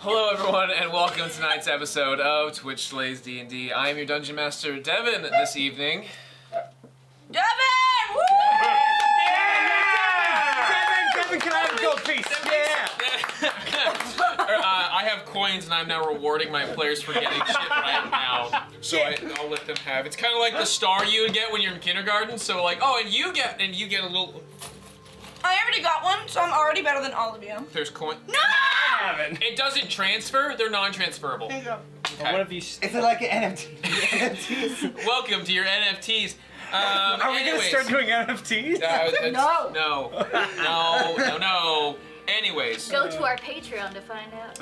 Hello everyone and welcome to tonight's episode of Twitch Slays D&D. I am your Dungeon Master, Devin, this evening. Devin! Woo! Yeah! Devin, can I have a gold piece? Yeah! I have coins and I'm now rewarding my players for getting shit right now. So I'll let them have. It's kind of like the star you would get when you're in kindergarten. So like, oh, and you get a little. I already got one, so I'm already better than all of you. There's coin. No! It doesn't transfer. They're non-transferable. There you go. Okay. What if you? Is it like an NFT? NFTs? Welcome to your NFTs. Are we gonna start doing NFTs? No. No. Anyways. Go to our Patreon to find out.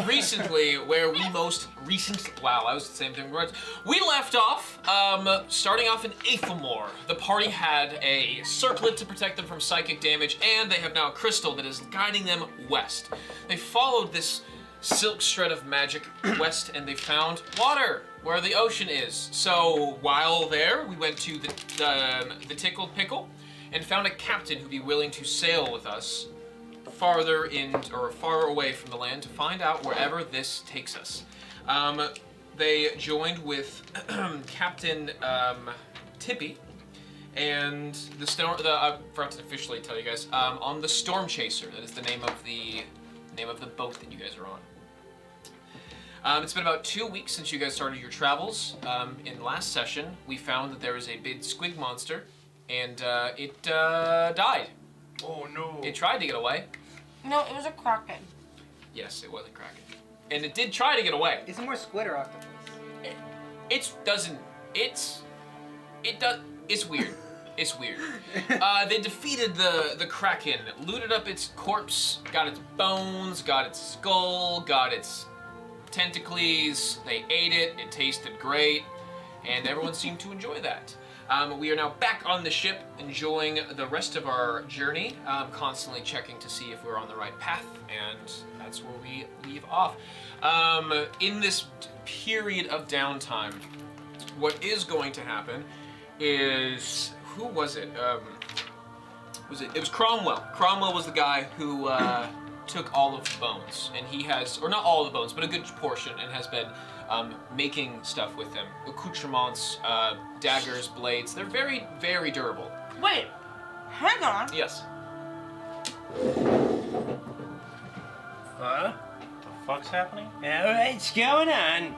Recently, wow, I was the same thing words. We left off, starting off in Aethelmore. The party had a circlet to protect them from psychic damage, and they have now a crystal that is guiding them west. They followed this silk shred of magic west, and they found water where the ocean is. So while there, we went to the Tickled Pickle and found a captain who'd be willing to sail with us farther in or far away from the land to find out wherever this takes us. They joined with Captain Tippy and I forgot to officially tell you guys on the Storm Chaser. That is the name of the boat that you guys are on. It's been about 2 weeks since you guys started your travels. In last session, we found that there was a big squig monster, and it died. Oh no! It tried to get away. No, it was a kraken. Yes, it was a kraken. And it did try to get away. Is it more squid or octopus? It's weird. It's weird. They defeated the kraken, looted up its corpse, got its bones, got its skull, got its tentacles. They ate it. It tasted great, and everyone seemed to enjoy that. We are now back on the ship, enjoying the rest of our journey, constantly checking to see if we're on the right path, and that's where we leave off. In this period of downtime, what is going to happen is, who was it? It was Cromwell. Cromwell was the guy who took all of the bones, and he has, or not all of the bones, but a good portion, and has been making stuff with them. Accoutrements, daggers, blades. They're very, very durable. Wait, hang on. Yes. Huh? The fuck's happening? What's going on?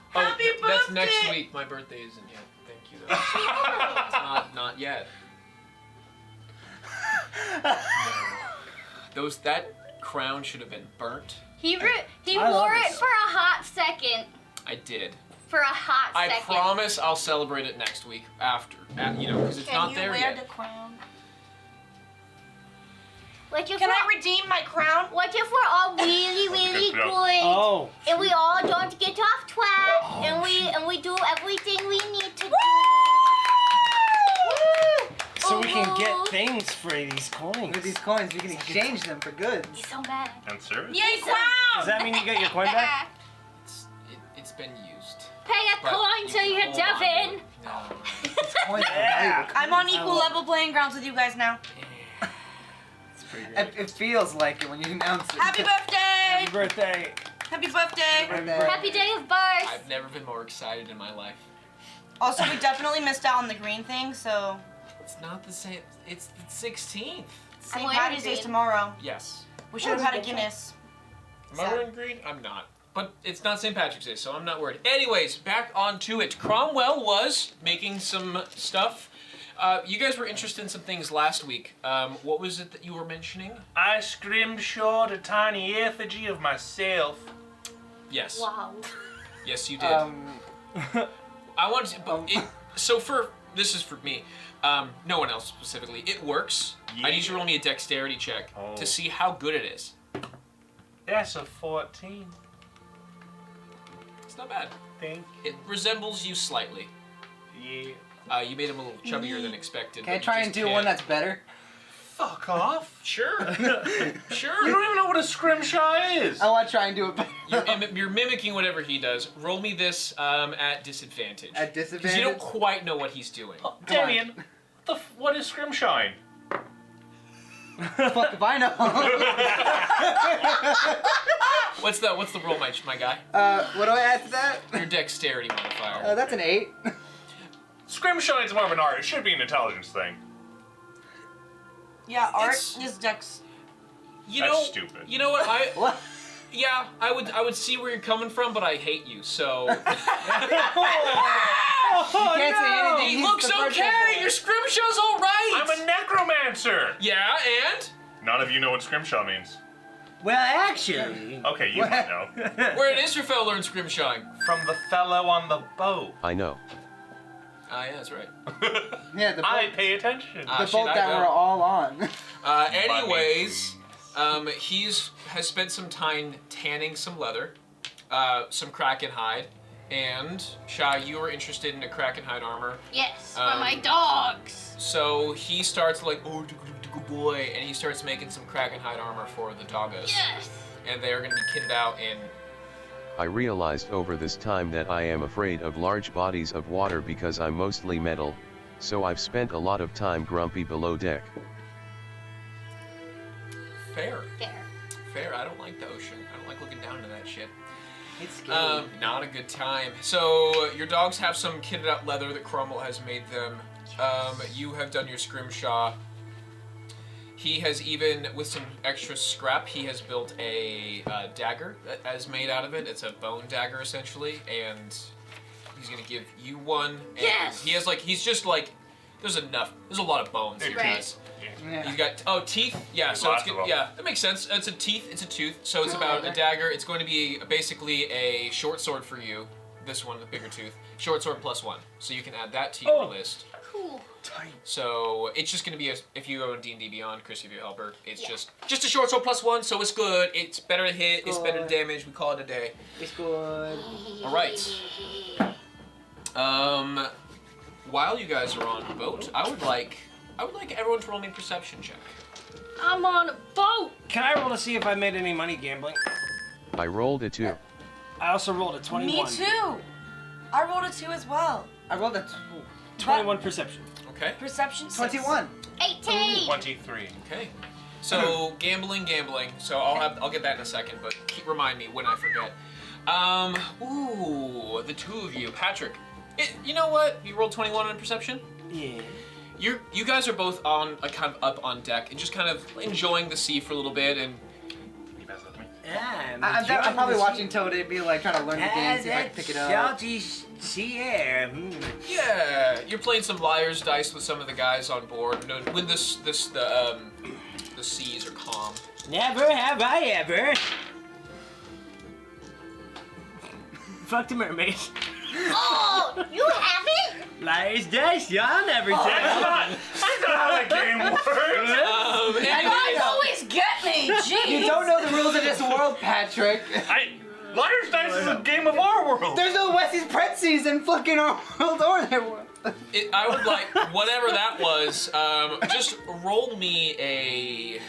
Happy birthday! That's next week. My birthday isn't yet. Thank you, though. It's not yet. No. That crown should have been burnt. He wore it for a hot second. I did. For a hot I second. promise I'll celebrate it next week after, because it's not there Can you wear yet. the crown? Can I redeem my crown? What if we're all really, really good? Oh. And we all don't get off twat, and we do everything we need to do. So we can get things for these coins. With these coins, we can exchange them for goods. He's so mad. And service? Yay, Does crown! that mean you get your coin back? It's been used. Pay a But coin to your hold on. Devin. No. Coins are Yeah. valuable. I'm on equal level playing grounds with you guys now. It's pretty great. It feels like it when you announce it. Happy birthday! Happy birthday. Happy birthday! Happy day of birth. I've never been more excited in my life. Also, we definitely missed out on the green thing, so It's not the same. It's the 16th. St. wearing Patty's Day is green. tomorrow. Yes. We should have had a Guinness. Am I wearing green? I'm not. But it's not St. Patrick's Day, so I'm not worried. Anyways, back onto it. Cromwell was making some stuff. You guys were interested in some things last week. What was it that you were mentioning? I scrimshawed a tiny effigy of myself. Yes. Wow. Yes, you did. I wanted to, but this is for me. No one else specifically. It works. I need you to roll me a dexterity check to see how good it is. That's a 14. It's not bad. Thank It resembles you slightly. you. You made him a little chubbier than expected. Can I but you try just and do can't. one that's better? Fuck off. Sure. Sure. You don't even know what a scrimshaw is. I want to try and do it better. You're mimicking whatever he does. Roll me this at disadvantage. At Because you disadvantage? don't quite know what he's doing. Damien, what is scrimshawing? Fuck if I know. What's the roll, my guy? What do I add to that? Your dexterity modifier. That's an 8. Scrimshawing's more of an art. It should be an intelligence thing. Yeah, art It's- is dex. That's stupid. You know what? What? Yeah, I would see where you're coming from, but I hate you, so. You can't say anything. He He's looks the first okay. one. Your scrimshaw's all right. I'm a necromancer! Yeah, and None of you know what scrimshaw means. Well, actually, Okay, you might know. where did Israfel learn scrimshawing? From the fellow on the boat. I know. Ah, yeah, that's right. Yeah, the boat, I pay attention. Ah, the shit, boat I that don't. we're all on. Anyways, has spent some time tanning some leather, some kraken hide, and Shy, you were interested in a kraken hide armor. Yes, for Um, my dogs. So he starts like, oh, good boy, and he starts making some kraken hide armor for the doggas. Yes. And they are going to be kitted out in. I realized over this time that I am afraid of large bodies of water because I'm mostly metal, so I've spent a lot of time grumpy below deck. Fair. Fair. I don't like the ocean. I don't like looking down into that shit. It's scary. Not a good time. So your dogs have some kitted out leather that Cromwell has made them. You have done your scrimshaw. He has even, with some extra scrap, he has built a dagger that is made out of it. It's a bone dagger essentially, and he's gonna give you one. And Yes! He has he's just there's enough. There's a lot of bones here, Right. guys. Yeah. He's got teeth. Yeah, There's so it's lots of good. them. Yeah, that makes sense. It's a teeth. It's a tooth. So it's about a dagger. It's going to be basically a short sword for you. This one, the bigger tooth. Short sword +1. So you can add that to your list. Cool. So it's just going to be if you go to D&D Beyond, Chris, if you help her, it's just a short sword +1. So it's good. It's better to hit. It's better to damage. We call it a day. It's good. All right. While you guys are on boat, I would like everyone to roll me a perception check. I'm on a boat. can I roll to see if I made any money gambling? I rolled a 2. I also rolled a 21. Me too. I rolled a 2 as well. I rolled a 21 perception. Okay. Perception 6. 21. 18. 23. Okay. So gambling. So I'll get that in a second, but remind me when I forget. The two of you, Patrick. You know what? You rolled 21 on perception. Yeah. You guys are both on kind of up on deck and just kind of enjoying the sea for a little bit and. You guys with me? I'm probably watching Toad be like trying to learn the game, see if I can pick it up. Salty sea air. Yeah, you're playing some liar's dice with some of the guys on board when the seas are calm. Never have I ever fucked a mermaid. Oh, you haven't? Lies dice, y'all never That's tell. not how the game works! You guys always get me. Jeez. You don't know the rules of this world, Patrick. Liar's Dice is a game of our world! There's no Westies Pretzies in fucking our world or their world. I would like whatever that was. Just roll me a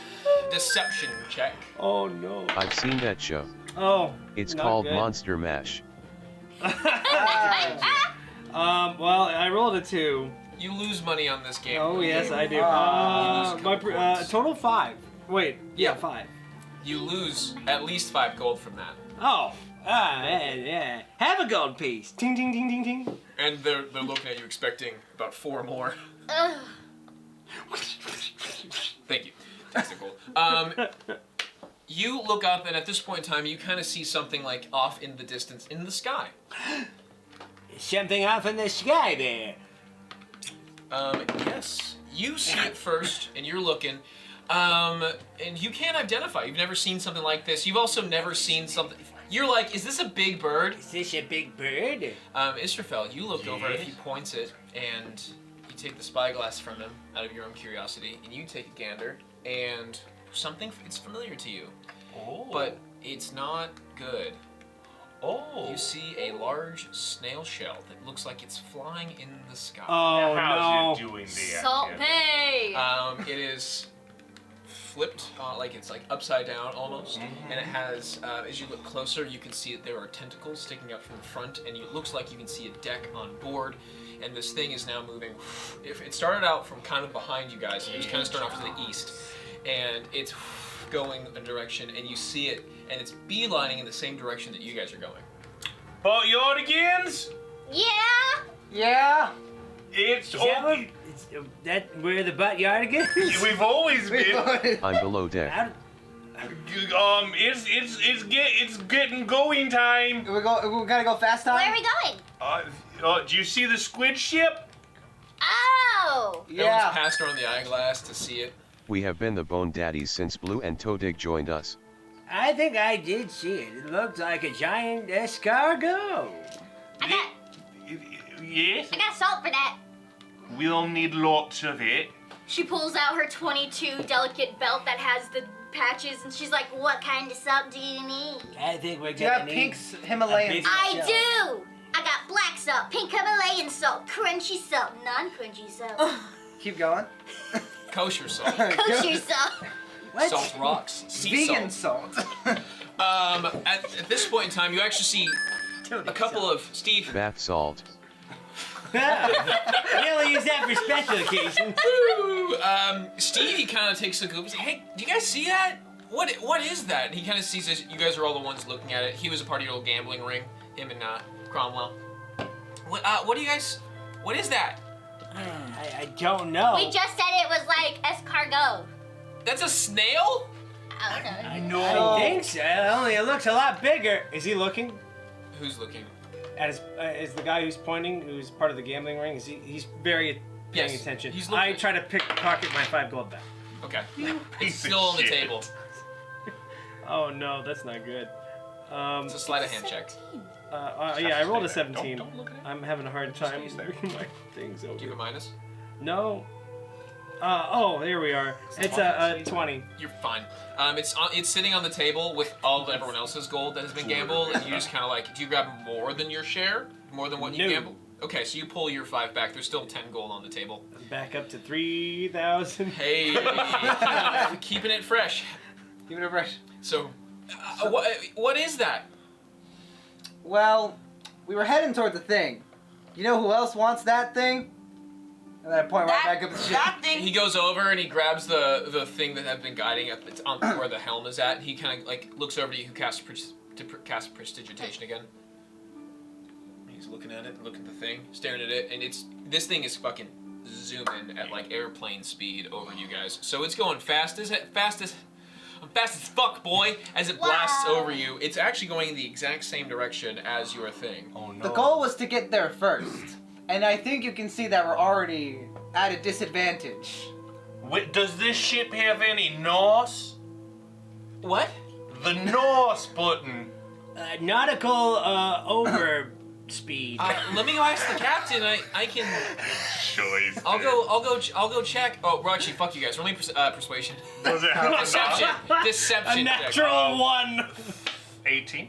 deception check. Oh no. I've seen that show. Oh. It's not called good. Monster Mash. Well, I rolled a 2. You lose money on this game. Oh yes, I do. You lose a My couple points. total 5. Wait, yeah, Yeah. 5. You lose at least 5 gold from that. Oh, yeah. Have a gold piece. Ting, ting, ting, ting, ting. And they're looking at you expecting about 4 more. Ugh. Thank you. That's the gold. You look up, and at this point in time, you kind of see something like off in the distance in the sky. Something off in the sky there. Yes. You see it first, and you're looking, and you can't identify. You've never seen something like this. You've also never seen something. You're like, is this a big bird? Is this a big bird? Israfel, you look over it, Yes? he points it, and you take the spyglass from him out of your own curiosity, and you take a gander, and something, it's familiar to you, Oh. but it's not good. Oh. You see a large snail shell that looks like it's flying in the sky. Oh How's no. it doing the Salt activity? Bay. It is flipped, like it's like upside down almost, and it has, as you look closer, you can see that there are tentacles sticking out from the front, and it looks like you can see a deck on board, and this thing is now moving. If it started out from kind of behind you guys, and it was kind of starting off to the east, and it's going a direction, and you see it and it's beelining in the same direction that you guys are going. But Yardigans, Yeah. Yeah. it's Is that, all. is that where the butt yard again? We've always been. I'm below deck. How- It's getting going time. We gotta go fast time. Where are we going? Do you see the squid ship? Oh. Everyone's Yeah. passed around the eyeglass to see it. We have been the Bone Daddies since Blue and Todig joined us. I think I did see it. It looked like a giant escargot. Yes, I got salt for that. we'll need lots of it. She pulls out her 22 delicate belt that has the patches, and she's like, "What kind of salt do you need?" I think we're Do you gonna have need pink Himalayan? big- I Salt. do. I got black salt, pink Himalayan salt, crunchy salt, non-crunchy salt, Keep going. Kosher salt. kosher salt. What? Salt rocks. Sea Vegan salt. salt. At this point in time, you actually see a couple of Steve. Bath salt. We only use that for special occasions. Stevie kind of takes a look. He's like, "Hey, do you guys see that? What is that?" And he kind of sees this. You guys are all the ones looking at it. He was a part of your little gambling ring. Him and Cromwell. What do you guys? What is that? I don't know. We just said it was like escargot. That's a snail? I don't know. I No. think so. Only it looks a lot bigger. Is he looking Who's looking? at his? Is the guy who's pointing, who's part of the gambling ring? Is he? He's very paying Yes, attention. he's I looking. try to pocket my 5 gold back. Okay. Piece It's of still on the shit. table. Oh no, that's not good. It's a sleight of hand check. Yeah, I rolled a Stay there. 17. Don't look at it. I'm having a hard time Just stay moving my things Do you have over. a minus? No. Oh, there we are. It's a 20. You're fine. It's sitting on the table with all of everyone else's gold that has been gambled, and you just kind of like, do you grab more than your share? More than what you No. gambled? Okay, so you pull your 5 back. There's still 10 gold on the table. Back up to 3,000. Hey, keeping it fresh. Give it a brush. So, what is that? Well, we were heading toward the thing. You know who else wants that thing? And then I point right back up the ship. That thing. He goes over and he grabs the thing that had been guiding up. It's on where the helm is at. He kind of like looks over to you, who casts cast prestidigitation again. He's looking at it, looking at the thing, staring at it, and this thing is fucking zooming at like airplane speed over you guys. So it's going fast as fuck, boy, as it blasts Wow. over you. It's actually going in the exact same direction as your thing. Oh no. The goal was to get there first. And I think you can see that we're already at a disadvantage. Wait, does this ship have any NOS? What? The NOS button. Nautical over speed. Let me go ask the captain. I can. Choice. I'll go check. Oh, well, actually, fuck you guys. Roll me persuasion. Does it have Deception. A Deception. check. natural 1. 18.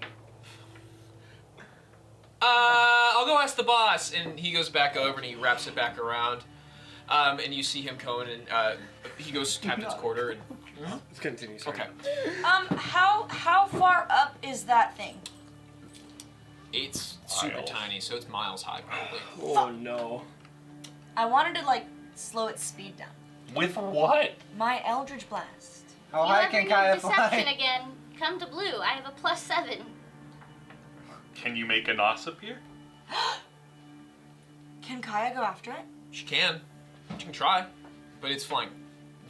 I'll go ask the boss, and he goes back over and he wraps it back around, and you see him going, and he goes to captain's quarter. And Let's continue. Sorry. okay, How far up is that thing? it's super Miles. tiny, so it's miles high probably. Oh no. I wanted to like slow its speed down. With what? My Eldritch Blast. How You high ever can need Kaya deception fly? again? Come to Blue. I have a +7. Can you make a NOS appear? Can Kaya go after it? She can try, but it's flying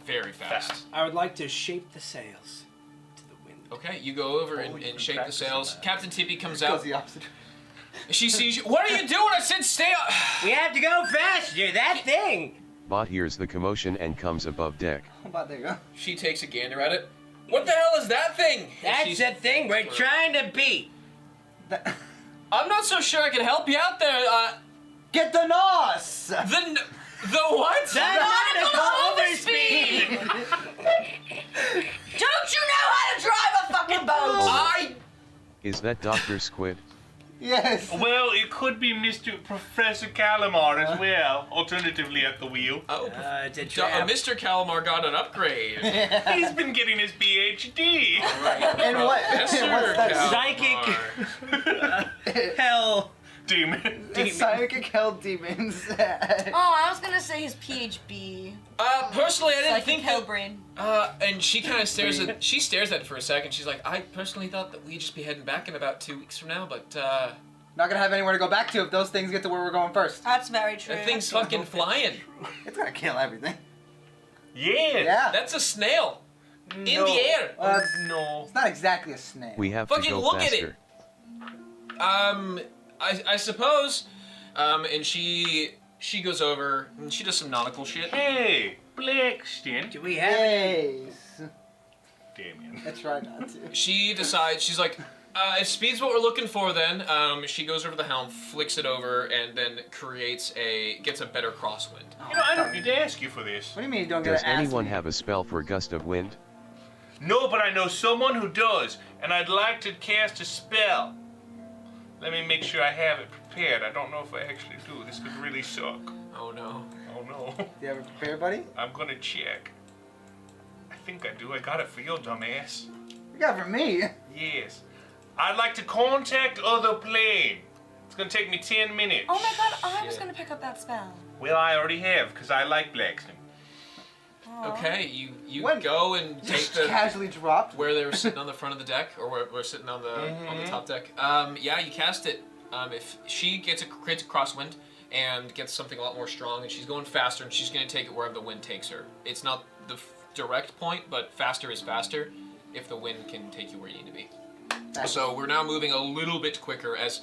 very fast. I would like to shape the sails to the wind. Okay, you go over Oh, and you've been shake the practicing sails. that. Captain Tippy comes Goes out. the opposite. She sees you. What are you doing? I said stay up. We have to go faster. That thing. Bott hears the commotion and comes above deck. How about there you go? She takes a gander at it. What the hell is that thing? And That's she's- the thing we're trying to beat. I'm not so sure I can help you out there. Get the NOS! The what? The nautical overspeed. Don't you know how to drive a fucking boat? Is that Dr. Squid? Yes. Well, it could be Mr. Professor Calamar as well. Alternatively, at the wheel. Oh, It's a trap. Mr. Calamar got an upgrade. He's been getting his PhD. And what? Professor What's that? Psychic. Calamar. Hell. Demon. Psychic held demons. Oh, I was gonna say his PHB. Personally, I didn't Psychic think hell that. brain. And she kind of stares at. She stares at it for a second. She's like, I personally thought that we'd just be heading back in about 2 weeks from now, but Not gonna have anywhere to go back to if those things get to where we're going first. That's very true. that thing's fucking flying. It's gonna kill everything. Yes. Yeah. That's a snail in No. the air. No. It's not exactly a snail. We have to Fucking go look at faster. it. I suppose. And she goes over and she does some nautical shit. Hey, Blackston. Do we have any? Yes. Damien. I try not to. She decides, she's like, if speed's what we're looking for then, she goes over to the helm, flicks it over, and then gets a better crosswind. You know, I don't need to ask you for this. What do you mean you don't get Does to ask anyone me? have a spell for gust of wind? No, but I know someone who does, and I'd like to cast a spell. Let me make sure I have it prepared. I don't know if I actually do. This could really suck. Oh no. Oh no. Do you have it prepared, buddy? I'm gonna check. I think I do. I got it for you, dumbass. You got it for me. Yes. I'd like to contact other plane. It's gonna take me 10 minutes. Oh my god, I was Shit. gonna pick up that spell. Well, I already have, because I like Blackston. Aw. Okay, you When- go and take Just the casually dropped. where they were sitting on the front of the deck, or where we're sitting on the top deck. Yeah, you cast it. If she creates a crosswind and gets something a lot more strong, and she's going faster, and she's gonna take it wherever the wind takes her. It's not the direct point, but faster is faster if the wind can take you where you need to be. So we're now moving a little bit quicker as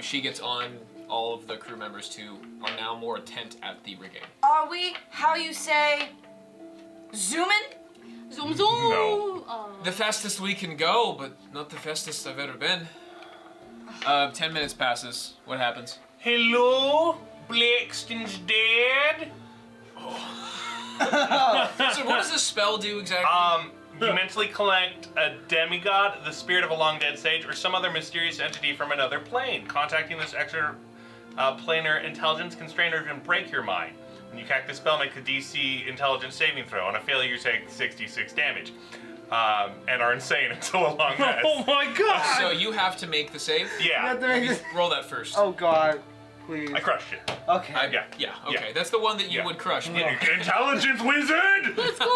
she gets on. All of the crew members are now more attent at the rigging. Are we, how you say, zooming? Zoom zoom. No. The fastest we can go, but not the fastest I've ever been. 10 minutes passes. What happens? Hello? Blackston's dad? So what does this spell do exactly? You mentally collect a demigod, the spirit of a long dead sage, or some other mysterious entity from another plane. Contacting this extra planar intelligence can strain or even break your mind. When you cast the spell, make a DC intelligence saving throw. On a failure, you take 66 damage. And are insane until a long rest. Oh my god! So you have to make the save? You Yeah, have to make this. Roll that first. Oh god, please. I crushed it. Okay. Yeah. Okay, that's the one that you Yeah. would crush. Intelligence wizard! Let's go.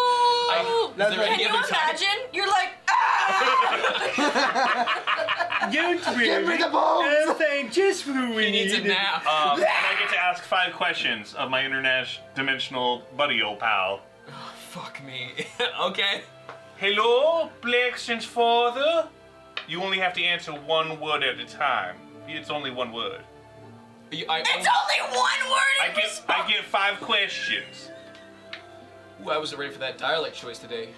Is That's there right. any Can you other time? imagine? You're like, ah! Don't Give me worry. the bones. Everything just He ruined. needs a nap. And I get to ask 5 questions of my interdimensional buddy-o pal. Fuck me. Okay. Hello, Blackston's father? You only have to answer one word at a time. It's only one word. It's only one word in I get 5 questions. Ooh, I wasn't ready for that dialect choice today.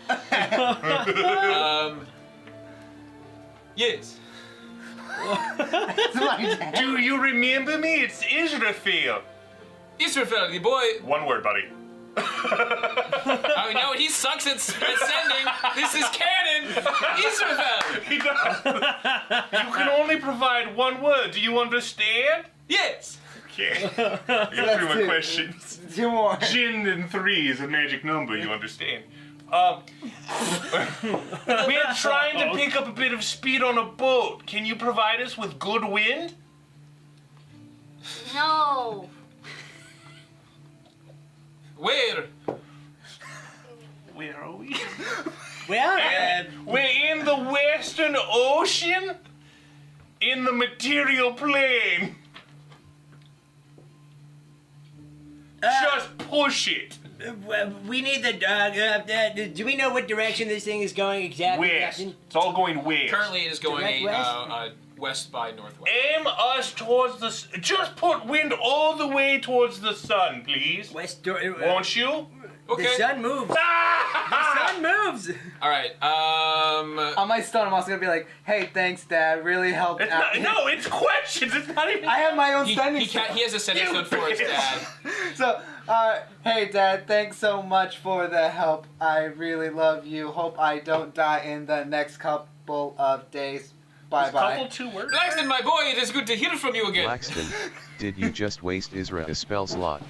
Yes. It's my dad. Do you remember me? It's Israfel. Israfel, the boy. One word, buddy. I know he sucks at sending. This is canon. Israfel. He does. You can only provide one word. Do you understand? Yes. Okay. I got 3 more two. questions. 2 more. Gin and 3 is a magic number, you understand. We're trying to pick up a bit of speed on a boat. Can you provide us with good wind? No. Where? Where are we? Well, We're in the Western Ocean? In the material plane. Just push it. we need the do we know what direction this thing is going exactly, West. Captain? It's all going west. Currently, it is going Direct west by northwest. Aim us towards the... Just put wind all the way towards the sun, please. West. Won't you? Okay. The sun moves. Ah! The sun moves. All right. On my stone, I'm also gonna be like, hey, thanks, Dad. Really helped It's out. not, no, it's questions. It's not even... I have my own He sending stone. has a sending stone for his dad. So, hey, Dad, thanks so much for the help. I really love you. Hope I don't die in the next couple of days. Couple Bye-bye. 2 words. Blackston, my boy, it is good to hear from you again. Blackston, did you just waste Isra a spell slot?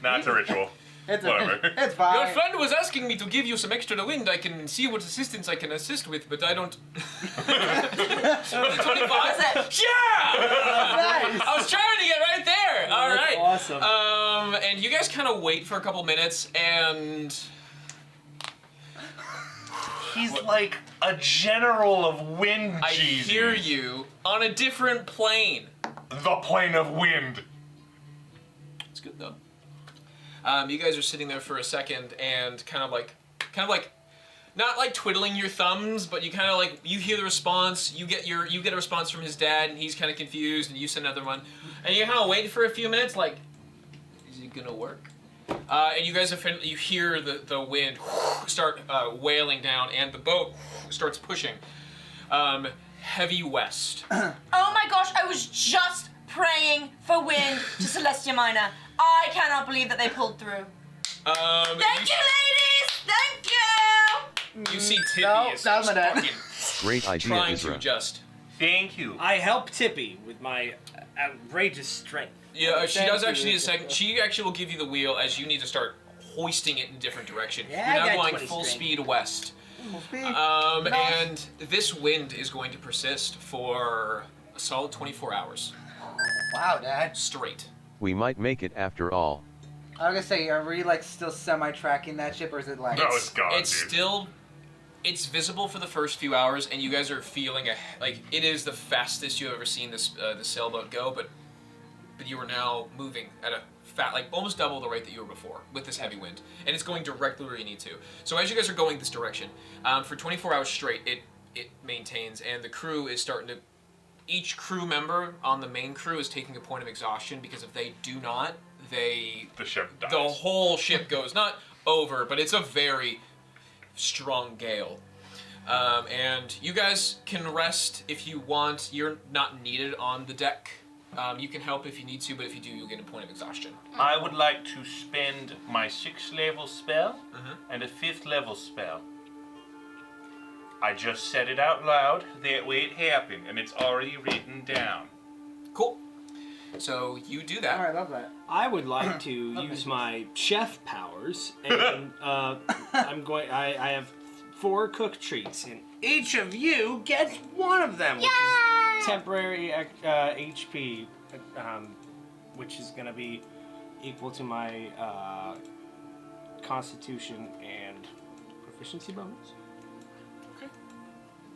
Nah, it's a ritual. It's Whatever. it's Your fine. friend was asking me to give you some extra wind. I can see what assistance I can assist with, but I don't. 25? What's that? Yeah! Nice. I was trying to get awesome. And you guys kind of wait for a couple minutes, and He's like a general of wind. I Jesus. hear you on a different plane. The plane of wind. It's good though. You guys are sitting there for a second, and kind of like, not like twiddling your thumbs, but you kind of like, you hear the response. You get a response from his dad, and he's kind of confused, and you send another one, and you kind of wait for a few minutes, like, is it gonna work? And you guys you hear the wind start wailing down, and the boat starts pushing heavy west. Oh my gosh, I was just praying for wind to Celestia Minor. I cannot believe that they pulled through. Thank you, ladies! Thank you! You see Tippy No, is that was my dad. fucking Great idea, trying to Isra. adjust. Thank you. I help Tippy with my outrageous strength. Yeah, she Thank does you. actually need a second. She actually will give you the wheel as you need to start hoisting it in a different direction. Yeah, You're I now got going 20 full strength. speed west. Speed. And this wind is going to persist for a solid 24 hours Wow, Dad. straight. We might make it after all. I was gonna say, are we like still semi-tracking that ship, or is it like? No, it's gone, It's dude. still, it's visible for the first few hours, and you guys are feeling like it is the fastest you've ever seen this the sailboat go, but you are now moving at a like almost double the rate that you were before with this heavy wind, and it's going directly where you need to. So as you guys are going this direction, for 24 hours straight, it maintains, and the crew is starting to. Each crew member on the main crew is taking a point of exhaustion, because if they do not, The ship dies. the whole ship goes not over, but it's a very strong gale. And you guys can rest if you want. You're not needed on the deck. You can help if you need to, but if you do, you'll get a point of exhaustion. I would like to spend my 6th level spell and a 5th level spell. I just said it out loud. That way it happened, and it's already written down. Cool. So you do that. All right, love that. I would like to use my chef powers, and I have 4 cooked treats, and each of you gets one of them, which is temporary HP, which is going to be equal to my Constitution and proficiency bonus.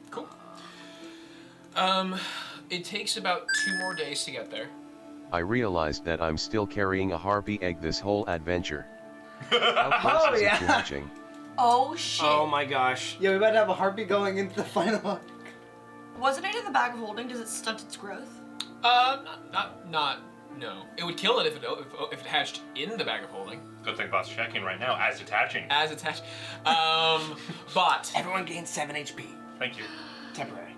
Cool. It takes about 2 more days to get there. I realized that I'm still carrying a harpy egg this whole adventure. How close is it to yeah. hatching? Oh shit. Oh my gosh. Yeah, we better have a harpy going into the final. Was it in the bag of holding? Does it stunt its growth? No. It would kill it if it hatched in the bag of holding. Good thing Bott's checking right now as detaching. As it's hatched. Bot. Everyone gains 7 HP. Thank you. Temporary.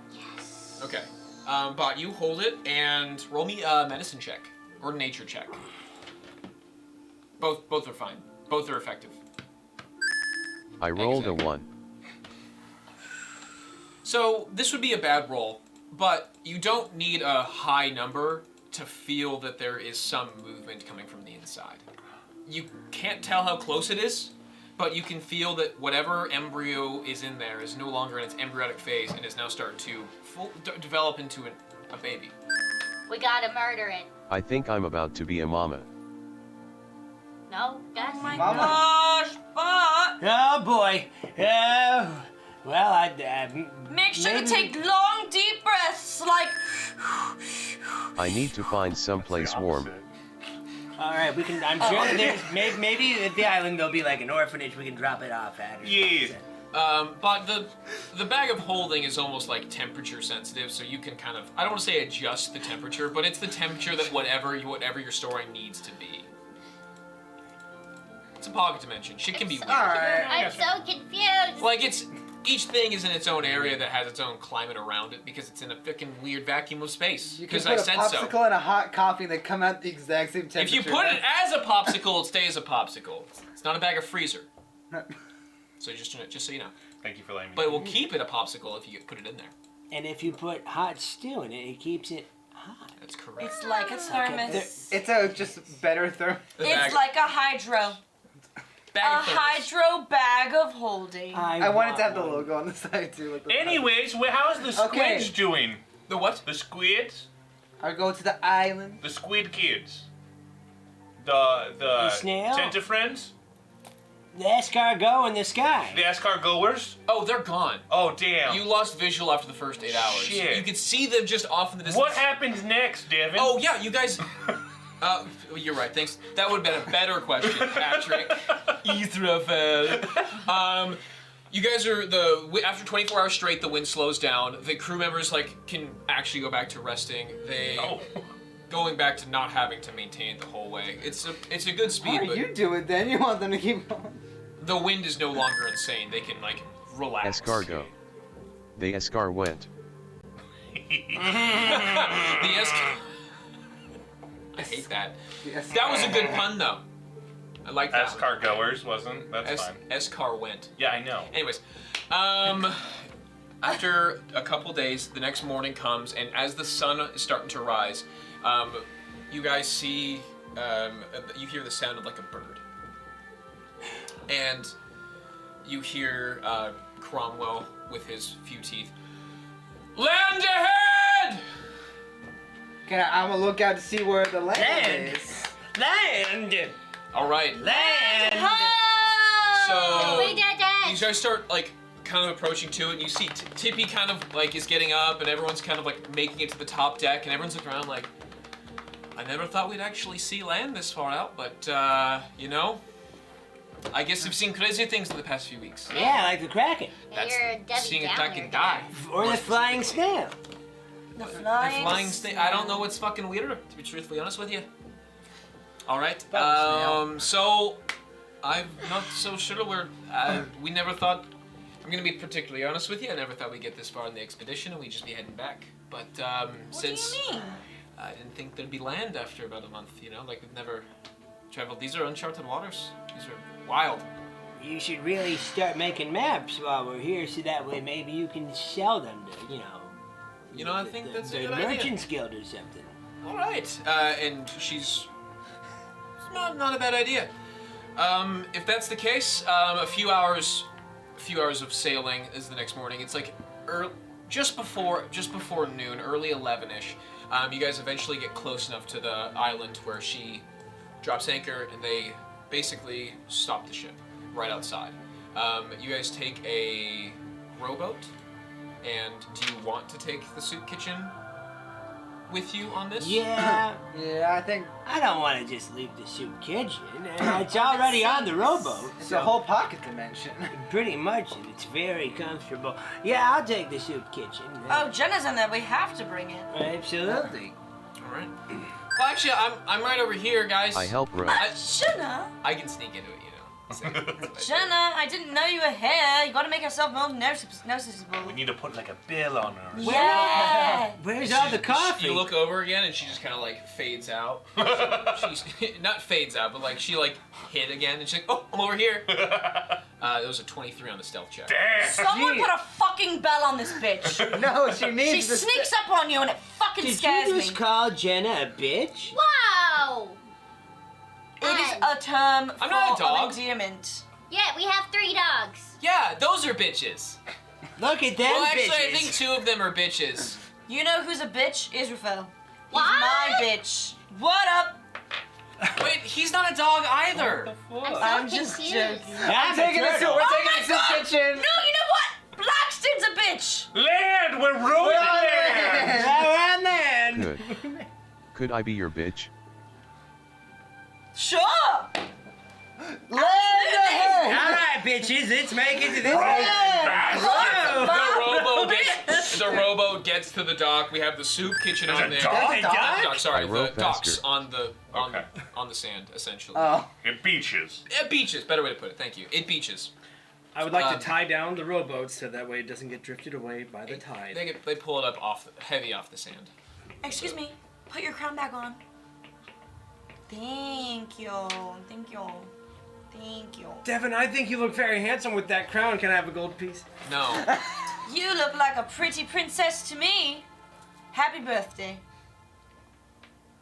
Okay. Bot, you hold it and roll me a medicine check or nature check. Both are fine. Both are effective. I rolled a Exactly. 1. So this would be a bad roll, but you don't need a high number to feel that there is some movement coming from the inside. You can't tell how close it is, but you can feel that whatever embryo is in there is no longer in its embryonic phase and is now starting to develop into a baby. We gotta murder it. I think I'm about to be a mama. No, guys. Oh my Mama. gosh, but Oh boy. Well, make sure maybe- to take long, deep breaths, like. I need to find someplace warm. All right, we can. I'm sure there's maybe at the island there'll be like an orphanage we can drop it off at. Yeah. But the bag of holding is almost like temperature sensitive, so you can kind of, I don't want to say adjust the temperature, but it's the temperature that whatever you're storing needs to be. It's a pocket dimension. Shit can be weird. Alright. I'm so confused. Like each thing is in its own area that has its own climate around it because it's in a freaking weird vacuum of space. You can Because put I a said popsicle so. and a hot coffee and they come out the exact same temperature. If you put it as a popsicle, it stays a popsicle. It's not a bag of freezer. So just so you know. Thank you for letting me. But it will keep it a popsicle if you put it in there. And if you put hot stew in it, it keeps it hot. That's correct. It's like a thermos. It's a just better therm. The bag- It's like a hydro. bag A of thermos. hydro bag of holding. I wanted to have the one. logo on the side too. Like the Anyways, how's the squids Okay. doing? The what? The squids? I go to the island. The squid kids. The snail? Tentafriends? The escargot in the sky. The escargoers? Oh, they're gone. Oh, damn. You lost visual after the first 8 hours. Shit. You could see them just off in the distance. What happens next, Devin? Oh, yeah, you guys... you're right, thanks. That would have been a better question, Patrick. Israfel. You guys are after 24 hours straight, the wind slows down. The crew members can actually go back to resting. Going back to not having to maintain it the whole way. It's a good speed. What are you doing then? You want them to keep going? The wind is no longer insane. They can relax. Escargot. The escar went. I hate that. That was a good pun though. I like that. Escargoers wasn't. That's fine. Escar went. Yeah, I know. Anyways, after a couple days, the next morning comes, and as the sun is starting to rise, you guys see, you hear the sound of a bird, and you hear Cromwell with his few teeth. Land ahead! I'm gonna look out to see where the land is. Land! All right. Land! So Wait, Dad. you guys start kind of approaching to it, and you see Tippy kind of is getting up, and everyone's kind of making it to the top deck, and everyone's looking around I never thought we'd actually see land this far out, but I guess we've seen crazier things in the past few weeks. Yeah, like the kraken. That's You're a Debbie seeing a Downer, kraken Dad. die. Or the flying snail. The The flying, flying snake. I don't know what's fucking weirder, to be truthfully honest with you. All right. So I'm not so sure. We never thought. I'm gonna be particularly honest with you. I never thought we'd get this far in the expedition and we'd just be heading back. But What since do you mean? I didn't think there'd be land after about a month. We've never traveled. These are uncharted waters. These are wild. You should really start making maps while we're here, so that way maybe you can sell them to, I think that's a the good idea. Merchants Guild or something. All right. And she's not a bad idea. If that's the case, a few hours of sailing is the next morning. It's just before noon, early 11ish. You guys eventually get close enough to the island where she drops anchor, and they basically stop the ship right outside. You guys take a rowboat, and do you want to take the soup kitchen with you on this? Yeah. Yeah, I think I don't want to just leave the soup kitchen. It's already on the rowboat. it's a whole pocket dimension. Pretty much, and it's very comfortable. Yeah, I'll take the soup kitchen. Oh, Jenna's in there. We have to bring it. Absolutely. All right. Well, actually, I'm right over here, guys. I help row. Jenna? I can sneak into it, Jenna, I didn't know you were here. You gotta make yourself more noticeable. We need to put a bill on her. Yeah. Where's all the coffee? You look over again, and she just kind of fades out. She's not fades out, but she hid again, and she's like, "Oh, I'm over here." It was a 23 on the stealth check. Damn! Someone Gee. put a fucking bell on this bitch. No, she needs She the sneaks up on you and it fucking Did scares you me. just call Jenna a bitch? Wow! It is a term I'm not a of dog. endearment. Yeah, we have 3 dogs. Yeah, those are bitches. Look at them Well, actually, bitches. I think 2 of them are bitches. You know who's a bitch? Israfel. He's What? my bitch. What up? Wait, he's not a dog either. I'm just confused. joking. I'm taking the soup. turtle. We're Oh taking the my soup God! kitchen. No, you know what? Blackstone's a bitch. Land! We're ruining land! Around then. Good. Could I be your bitch? Sure. Land ahead! All right, bitches, let's make it to this. The rowboat gets to the dock. We have the soup kitchen on there. dock? Dock, sorry, I row the docks faster. on the Okay. on the sand, essentially. Oh, It beaches. It beaches. Better way to put it. Thank you. It beaches. I would like Um, to tie down the rowboat so that way it doesn't get drifted away by the tide. They pull it up heavy off the sand. Excuse me. Put your crown back on. Thank you. Thank you. Thank you. Devin, I think you look very handsome with that crown. Can I have a gold piece? No. You look like a pretty princess to me. Happy birthday.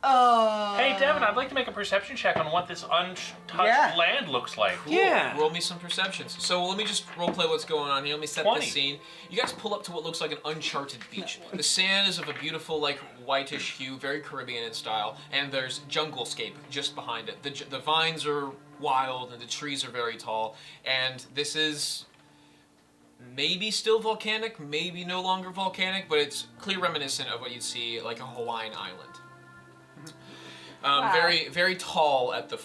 Hey, Devin, I'd like to make a perception check on what this untouched land looks like. Cool. Yeah. Roll me some perceptions. So let me just roleplay what's going on here. Let me set 20. the scene. You guys pull up to what looks like an uncharted beach. The sand is of a beautiful, like, whitish hue, very Caribbean in style, and there's junglescape just behind it. The vines are wild and the trees are very tall, and this is maybe still volcanic, maybe no longer volcanic, but it's clear reminiscent of what you'd see like a Hawaiian island. Very, very tall at the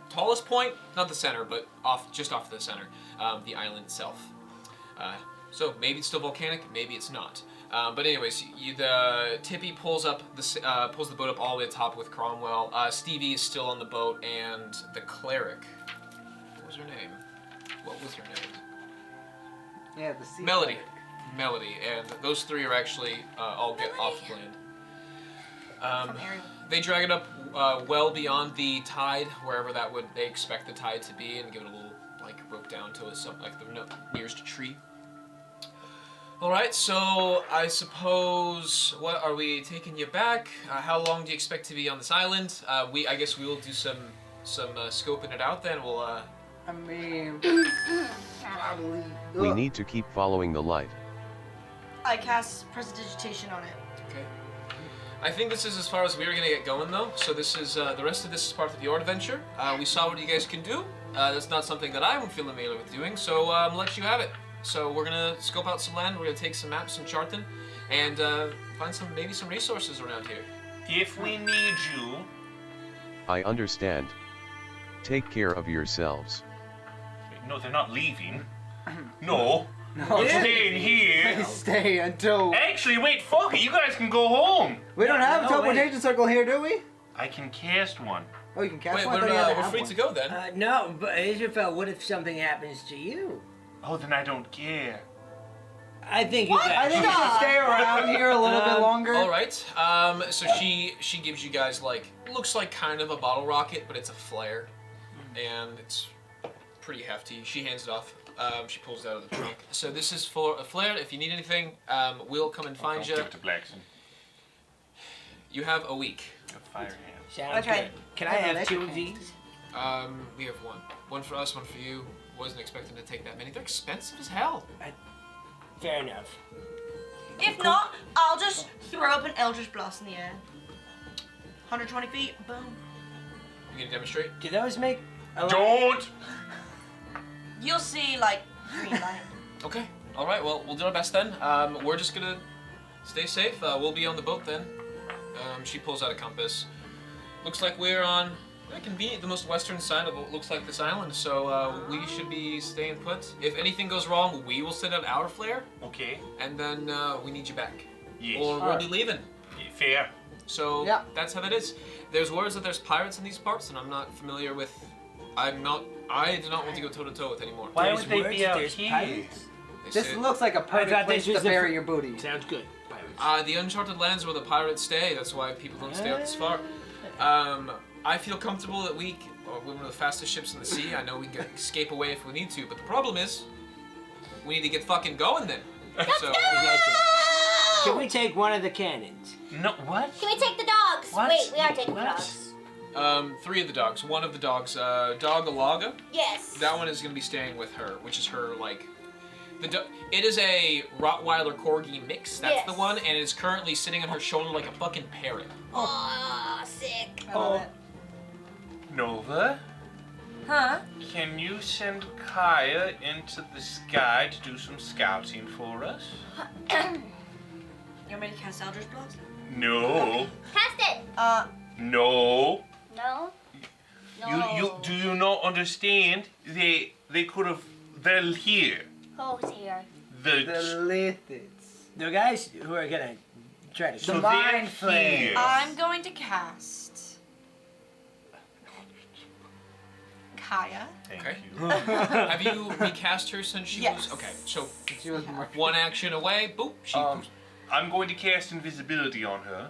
tallest point, not the center, but just off the center, the island itself. So maybe it's still volcanic, maybe it's not. But anyways, the Tippy pulls the boat up all the way to the top with Cromwell. Stevie is still on the boat, and the cleric. What was her name? Yeah, the sea. Melody. Melody, and those three are actually all get off land. They drag it up well beyond the tide, wherever they expect the tide to be, and give it a little rope down to the nearest tree. All right, so I suppose what are we taking you back? How long do you expect to be on this island? I guess we will do some scoping it out then. We'll. I mean, probably. We need to keep following the light. I cast prestidigitation on it. Okay. I think this is as far as we're gonna get going though. So this is the rest of this is part of your adventure. We saw what you guys can do. That's not something that I would feel familiar with doing. So I'll let you have it. So we're gonna scope out some land. We're gonna take some maps, some charting, and find maybe some resources around here. If we need you... I understand. Take care of yourselves. No, they're not leaving. No. No, they're staying here. They stay until. Actually, wait, fuck it. You guys can go home. We don't have a teleportation circle here, do we? I can cast one. Oh, you can cast Wait, one. we're free to go then. No, but Israel, what if something happens to you? Oh, then I don't care. I think you I think I should stay around here a little bit longer. All right. So she gives you guys looks like kind of a bottle rocket, but it's a flare, and it's pretty hefty. She hands it off. She pulls it out of the trunk. So this is for a flare. If you need anything, we'll come and find you. Give it to Blackson. You have a week. A fire hand. Sounds good. Can I have 2 of these? We have one. One for us, one for you. Wasn't expecting to take that many. They're expensive as hell. Fair enough. If not, I'll just throw up an Eldritch Blast in the air. 120 feet, boom. You gonna demonstrate? Do those make a lot? Don't! You'll see, green light. Okay. All right. Well, we'll do our best then. We're just gonna stay safe. We'll be on the boat then. She pulls out a compass. Looks like we're on the most western side of what looks like this island. So we should be staying put. If anything goes wrong, we will send out our flare. Okay. And then we need you back. Yes. Or we'll be leaving. Fair. So that's how that is. There's words that there's pirates in these parts, and I'm not familiar with. I do not want to go toe to toe with anymore. Why would they words be that out there's here? pirates? This looks like a perfect place to bury your booty. Sounds good. The uncharted lands where the pirates stay. That's why people don't stay out this far. I feel comfortable that we're one of the fastest ships in the sea. I know we can escape away if we need to, but the problem is, we need to get fucking going then. So, Can we take one of the cannons? No, what? Can we take the dogs? What? Wait, we are taking the What? dogs. 3 of the dogs. One of the dogs, Dog Alaga. Yes. That one is going to be staying with her, which is her it is a Rottweiler Corgi mix. That's the Yes. one, and it is currently sitting on her shoulder like a fucking parrot. Oh, sick. I love it. Nova, Huh? can you send Kaya into the sky to do some scouting for us? You want me to cast Eldritch Blast? No. Cast it. No. No. Do you not understand? They could have. They're here. Who's here? The lithids. The guys who are gonna try to. So The they're mind flames. here. I'm going to cast Kaya. Thank Okay. you. Have you recast her since she was? Yes. Okay, so She was more. one action away, boop, she. I'm going to cast invisibility on her.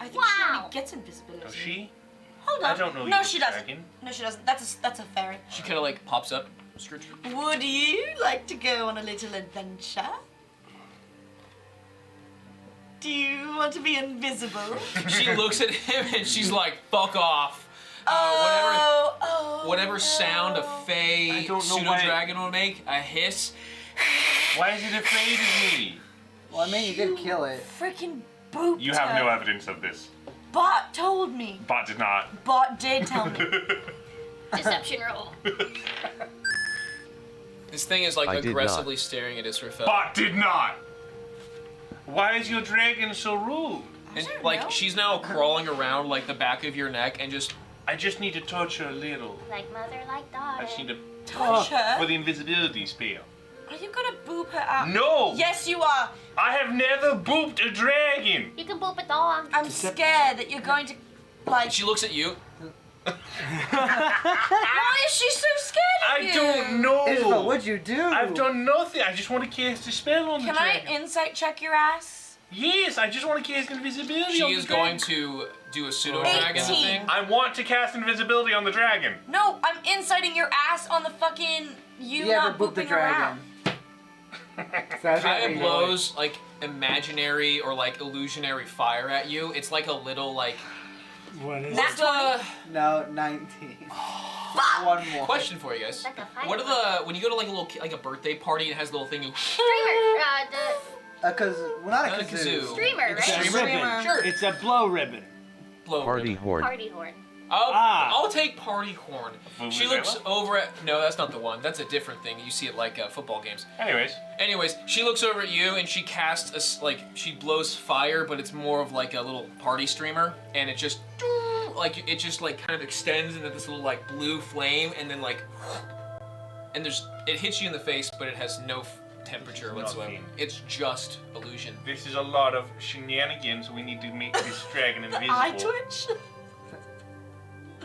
I think she Wow. already gets invisibility. Does she? Hold on. I don't know. No, you, she doesn't. dragon. No, she doesn't. That's a fairy. She kind of pops up. Scrooge. Would you like to go on a little adventure? Do you want to be invisible. She looks at him and she's like, "Fuck off." Whatever sound a fey pseudo dragon will make, a hiss. Why is it afraid of me? Well, I mean, you did kill it. Freaking booped You have no her. evidence of this. Bott told me. Bott did not. Bott did tell me. Deception roll. This thing is like I did aggressively not. staring at Israfel. Bott did not. Why is your dragon so rude? And don't like know. she's now crawling around like the back of your neck and just I just need to touch her a little. Like mother, like I daughter. just need to Touch her? for the invisibility spell. Are you gonna boop her out? No! Yes, you are. I have never booped a dragon! You can boop a dog. I'm scared that you're going to, like. she looks at you. Why is she so scared of I you? don't know! Isabel, what'd you do? I've done nothing. I just want to cast a spell on Can the I dragon. insight check your ass? Yes, I just want to cast invisibility She on the is dragon. going to do a pseudo dragon 18. thing. I want to cast invisibility on the dragon. No, I'm inciting your ass on the fucking you You not ever booped the booping dragon? around. So that's what Kaya we blows like imaginary or like illusionary fire at you. It's like a little like. What is That's Uh, No, 19. One more. question for you guys. Like a fire. What are the when you go to like a little like a birthday party and it has a little thing you Streamer. Well, not a Not a kazoo. kazoo. Streamer, It's right? a Streamer? ribbon. Sure. It's a blow ribbon. blow Party ribbon. horn. Party horn. I'll take party horn. She Vuvuzela? looks over at no, that's not the one. That's a different thing. You see it like football games. Anyways, She looks over at you and she casts she blows fire, but it's more of like a little party streamer, and it just kind of extends into this little like blue flame, and then and it hits you in the face, but it has no temperature whatsoever. Nothing. It's just illusion. this is a lot of shenanigans. We need to make this dragon invisible. Eye twitch.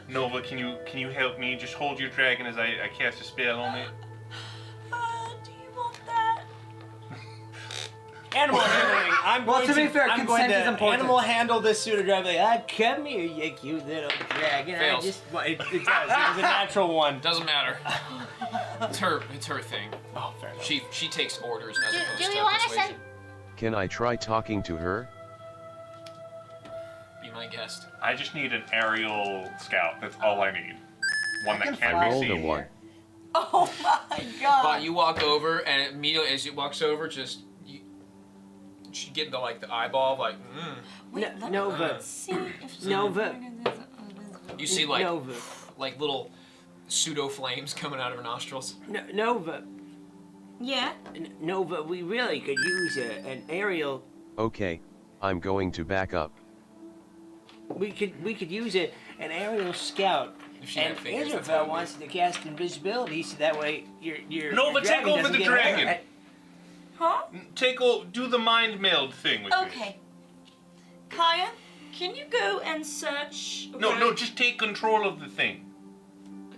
Nova, can you help me? Just hold your dragon as I cast a spell on it. Do you want that? Animal handling. I'm Well, going to be fair, I'm consent going is to important. animal handle this pseudo dragon. Like, come here, you cute little dragon. Fails. I just, well, it does. It was a natural one. Doesn't matter. It's her thing. Oh, fair enough. She takes orders as opposed Do to you want to persuasion. send? Can I try talking to her? Be my guest. I just need an aerial scout. That's all I need. One that can can't fly. be Roll the seen. one. Oh my god. But you walk over, and immediately as you walks over, she get the the eyeball, like, Wait, No- let Nova. me see if Nova. You see Nova. like little pseudo flames coming out of her nostrils. Nova. Yeah. Nova, we really could use an aerial. Okay, I'm going to back up. We could use an aerial scout. If she And had fingers, that's Israfel what wants to cast invisibility, so that way your Nova, take dragon over doesn't the get dragon. hurt. Huh? Do the mind meld thing with me. Okay. Kaya, can you go and search? No, around- just take control of the thing.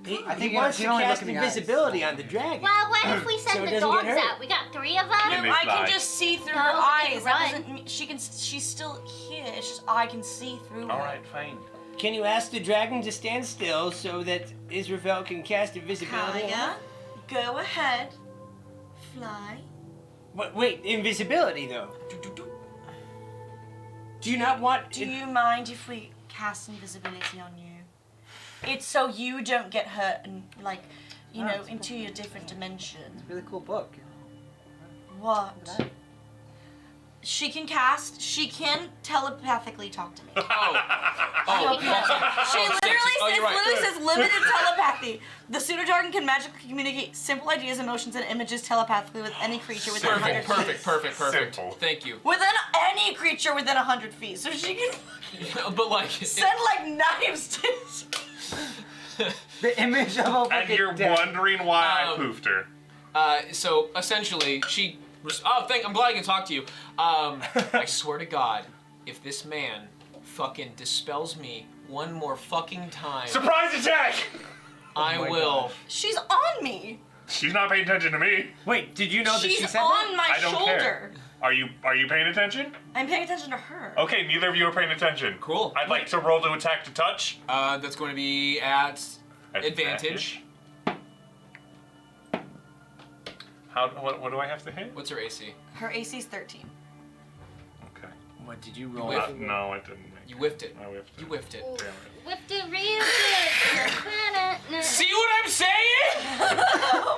I think He wants you to can only cast look in the eyes. invisibility on the dragon. Well, what if we So send it the doesn't get dogs hurt. out? We got 3 of them. Can they I fly? can just see through No, her but they eyes. can That run. doesn't mean she's still here. It's just I can see through All her. right, fine. Can you ask the dragon to stand still so that Israfel can cast invisibility? Kaya, go ahead. Fly. Wait, invisibility though. Do you not want? Do you mind if we cast invisibility on you? It's so you don't get hurt and into your different dimensions. Really cool book. What? She can cast. She can telepathically talk to me. Oh, She literally you're right. says limited telepathy. The pseudo dragon can magically communicate simple ideas, emotions, and images telepathically with any creature within 100 feet. Perfect. Simple. Thank you. Within any creature within 100 feet, so she can But send knives to. The image of a And wicked you're death. wondering why I Um, poofed her. So essentially, I'm glad I can talk to you. I swear to God, if this man fucking dispels me one more fucking time, Surprise attack! I will. She's on me. She's not paying attention to me. Wait, did you know that she She's said on my I don't shoulder. care. Are you paying attention? I'm paying attention to her. Okay, neither of you are paying attention. Cool. I'd like to roll to attack to touch. That's going to be at advantage. What do I have to hit? What's her AC? Her AC is 13. Okay. What did you roll? No, I didn't. You whiffed it. I whiffed it. You whiffed it. Damn it. Whipped it real good. See what I'm saying? All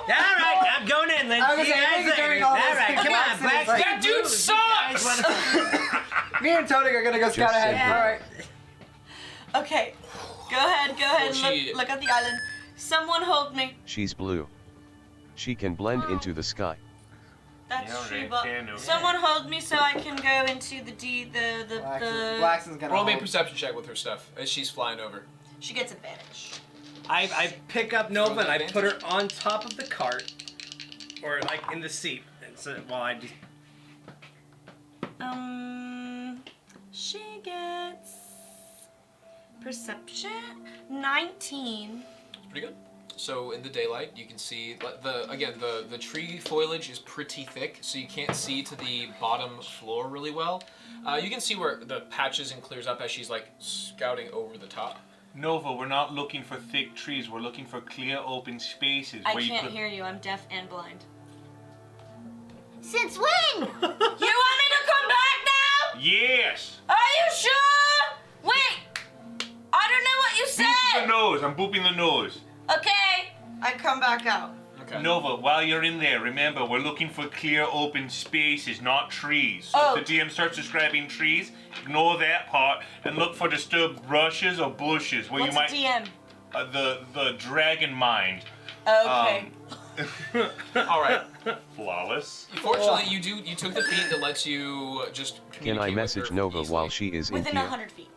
right, I'm going in. Let's I was see you gonna say, guys later. during All all this right, come on, complexity, Black. like- That dude sucks! Me and Tony are gonna go scout Just ahead. said All right. Okay. Go ahead. She- Look at the island. Someone hold me. She's blue. She can blend into the sky. That's Yeah, true, right, but can do. someone hold me so I can go into the Blackson's gonna Roll me a hold. perception check with her stuff as she's flying over. She gets advantage. I pick up Nova and I Advantage? put her on top of the cart, or like in the seat. And so while I just She gets perception 19. It's pretty good. So in the daylight, you can see the tree foliage is pretty thick, so you can't see to the bottom floor really well. You can see where the patches and clears up as she's like scouting over the top. Nova, we're not looking for thick trees. We're looking for clear, open spaces I where you can't could. hear you. I'm deaf and blind. Since when? You want me to come back now? Yes. Are you sure? Wait. I don't know what you Boop the said. nose. I'm booping the nose. Okay. I come back out. Okay. Nova, while you're in there, remember, we're looking for clear, open spaces, not trees. So Oh. if the DM starts describing trees, ignore that part and look for disturbed brushes or bushes where What's you might. a DM? The dragon mind. Okay. All right. Flawless. Fortunately, you took the feat that lets you just Can communicate I with message her Nova easily. while she is in Within here? 100 feet.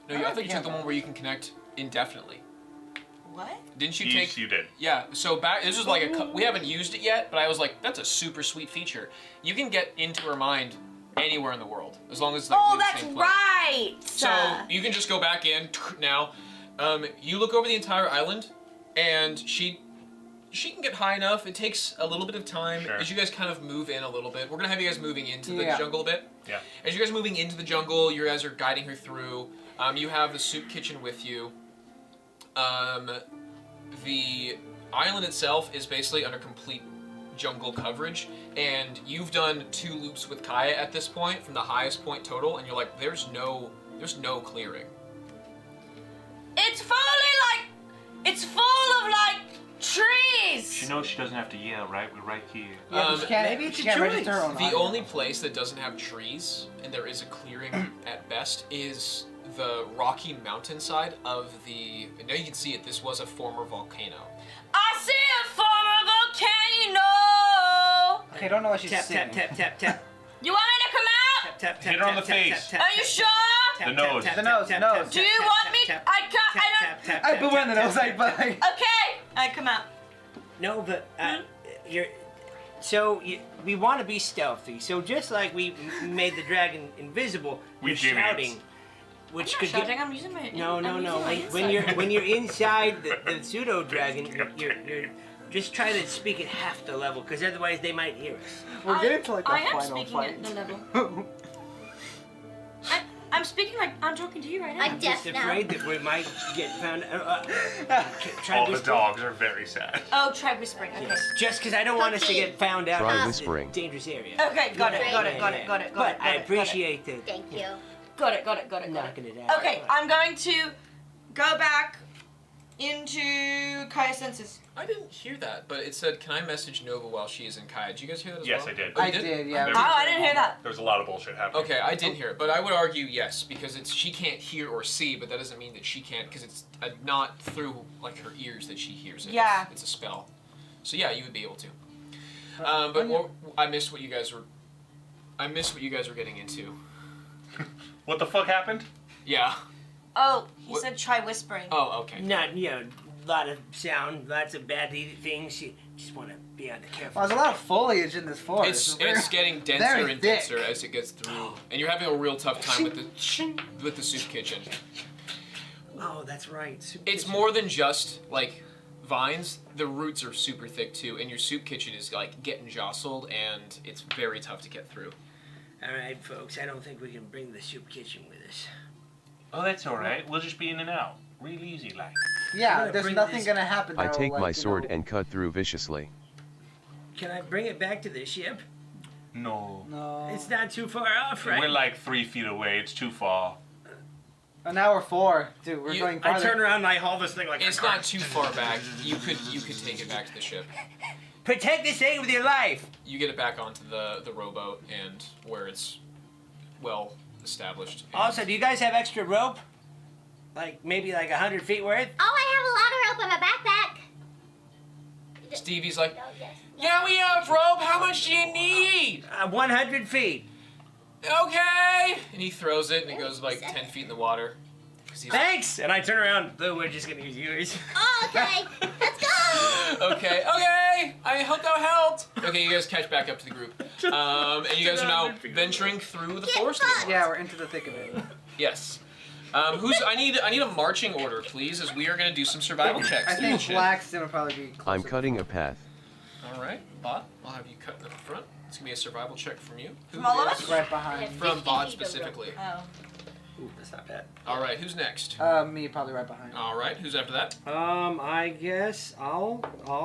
No, I thought you took the one where you can connect indefinitely. What? Didn't you Yes, take? you did. Yeah. So back. This was like we haven't used it yet, but I was like, that's a super sweet feature. You can get into her mind anywhere in the world as long as it's like Oh, within the that's same plane. right. So you can just go back in now. You look over the entire island, and she can get high enough. It takes a little bit of time Sure. as you guys kind of move in a little bit. We're gonna have you guys moving into the Yeah. jungle a bit. Yeah. As you guys are moving into the jungle, you guys are guiding her through. You have the soup kitchen with you. The island itself is basically under complete jungle coverage, and you've done 2 loops with Kaya at this point from the highest point total, and you're like, there's no clearing. It's full of like trees. She knows she doesn't have to yell, right? We're right here. Yeah, but she can't, maybe it's she a can't choice. register her own The audio. only place that doesn't have trees, and there is a clearing at best, is the rocky mountainside of the. Now you can see it. This was a former volcano. I see a former volcano. Okay, I don't know what she's tap saying. tap tap tap tap You want me to come out? tap tap. Hit her on the tap, tap, face. tap, tap, Are you tap, sure? The nose. tap, The tap, nose, tap, nose. tap, Do you tap, want tap, me? tap, I can't. tap, I don't. tap, tap, I tap, put one in the tap, nose, tap, like, but like, Okay, I come out. No, but you're. So we want to be stealthy. So just like we made the dragon invisible, We you're did it. shouting, which I'm not could shouting. get. I'm using my. No. I'm using my When insight. you're inside the pseudo dragon, you're just try to speak at half the level, because otherwise they might hear us. we're getting to like the I am final speaking fight. at the level. I'm speaking like I'm talking to you right now. I'm deaf Just now. afraid that we might get found. Try All the whispering. dogs are very sad. Oh, try whispering. Okay. Just because I don't want us to get found out Try in whispering. a dangerous area. Okay, got it. But I appreciate the Thank you. Got it. knocking it out. Okay, I'm going to go back into Kaya's senses. I didn't hear that, but it said, "Can I message Nova while she is in Kaya?" Did you guys hear that as Yes, well? I did. Oh, you I did, yeah. There Oh, I didn't hear that. There was a lot of bullshit happening. Okay, I did hear it, but I would argue yes, because she can't hear or see, but that doesn't mean that she can't, because it's not through like her ears that she hears it. Yeah. It's a spell. So yeah, you would be able to. But I missed what you guys were. I missed what you guys were getting into. What the fuck happened? Yeah. Oh, he What? said try whispering. Oh, okay. Not, a lot of sound, lots of bad things. You just want to be on the careful. Well, there's a lot of foliage in this forest. It's getting denser very and thick. denser as it gets through, and you're having a real tough time with the soup kitchen. Oh, that's right. Soup It's kitchen. more than just like vines. The roots are super thick too, and your soup kitchen is like getting jostled, and it's very tough to get through. All right, folks. I don't think we can bring the soup kitchen with us. Oh, that's all right. We'll just be in and out. Real easy, like. I'm Yeah, gonna there's bring nothing this- gonna happen. I though, take like, my you sword know. and cut through viciously. Can I bring it back to the ship? No. No. It's not too far off, right? We're like 3 feet away. It's too far. An hour 4. Dude, we're going I farther. turn around and I haul this thing like It's a cart. not too far back. You could take it back to the ship. Protect this thing with your life. You get it back onto the rowboat and where it's well established. And Also, do you guys have extra rope? Like maybe like 100 feet worth? Oh, I have a lot of rope in my backpack. Stevie's like, Oh, yes. yeah, we have rope. How much do you need? 100 feet. Okay. And he throws it and it goes like 10 feet in the water. 'Cause he's- Thanks. And I turn around. Though we're just gonna use yours. Oh, okay. Let's go. Okay. I hope that helped. Okay, you guys catch back up to the group. And you guys are now venturing through the forest. Yeah, we're into the thick of it. Yes. I need a marching order, please, as we are gonna do some survival checks. I think Blackstone will probably be closer. I'm cutting a path. All right, Bott, I'll have you cut in the front. It's gonna be a survival check from you. Who From all of is- us? Right behind. From 50 Bott feet of specifically. Oh. Ooh, that's not bad. All right, who's next? Me probably right behind. All right, who's after that? I guess I'll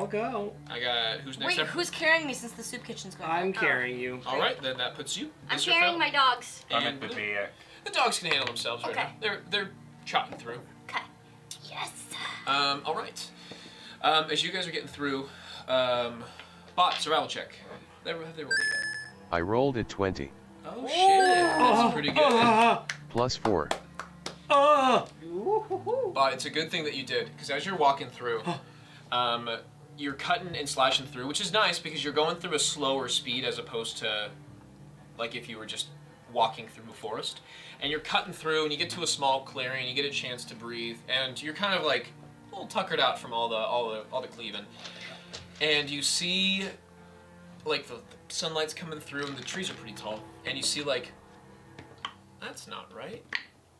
go. I got who's next? Wait, after? who's carrying me since the soup kitchen's going I'm on? carrying you. All right, then that puts you. I'm Mr. carrying Fell. my dogs. I'm And at the bear. the dogs can handle themselves right Okay. now. They're trotting through. Okay. Yes. All right. As you guys are getting through, Bott survival check. They rolled it. I rolled at 20. Oh shit, that's pretty good. Plus 4. But it's a good thing that you did, because as you're walking through, you're cutting and slashing through, which is nice because you're going through a slower speed as opposed to like if you were just walking through a forest. And you're cutting through and you get to a small clearing, you get a chance to breathe, and you're kind of like a little tuckered out from all the cleaving. And you see like the sunlight's coming through and the trees are pretty tall, and you see like, that's not right.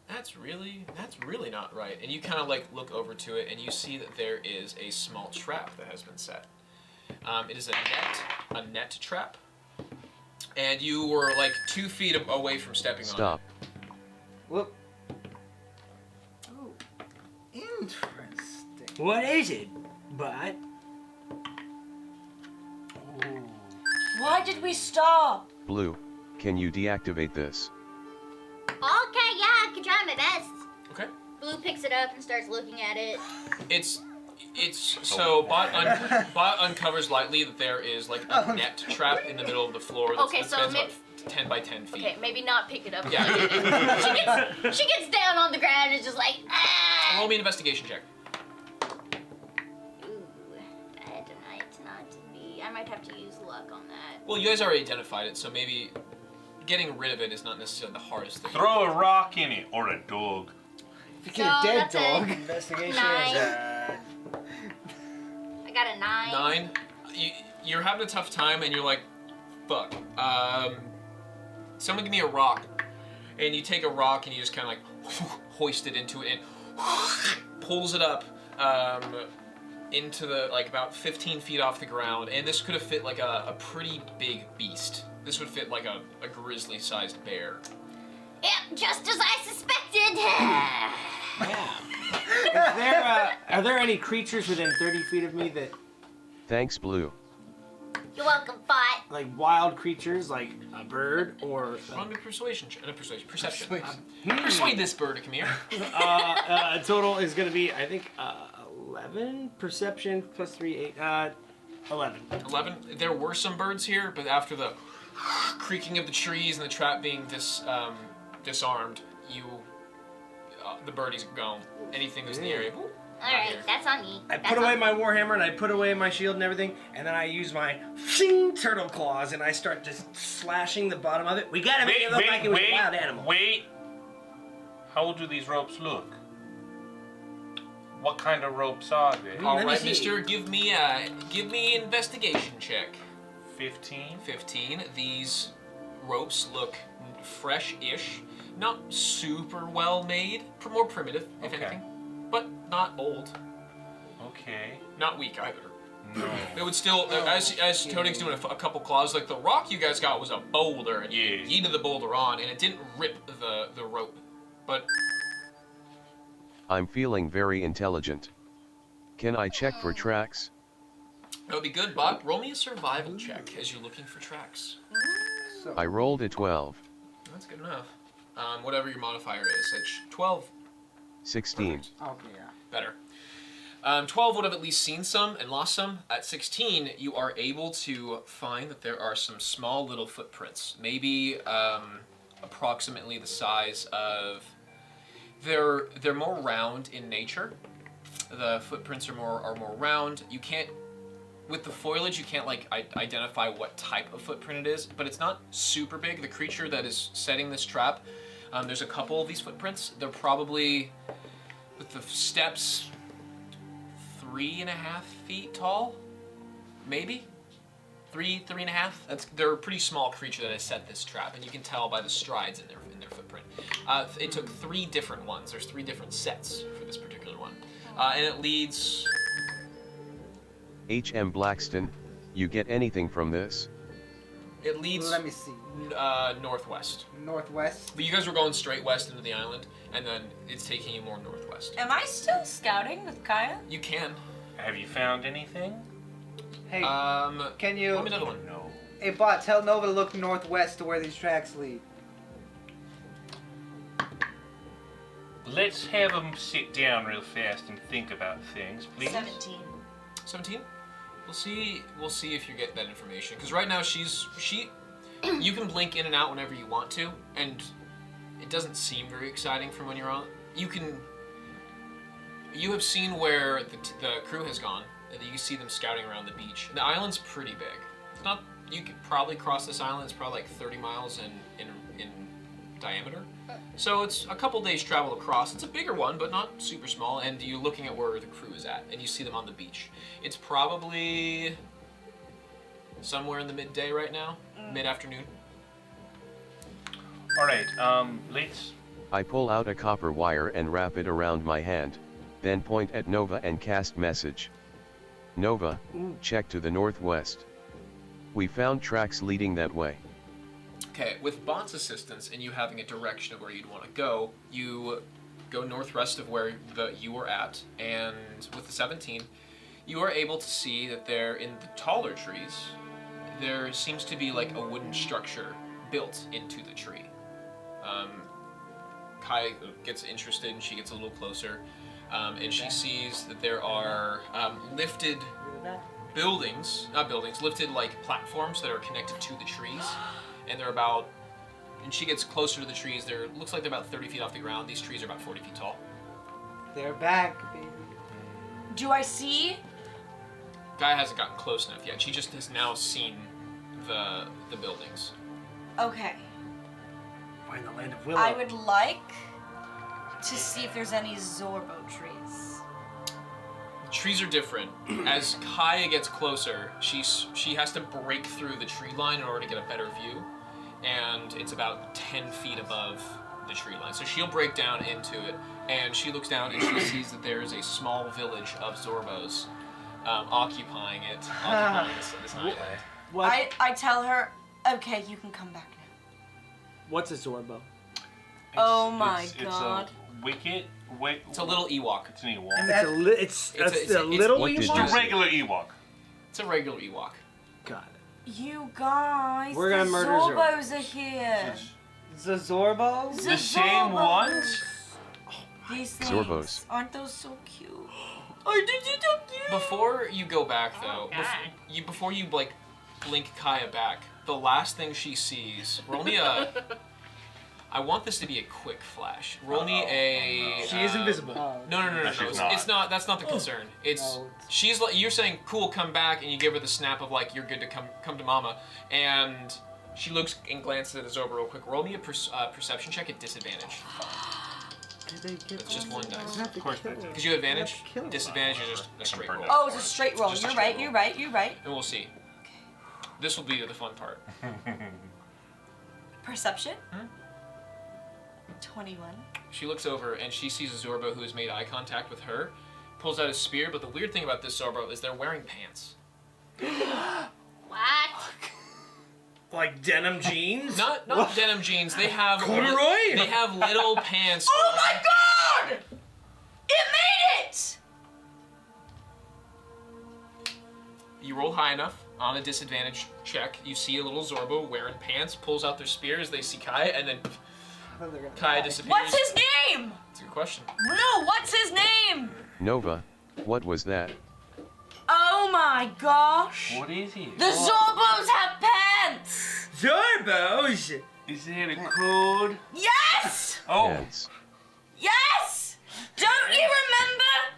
That's really not right. And you kind of like look over to it and you see that there is a small trap that has been set. It is a net trap. And you were like 2 feet away from stepping on Stop. Whoop. Oh, interesting. What is it, Bud? Why did we stop? Blue, can you deactivate this? Okay, yeah, I can try my best. it. Okay. Blue picks it up and starts looking at it. It's so Bott uncovers lightly that there is like a net trap in the middle of the floor that's, Okay, that so spans may- about 10 by 10 feet. Okay, maybe not pick it up. Yeah. She gets down on the ground and is just like, ah. Roll me an investigation check. Ooh, I denied not to be. I might have to use luck on that. Well, you guys already identified it, so maybe getting rid of it is not necessarily the hardest thing. Throw a rock in it or a dog. If you get a dead that's dog. Investigation Nine. is I got a 9. 9. You're having a tough time, and you're like, fuck. Someone give me a rock. And you take a rock, and you just kind of like hoist it into it, and pulls it up into the, like, about 15 feet off the ground. And this could have fit, like, a pretty big beast. This would fit, like, a grizzly-sized bear. Yep, just as I suspected. yeah. Are there any creatures within 30 feet of me that, Thanks, Blue. You're welcome, Bott. like wild creatures, like a bird or? Roll me a perception. Persuasion. Persuade this bird to come here. Total is gonna be, I think, 11 perception plus 3, 8, 11. 11. There were some birds here, but after the creaking of the trees and the trap being disarmed, the birdies are gone. Anything that's in the area. Alright, that's on me. I That's put away on my warhammer and I put away my shield and everything, and then I use my turtle claws and I start just slashing the bottom of it. We gotta make it look like it was a wild animal. Wait. How do these ropes look? What kind of ropes are they? All let me right, see. Mister, give me an investigation check. 15. 15. These ropes look fresh-ish, not super well made, more primitive, if Okay. anything, but not old, Okay. not weak either. No. It would still, as Toding's doing a couple claws, like the rock you guys got was a boulder, and Yeah. you yeeted the boulder on, and it didn't rip the rope, but I'm feeling very intelligent. Can I check for tracks? that would be good. Bott, roll me a survival check as you're looking for tracks. So I rolled a 12. That's good enough. Whatever your modifier is. It's 12. 16. Perfect. okay, yeah. Better. 12 would have at least seen some and lost some. At 16, you are able to find that there are some small little footprints. Maybe approximately the size of... They're more round in nature. The footprints are more round. You can't... With the foliage, you can't like identify what type of footprint it is, but it's not super big. The creature that is setting this trap, there's a couple of these footprints. They're probably, with the steps, 3.5 feet tall, maybe 3.5. They're a pretty small creature that has set this trap, and you can tell by the strides in their footprint. It took 3 different ones. There's 3 different sets for this particular one, and it leads. H.M. Blackston, you get anything from this? It leads. Let me see. Northwest. Northwest. But you guys were going straight west into the island, and then it's taking you more northwest. Am I still scouting with Kaya? You can. Have you found anything? Hey, Can can you? you? Let me another one. No. Hey, Bott, tell Nova to look northwest to where these tracks lead. Let's have them sit down real fast and think about things, please. 17. 17. We'll see if you get that information. Because right now you can blink in and out whenever you want to, and it doesn't seem very exciting from when you're on. You have seen where the crew has gone. You see them scouting around the beach. The island's pretty big. It's not. You could probably cross this island. It's probably like 30 miles in diameter. So it's a couple days travel across. It's a bigger one, but not super small. And you're looking at where the crew is at, and you see them on the beach. It's probably somewhere in the midday right now, mid-afternoon. All right, let's... I pull out a copper wire and wrap it around my hand, then point at Nova and cast message. Nova, check to the northwest. We found tracks leading that way. Okay, with Bott's assistance and you having a direction of where you'd want to go, you go northwest of where you were at, and with the 17, you are able to see that there, in the taller trees, there seems to be like a wooden structure built into the tree. Kai gets interested and she gets a little closer, and she sees that there are lifted lifted like platforms that are connected to the trees, and they're about, and she gets closer to the trees, looks like they're about 30 feet off the ground. These trees are about 40 feet tall. They're back, baby. Do I see? Guy hasn't gotten close enough yet. She just has now seen the buildings. Okay. We're in the land of Willow. I would like to see if there's any Zorbo trees. Trees are different. As Kaya gets closer, she has to break through the tree line in order to get a better view, and it's about 10 feet above the tree line. So she'll break down into it, and she looks down and she sees that there is a small village of Zorbos occupying this island. What? I tell her, okay, you can come back now. What's a Zorbo? Oh my God. It's a wicket. It's a little Ewok. It's an Ewok. It's a little What did It's you a say? regular Ewok. It's a regular Ewok. Got it. You guys, We're gonna the murder Zorbos are here. Zazorbo? The same ones? These things. Zorbos. Aren't those so cute? Aren't they so cute? Before you go back, though, before you like blink Kaya back, the last thing she sees. Roll me a. I want this to be a quick flash. Roll me a. She is invisible. No. she's not. It's not. That's not the concern. It's she's like, you're saying, "Cool, come back," and you give her the snap of like, "You're good to come to Mama," and she looks and glances at Zorba real quick. Roll me a perception check at disadvantage. It's just one dice. Of course they do. Because you have advantage. Disadvantage is just a straight roll. Oh, it's a straight roll. Just a You're straight right. roll. You're right. You're right. And we'll see. This will be the fun part. Perception. 21. She looks over and she sees a Zorbo who has made eye contact with her, pulls out his spear, but the weird thing about this Zorbo is they're wearing pants. What? Like denim jeans? Not denim jeans, they have Corduroy? They have little pants. Oh my God! It made it! You roll high enough. on a disadvantage check, you see a little Zorbo wearing pants, pulls out their spears, they see Kai, and then Kai disappears. What's his name? That's a good question. No, what's his name? Nova, what was that? Oh my gosh. What is he? The Zorbos have pants. Zorbos? Is it a code? Yes. Oh. Pants. Yes. Don't you remember?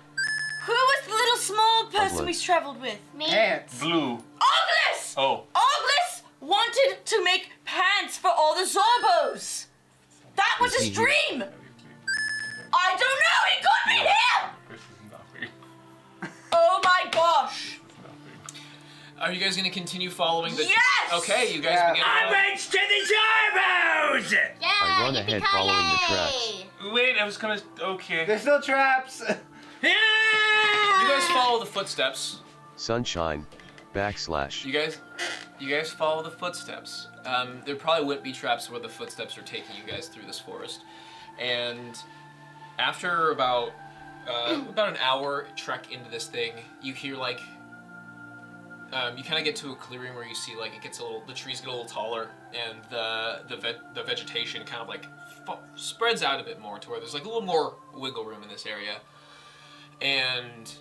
Who was the little small person we traveled with? Me. Pants. Blue. Oglis! Oh. Oglis wanted to make pants for all the Zorbos. That was his dream. I don't know. He could be here. This is nothing. Oh my gosh. Are you guys gonna continue following the? Yes! Okay, you guys Yeah. begin. Homage to the Zorbos! Yeah. I run ahead following the yippee-ki-yay. Wait, I was gonna. Okay. There's still traps. You guys follow the footsteps. Sunshine, / You guys follow the footsteps. There probably wouldn't be traps where the footsteps are taking you guys through this forest. And after about an hour trek into this thing, you hear like you kind of get to a clearing where you see like the trees get a little taller, and the vegetation kind of like spreads out a bit more to where there's like a little more wiggle room in this area. And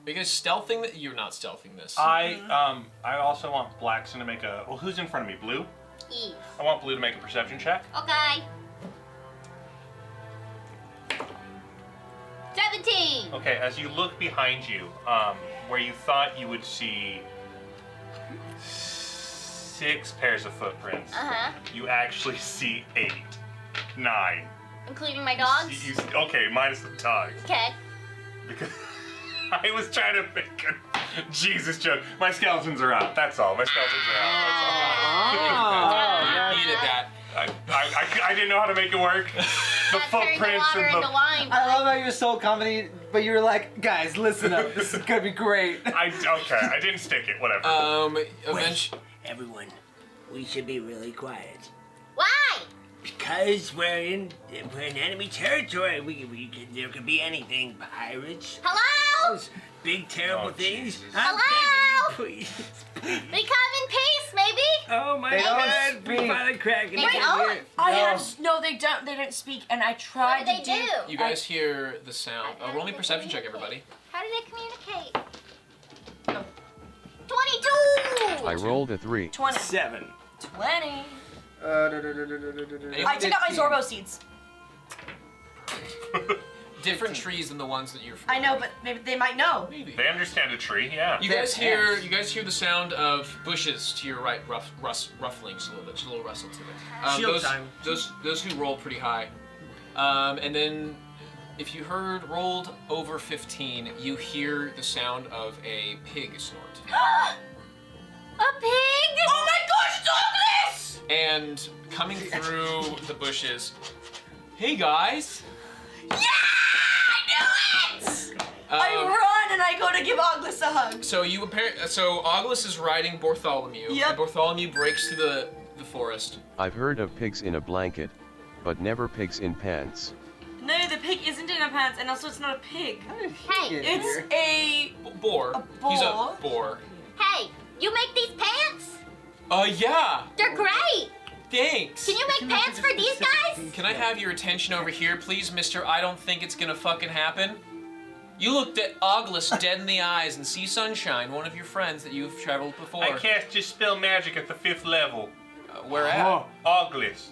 are you guys stealthing that? You're not stealthing this. I also want Blackson to make a. Well, who's in front of me? Blue. Eve. I want Blue to make a perception check. Okay. 17. Okay, as you look behind you, where you thought you would see 6 pairs of footprints, you actually see 8, 9. Including my dogs? Okay, minus the dogs. Okay. Because I was trying to make a Jesus joke. My skeletons are out. That's all. My skeletons are out. You needed that. I didn't know how to make it work. The Not turning the footprints water and into wine. I love how you're so confident, but you're like, guys, listen up. This is gonna be great. Okay, I didn't stick it. Whatever. Eventually. Everyone, we should be really quiet. Why? Because we're in enemy territory. There could be anything. Pirates. Hello? Those big terrible Oh, things. Jesus. I'm Hello? begging you, please. We come in peace, maybe? Oh my They don't God! speak. We find a kraken. Wait, Get oh. here. No, they don't speak, and I What tried do they to do? You guys hear the sound. How Roll do me they perception check, communicate? everybody. How do they communicate? No. 22! I rolled a 3. 20. 7. 20. Anyone? I took out my Zorbo seeds. Different trees than the ones that you're. I know, but maybe they might know. Maybe. They understand a tree, yeah. You guys hear the sound of bushes to your right, ruffling just a little bit, just a little rustle to it. Shield those, time. Those who roll pretty high, and then if you rolled over 15, you hear the sound of a pig snort. A pig? Oh my gosh, Douglas! And coming through the bushes, hey guys. Yeah! I knew it! I run and I go to give Oglis a hug. So Oglis is riding Bartholomew. Yep. And Bartholomew breaks through the forest. I've heard of pigs in a blanket, but never pigs in pants. No, the pig isn't in a pants, and also it's not a pig. Hey, It's a... Boar. A boar? He's a boar. hey, you make these pants? Yeah. They're great! Thanks. Can you make pants for these guys? Can I have your attention over here, please, mister? I don't think it's gonna fucking happen. You looked at Oglis dead in the eyes and see Sunshine, one of your friends that you've traveled before. I can't just spell magic at the 5th level. Where at? Oglis.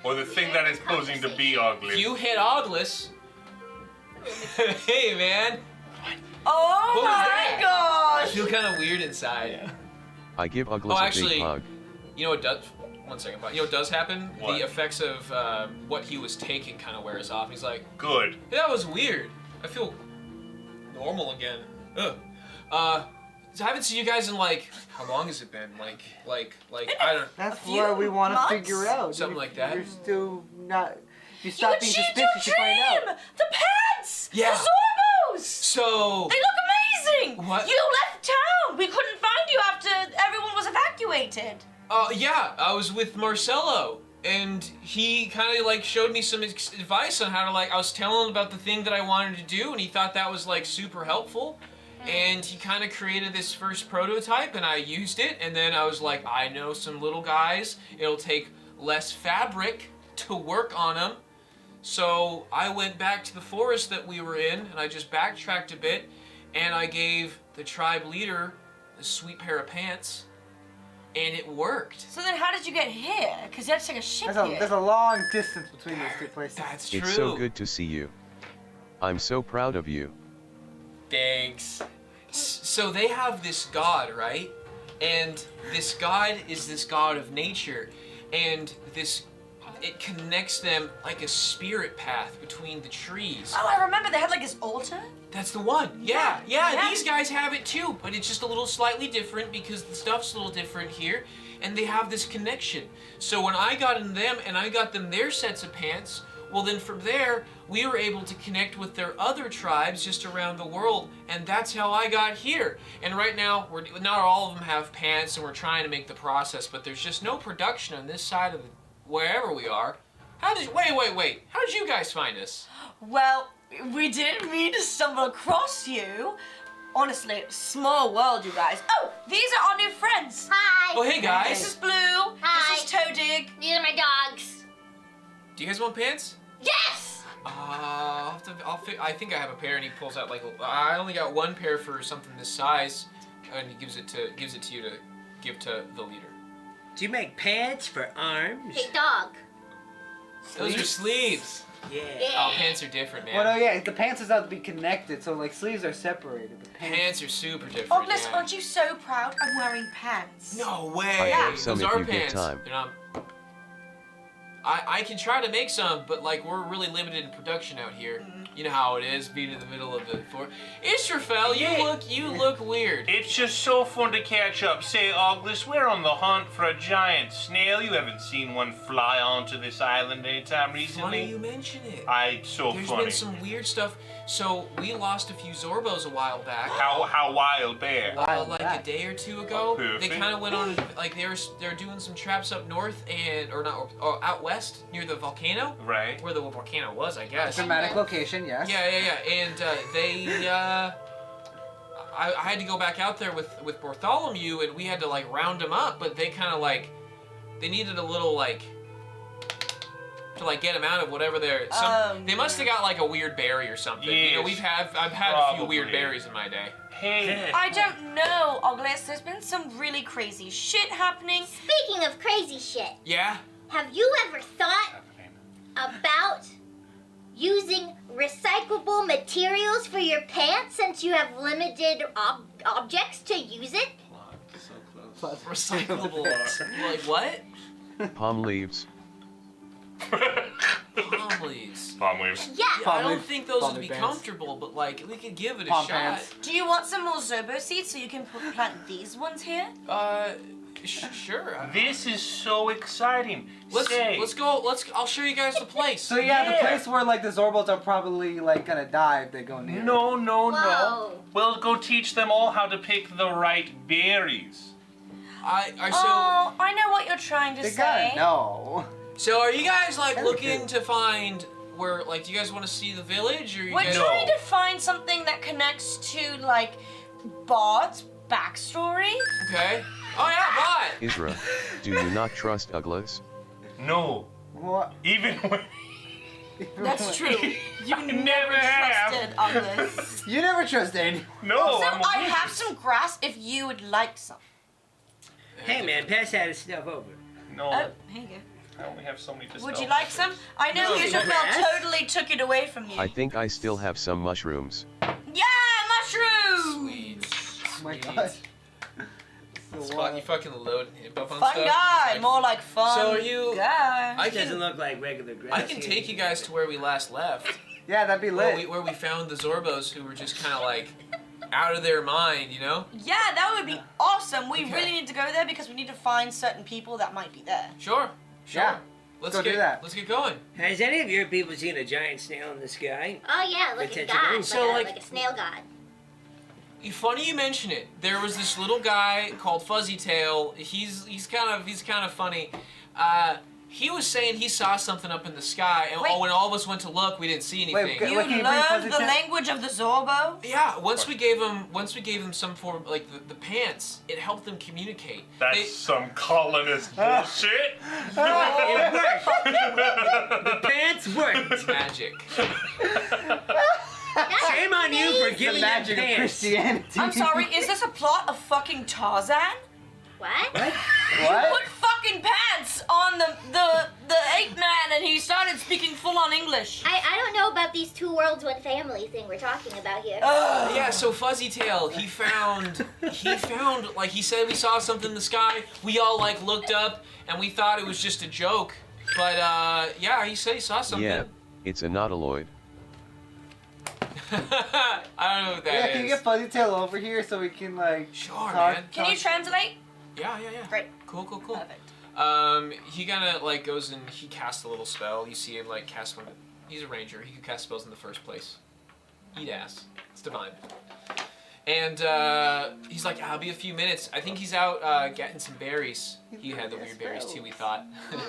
Or the thing that is posing to be Oglis. You hit Oglis. Hey, man. Oh What was my that? I gosh! feel kind of weird inside. I give Uglis Oh, a actually- big hug. You know what does? One second, but you know what does happen? What? The effects of what he was taking kind of wears off. He's like, Good. hey, that was weird. I feel normal again. Ugh. I haven't seen you guys in like, how long has it been? Like I don't. That's few what we want to months? figure out. Something like that. You're still not. If you You stop being achieved your suspicious, you find dream! out. The pants! Yeah. The Zorbos! So. They look amazing! What? You left town! We couldn't find you after everyone was evacuated. Yeah, I was with Marcelo, and he kind of like showed me some advice on how to I was telling him about the thing that I wanted to do, and he thought that was like super helpful. And he kind of created this first prototype, and I used it, and then I was like, I know some little guys. It'll take less fabric to work on them. So I went back to the forest that we were in, and I just backtracked a bit, and I gave the tribe leader a sweet pair of pants, and it worked. So then how did you get here? Because you had to take a ship here. There's a long distance between those two places. That's true. It's so good to see you. I'm so proud of you. Thanks. So they have this god, right? And this god is this god of nature, and it connects them like a spirit path between the trees. Oh, I remember they had like this altar. That's the one. Yeah, these guys have it too, but it's just a little slightly different because the stuff's a little different here, and they have this connection. So when I got in them and I got them their sets of pants, well then from there, we were able to connect with their other tribes just around the world, and that's how I got here. And right now, not all of them have pants, and we're trying to make the process, but there's just no production on this side of wherever we are. Wait. How did you guys find us? Well, we didn't mean to stumble across you. Honestly, small world, you guys. Oh, these are our new friends. Hi. Oh, hey guys. This is Blue. Hi. This is Toedig. These are my dogs. Do you guys want pants? Yes. I think I have a pair, and he pulls out like I only got one pair for something this size, and he gives it to you to give to the leader. Do you make pants for arms? Hey, dog. Those are sleeves. Yeah. Oh, pants are different, man. Well, no, yeah, the pants is out to be connected, so like sleeves are separated. But Pants are super different. Oh, Bliss, yeah. aren't you so proud I'm wearing pants? No way. I have some Those if are you get pants. time. They're not. I can try to make some, but like we're really limited in production out here. You know how it is, being in the middle of the forest. Israfel, you look weird. It's just so fun to catch up. Say, Oglis, we're on the hunt for a giant snail. You haven't seen one fly onto this island anytime recently. Funny you mention it. There's There's been some weird stuff. So we lost a few Zorbos a while back. How wild bear? Like a day or two ago, Oh, they perfect. kind of went on like they're doing some traps up north or out west near the volcano, Right. where the volcano was, I guess. dramatic location, yes. Yeah, and I had to go back out there with Bartholomew, and we had to like round them up, but they kind of like they needed a little like to like get them out of whatever they're. They must have got like a weird berry or something. You know, Yes, I've had a few probably. weird berries in my day. Hey. I don't know, Oglis. There's been some really crazy shit happening. Speaking of crazy shit, Yeah. have you ever thought about using recyclable materials for your pants since you have limited objects to use it? Recyclable. Like what? Palm leaves. Palm leaves. Palm leaves. Yeah. I Palm don't leaf- think those palm would be leaf pants. comfortable, but like we could give it a Palm shot. pants. Do you want some more Zobo seeds so you can plant these ones here? Sure. This is so exciting. Let's go. I'll show you guys the place. So yeah, the Yeah. place where like the Zorbos are probably like gonna die if they go near. No. Whoa. We'll go teach them all how to pick the right berries. Oh, I know what you're trying to They say. gotta know. So are you guys like Very looking good. to find where like do you guys want to see the village or you We're guys trying to find something that connects to like Bott's backstory. Okay. Oh yeah, Bott. Isra, do you not trust Uglas? No. What? Even when That's true. You I never never have. trusted Oglis. You never trust anyone. No, Also, I'm I have some grass if you would like some. Hey man, pass that stuff over. No, Oh, here you go. I only have so many to Would spell. you like some? I know No, Israfel grass? totally took it away from you. I think I still have some mushrooms. Yeah, mushrooms! Sweet. Oh my Sweet. god. It's So, fun. You fucking load him up on Fun stuff. guy, Like, more like fun So are you- guy. I It doesn't can look like regular grass. I can take you guys to where we last left. yeah, that'd be lit. Where we found the Zorbos who were just kind of like out of their mind, you know? Yeah, that would be awesome. We Okay. really need to go there because we need to find certain people that might be there. Sure. Yeah. Let's Go do get that. Let's get going. Has any of your people seen a giant snail in the sky? Oh yeah, look at Attention, God, guys. So, like like- a snail god. Funny you mention it. There was this little guy called Fuzzy Tail. He's kind of funny. He was saying he saw something up in the sky, and Wait. when all of us went to look, we didn't see anything. Wait, You Wait, can you bring learned Fuzzy the Tail? language of the Zorbo? Yeah, once we gave him some form, like the pants, it helped them communicate. That's some colonist bullshit. It worked. The pants worked. Magic. Shame on you for The giving them magic of pants. Christianity. I'm sorry, is this a plot of fucking Tarzan? What? What? Put fucking pants on the ape man and he started speaking full on English. I don't know about these two worlds, one family thing we're talking about here. Yeah, so Fuzzy Tail, he found, like he said we saw something in the sky. We all like looked up and we thought it was just a joke. But yeah, he said he saw something. Yeah, it's a nautiloid. I don't know what that Yeah, is. can you get Fuzzy Tail over here so we can like Sure, talk? man. Can you translate? Yeah. Great. Cool. Perfect. He kind of like goes and he casts a little spell. You see him like cast one. He's a ranger. He could cast spells in the first place. Eat ass. It's divine. And he's like, I'll be a few minutes. I think he's out getting some berries. He had the weird berries too, we thought.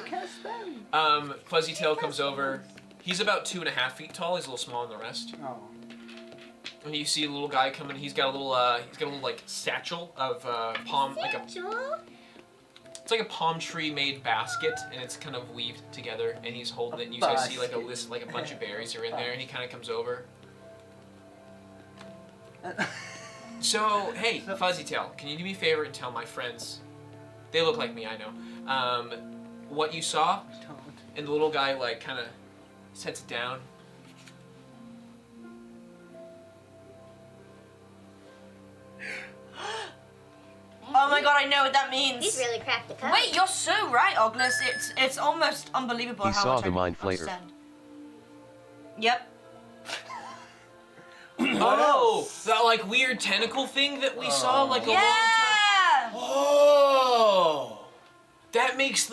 Cast them. Fuzzy Tail comes over. He's about 2.5 feet tall. He's a little smaller than the rest. Oh. And you see a little guy coming. He's got a little like satchel of palm, like a. It's like a palm tree made basket, and it's kind of weaved together. And he's holding it. And you guys see like a list, like a bunch of berries are in there. And he kind of comes over. So hey, Fuzzy Tail, can you do me a favor and tell my friends? They look like me, I know. What you saw? Don't. And the little guy like kind of sets it down. Oh my god, I know what that means. He's really cracked the code. Wait, you're so right, Oglis. It's almost unbelievable He how saw much the I mind flayer. understand. Yep. Oh, that like weird tentacle thing that we saw like a long time. Yeah. Oh, that makes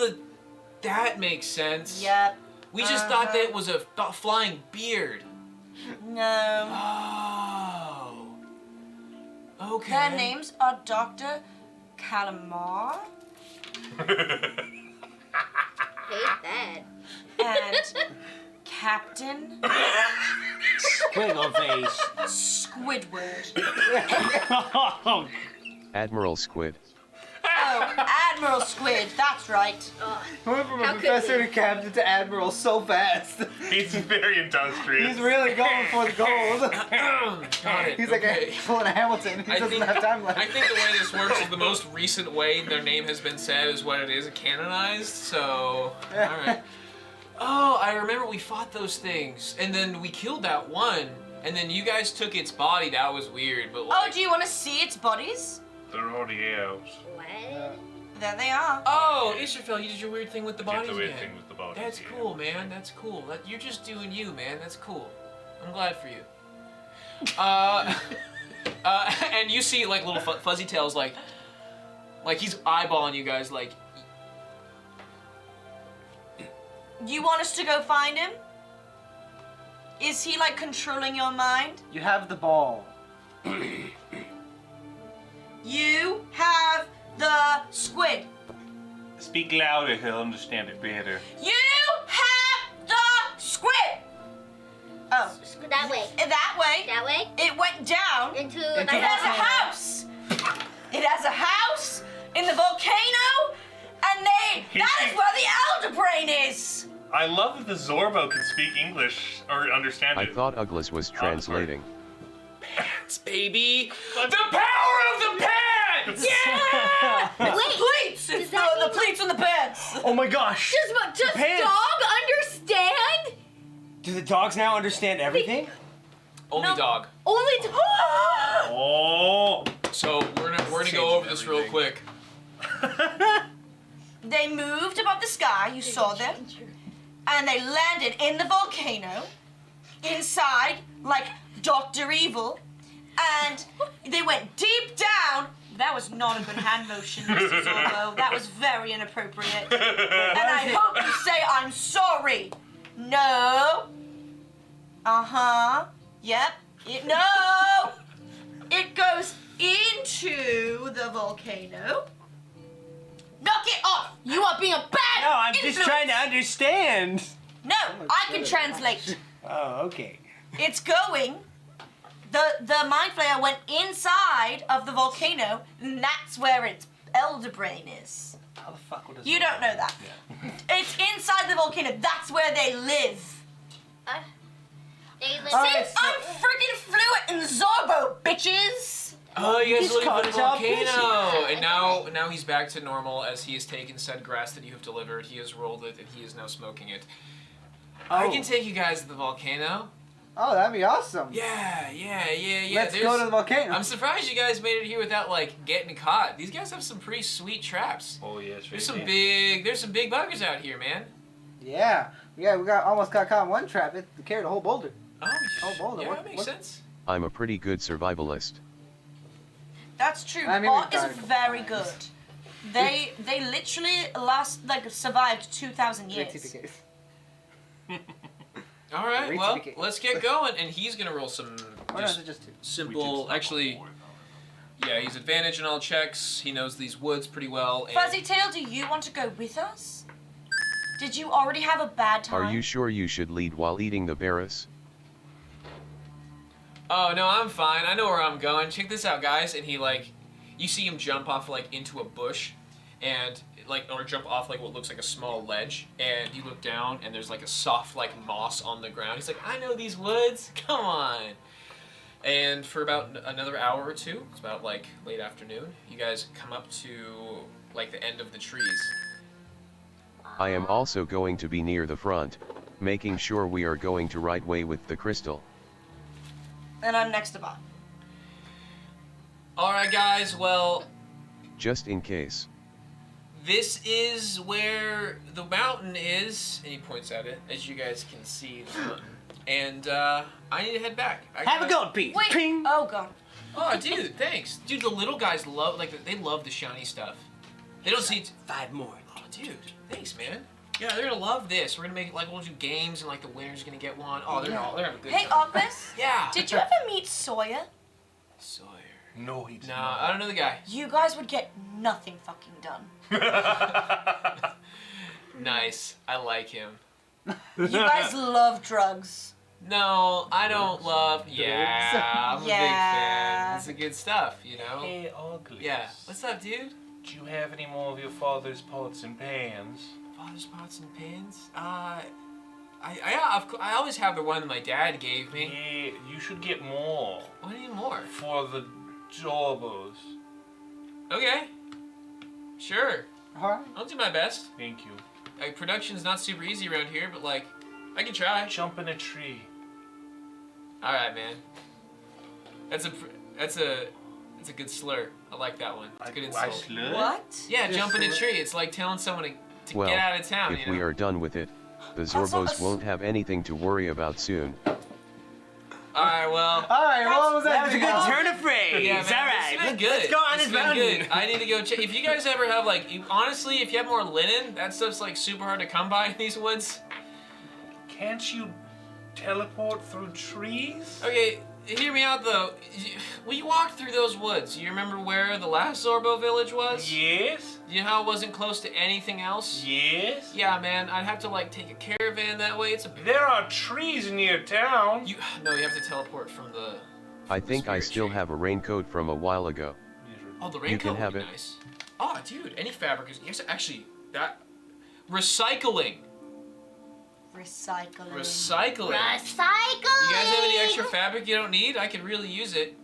sense. Yep. We just thought that it was a flying beard. No. Oh. Okay. Their names are Dr. Calamar Hate that. and Captain Squiggle face. Squidward. Oh, Admiral Squid. Oh, Admiral Squid. That's right. We went from How a could professor we? to captain to admiral so fast. He's very industrious. He's really going for the gold. Got it. He's like okay. pulling a Hamilton. He doesn't have time left. I think the way this works is the most recent way their name has been said is what it is canonized. So, all right. Oh, I remember we fought those things, and then we killed that one, and then you guys took its body. That was weird, but Oh, like. do you want to see its bodies? They're already out. What? There they are. Oh, Israfel, you did your weird thing with the Did bodies the weird again. thing with the bodies, That's yeah. cool, man. That's cool. You're just doing you, man. That's cool. I'm glad for you. And you see like little Fuzzy Tails like he's eyeballing you guys like. You want us to go find him? Is he like controlling your mind? You have the ball. You have the squid. Speak louder, he'll understand it better. You have the squid. Oh, That way. that way. That way. It went down. Into It the has a house. It has a house in the volcano, and that is where the elder brain is. I love that the Zorbo can speak English or understand I it. thought Uglis was translating. Pants, baby. The power of the pants. Yeah. Wait. Pleats. It's that the mean- pleats on the pants. oh my gosh. Does pants. dog understand? Do the dogs now understand everything? Only No. dog. Only dog. Oh! So we're gonna go over this real quick. They moved above the sky. You saw them, and they landed in the volcano, inside like Dr. Evil, and they went deep down. That was not a good hand motion, Mr. Zorbo. That was very inappropriate. And I hope you say I'm sorry. No. Uh-huh. Yep. No. It goes into the volcano. Knock it off! You are being a bad No, I'm influence. just trying to understand. No, I can translate. Oh, okay. It's going. The mind flayer went inside of the volcano, and that's where its elder brain is. How the fuck would You don't know that. It's inside the volcano. That's where they live. They live. Alright, See, I'm freaking fluent in Zorbo, bitches. Oh, you guys He's are looking for caught the us out volcano, and now he's back to normal as he has taken said grass that you have delivered. He has rolled it, and he is now smoking it. I can take you guys to the volcano. Oh, that'd be awesome. Yeah. Let's go to the volcano. I'm surprised you guys made it here without like getting caught. These guys have some pretty sweet traps. Oh yes, There's some big buggers out here, man. Yeah, we almost got caught in one trap. It carried a whole boulder. Oh, boulder. yeah, What- that makes what- sense. I'm a pretty good survivalist. That's true. I mean, Bott we've is got it. very good. They literally survived 2,000 years. All right, Rates well, indicate- let's get going, and he's gonna roll some Or is it just two? simple. Actually, yeah, he's advantage in all checks. He knows these woods pretty well. And Fuzzy Tail, do you want to go with us? Did you already have a bad time? Are you sure you should lead while eating the berries? Oh no, I'm fine. I know where I'm going. Check this out, guys. And he you see him jump off into a bush, and or jump off what looks like a small ledge. And you look down, and there's a soft moss on the ground. He's like, I know these woods. Come on. And for about another hour or two, it's about late afternoon, you guys come up to the end of the trees. I am also going to be near the front, making sure we are going to right way with the crystal. And I'm next to Bott. All right, guys. Well, Just in case. this is where the mountain is, and he points at it, as you guys can see the mountain. And I need to head back. Have a gold piece. Wait. Ping. Oh god. Oh, dude, thanks. Dude, the little guys love they love the shiny stuff. They don't see. 5 more. Oh, dude, thanks, man. Yeah, they're gonna love this. We're gonna make we'll do games, and the winner's gonna get one. Oh, they're having a good Hey, time. Octopus. Yeah. Did you ever meet Sawyer? Sawyer. No, he did Nah, I don't know the guy. You guys would get nothing fucking done. Nice. I like him. You guys love drugs. No, I don't love. Yeah, I'm a big fan. It's the good stuff, you know. Hey, Ugly. Yeah. What's up, dude? Do you have any more of your father's pots and pans? Father's pots and pans? I always have the one that my dad gave me. Yeah, you should get more What do you need more? for the jobbers. Okay. Sure. Alright. I'll do my best. Thank you. Production's not super easy around here, but I can try. Jump in a tree. All right, man. That's a good slur. I like that one. It's a good I insult. slur? What? Yeah, Just jump in a slur. tree. It's like telling someone to Well, get out of town. if we are done with it, the not Zorbos a- won't have anything to worry about soon. All right, well. Alright, what was That was a good about? turn of phrase. Yeah, man, All right. It's been good. Let's go on It's this been mountain. good. I need to go check. If you guys ever have honestly, if you have more linen, that stuff's super hard to come by in these woods. Can't you teleport through trees? Okay, hear me out though. We walked through those woods. You remember where the last Zorbo village was? Yes. You know how it wasn't close to anything else? Yes. Yeah, man. I'd have to take a caravan that way. It's a bit. There are trees near town. You have to teleport from the. I think I spirit still tree. have a raincoat from a while ago. Oh, the You raincoat can have would be it. nice. Oh, dude, any fabric is. Yes, actually, that. Recycling. Recycling. Recycling. Recycling. You guys have any extra fabric you don't need? I could really use it.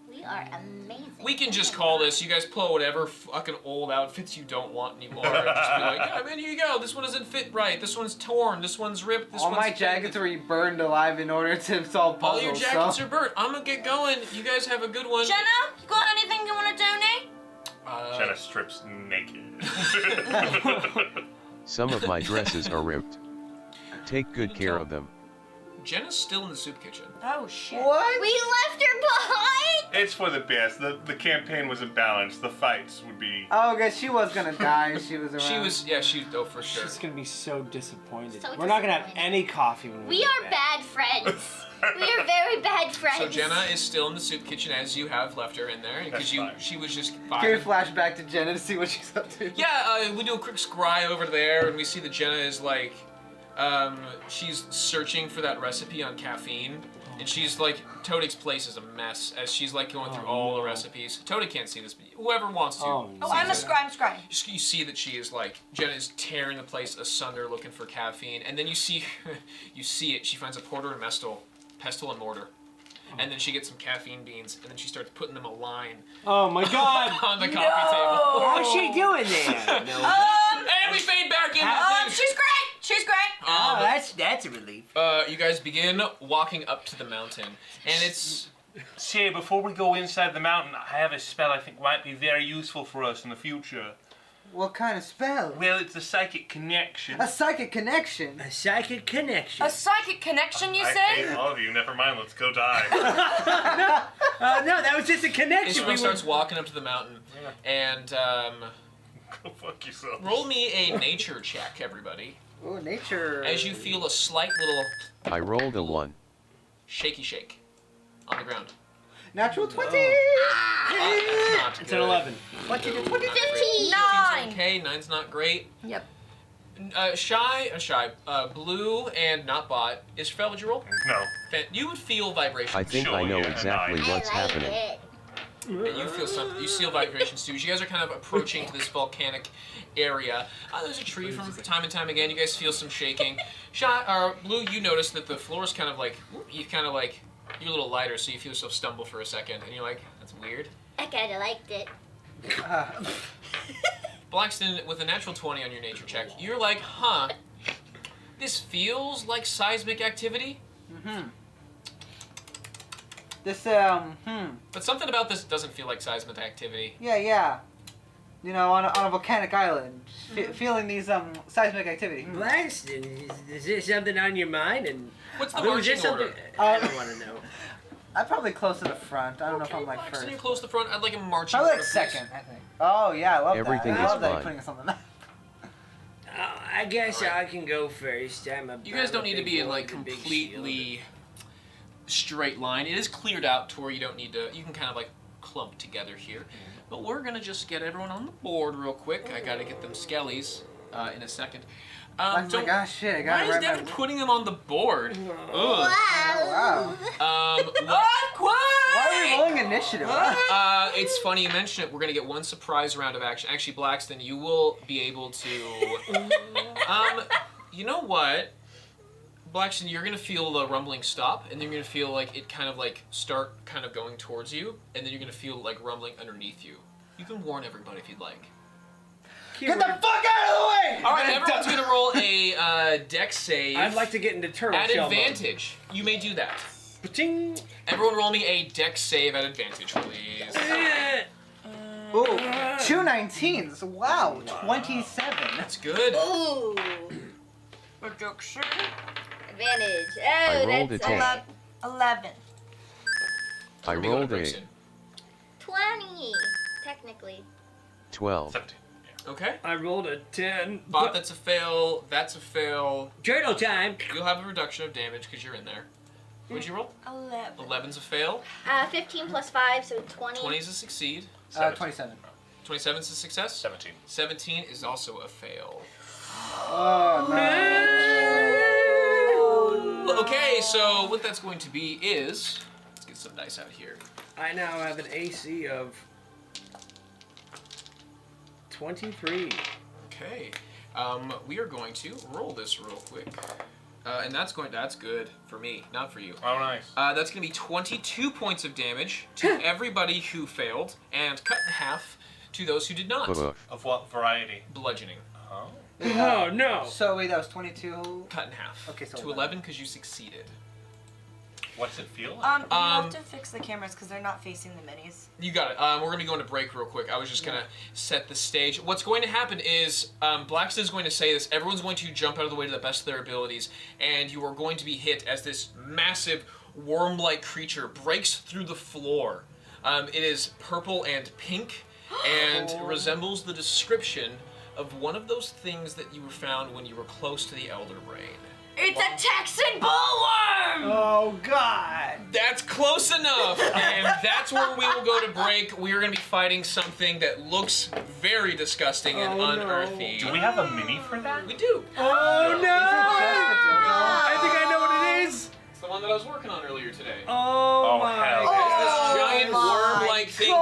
We are amazing. We can just call this. You guys pull out whatever fucking old outfits you don't want anymore, and just be like, yeah, man, here you go. This one doesn't fit right. This one's torn. This one's ripped. This All one's my jackets were burned alive in order to solve All puzzles. your jackets so. are burnt. I'm gonna get going. You guys have a good one. Jenna, you got anything you want to donate? Jenna strips naked. Some of my dresses are ripped. Take good care of them. Jenna's still in the soup kitchen. Oh shit. What? We left her behind. It's for the best. The campaign was imbalanced. The fights would be. Oh, okay, she was gonna die if she was around. Oh, for sure. She's gonna be so disappointed. So We're not gonna have disappointed. any coffee when We get are back. bad friends. We are very bad friends. So Jenna is still in the soup kitchen as you have left her in there because That's fine. she was just Can we vibing. flash back to Jenna to see what she's up to? Yeah, we do a quick scry over there, and we see that Jenna is like, she's searching for that recipe on caffeine, and she's like, Todic's place is a mess as she's like going through all the recipes. Todic can't see this, but whoever wants to. Oh, Oh, I'm a scrying. You see that she is like, Jenna is tearing the place asunder looking for caffeine, and then you see, she finds a porter and pestle and mortar. And then she gets some caffeine beans, and then she starts putting them a line Oh my God! on the coffee table. How's she doing there? No. And we fade back in the thing. She's great. She's great. Oh, that's a relief. You guys begin walking up to the mountain, and it's Say, before we go inside the mountain, I have a spell I think might be very useful for us in the future. What kind of spell? Well, it's a psychic connection. A psychic connection. A psychic connection. A psychic connection, you I say? hate all of you. Never mind. Let's go die. No, that was just a connection. Ishmael starts walking up to the mountain, and Go fuck yourself. roll me a nature check, everybody, Oh, nature. as you feel a slight little I rolled a 1. shaky shake on the ground. Natural 20. Not It's good. an 11. Not great. 15. 15's okay. 9's not great. Yep. Blue and not Bott. Israel, would you roll? No. You would feel vibrations. I think Sure, I know yeah, exactly I what's I like happening. it. And you feel something. You feel vibrations too. As you guys are kind of approaching to this volcanic area. There's a tree from time and time again. You guys feel some shaking. Blue, you notice that the floor is kind of like you're a little lighter, so you feel yourself stumble for a second, and you're like, that's weird. I kind of liked it. Blackston, with a natural 20 on your nature check, you're like, huh? This feels like seismic activity. This, But something about this doesn't feel like seismic activity. Yeah. You know, on a volcanic island, feeling these, seismic activity. Blackston, is there something on your mind? And What's the Blue, is there marching order? something? I don't want to know. I'm probably close to the front. I don't know if Okay, I'm like Blackston, first. you're close to the front. I'd like a marching Probably order, like please. second, I think. Oh yeah, I love Everything that. I is love that you're fine. putting us on the map. I guess All right. I can go first. You guys don't need to be in like completely straight line. It is cleared out to where you don't need to. You can kind of like clump together here. But we're gonna just get everyone on the board real quick. I gotta get them skellies in a second. Like, don't- shit, I why got is it right. Devin putting them on the board? Ugh. Wow. Wow. What? Why are we rolling initiative? It's funny you mention it. We're gonna get one surprise round of action. Actually, Blackston, you will be able to. You know what? Blackston, you're gonna feel the rumbling stop, and then you're gonna feel like it kind of like start kind of going towards you, and then you're gonna feel like rumbling underneath you. You can warn everybody if you'd like. Get the fuck out of the way! All right, everyone's gonna roll a dex save. I'd like to get into turtle at shell mode. advantage. You may do that. Ba-ting. Everyone, roll me a dex save at advantage, please. Ooh, 2 19s. Wow, 27. That's good. Ooh. Reduction. Advantage. I Oh, rolled a that's 10. 11. I Pretty good, rolled a Grayson. 20, technically. 12. 17. Okay. I rolled a 10. Bot, that's a fail. That's a fail. Turtle time. You'll have a reduction of damage because you're in there. What'd you roll? 11. 11's a fail. 15 plus 5, so 20. 20's a succeed. 27. 27's a success. 17. 17 is also a fail. Oh no. Okay, so what that's going to be is, let's get some dice out here. I now have an AC of 23. Okay, we are going to roll this real quick, and that's good for me, not for you. Oh, nice. That's going to be 22 points of damage to everybody who failed, and cut in half to those who did not. Oof. Of what variety? Bludgeoning. Oh. Oh no. So wait, that was 22. Cut in half. Okay, so to 11 because you succeeded. What's it feel like? You have to fix the cameras because they're not facing the minis. You got it. We're going to go into break real quick. I was just going to set the stage. What's going to happen is Blackston's going to say this. Everyone's going to jump out of the way to the best of their abilities, and you are going to be hit as this massive worm-like creature breaks through the floor. It is purple and pink, and resembles the description of one of those things that you were found when you were close to the Elder Brain. It's a Texan bullworm! Oh, God. That's close enough, and that's where we will go to break. We are going to be fighting something that looks very disgusting and unearthly. Do we have a mini for that? We do. Oh, no. I think I know what it is. It's the one that I was working on earlier today. Oh, my hell. God. This giant worm-like thing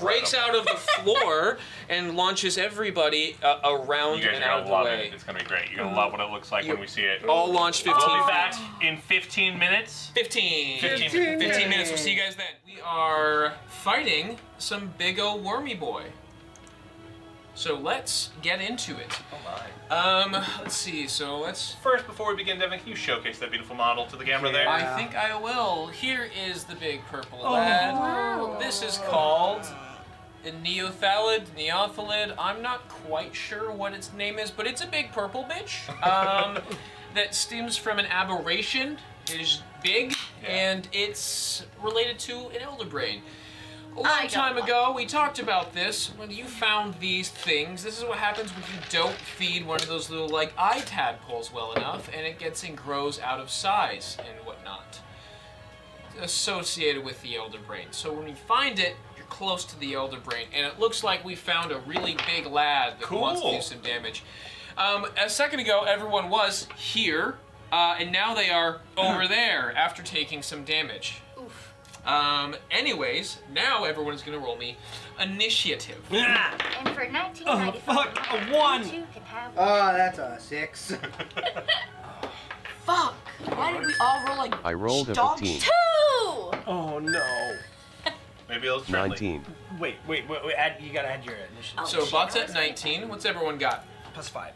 breaks out of the floor and launches everybody around You guys and are out gonna of the love way. it. It's gonna be great. You're gonna love what it looks like when we see it. All launched 15 We'll be back feet. in 15 minutes. 15 15 minutes. We'll see you guys then. We are fighting some big ol' wormy boy. So let's get into it. Oh my. Let's see. So let's. First, before we begin, Devin, can you showcase that beautiful model to the camera there? I think I will. Here is the big purple lad. Wow. This is called a neothalid. I'm not quite sure what its name is, but it's a big purple bitch that stems from an aberration. It is big, and it's related to an elder brain. A long time ago, we talked about this. When you found these things, this is what happens when you don't feed one of those little, like, eye tadpoles well enough, and it gets and grows out of size and whatnot. Associated with the elder brain. So when you find it, you're close to the elder brain, and it looks like we found a really big lad that wants to do some damage. A second ago, everyone was here, and now they are over there after taking some damage. Oof. Anyways, now everyone's gonna roll me initiative. And for 1995, fuck, a 1. you can have Oh, that's a 6. Fuck! Why did we all roll like I rolled a dog 15. shit? Oh, no. Maybe it's friendly. 19. Wait. You gotta add your initiative. So Bott's at 19. What's everyone got? Plus 5.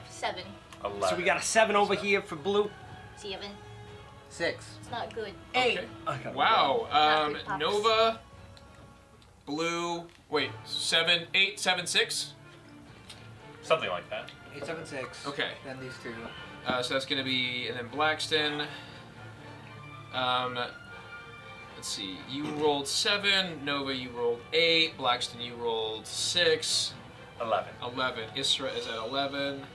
7. 11. So we got a 7 over here for blue. 7. 6. It's not good. 8. Okay. Wow. Not good pops. Nova, Blue. Wait, 7, 8, 7, 6. Something like that. 8, 7, 6. Okay. Then these two. So that's gonna be, and then Blackston. Let's see. You rolled 7. Nova, you rolled 8. Blackston, you rolled 6. 11. 11. Isra is at 11.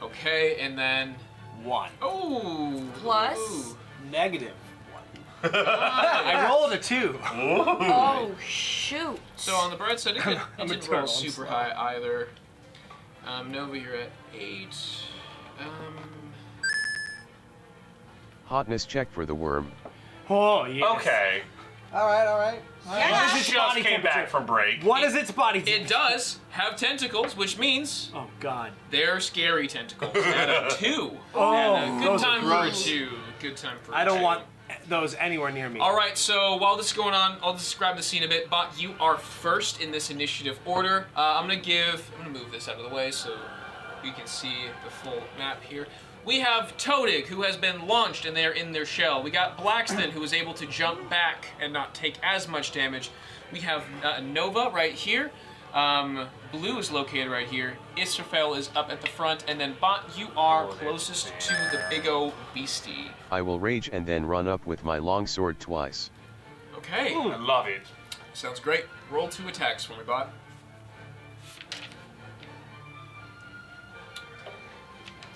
Okay, and then 1. oh. Plus? Ooh. Negative 1. I rolled a 2. Oh shoot! So on the bright side, it didn't I'm a roll turtle, I'm super slow. high either. Nova, you're at 8. Hotness check for the worm. Oh, yes. Okay. Alright. Yeah. Its Just body came back temperature? from break. What is its body It temperature? does have tentacles, which means Oh, God. they're scary tentacles. At a 2. Oh, and a good those are time for a gross. 2. Good time for a I don't 2. want those anywhere near me. All right, so while this is going on, I'll describe the scene a bit. Bott, you are first in this initiative order. I'm gonna move this out of the way so we can see the full map here. We have Todig, who has been launched and they're in their shell. We got Blackston, who is able to jump back and not take as much damage. We have Nova right here. Blue is located right here. Israfel is up at the front, and then Bott, you are closest to the big O beastie. I will rage and then run up with my longsword twice. Okay, I love it. sounds great. Roll 2 attacks for me, Bott.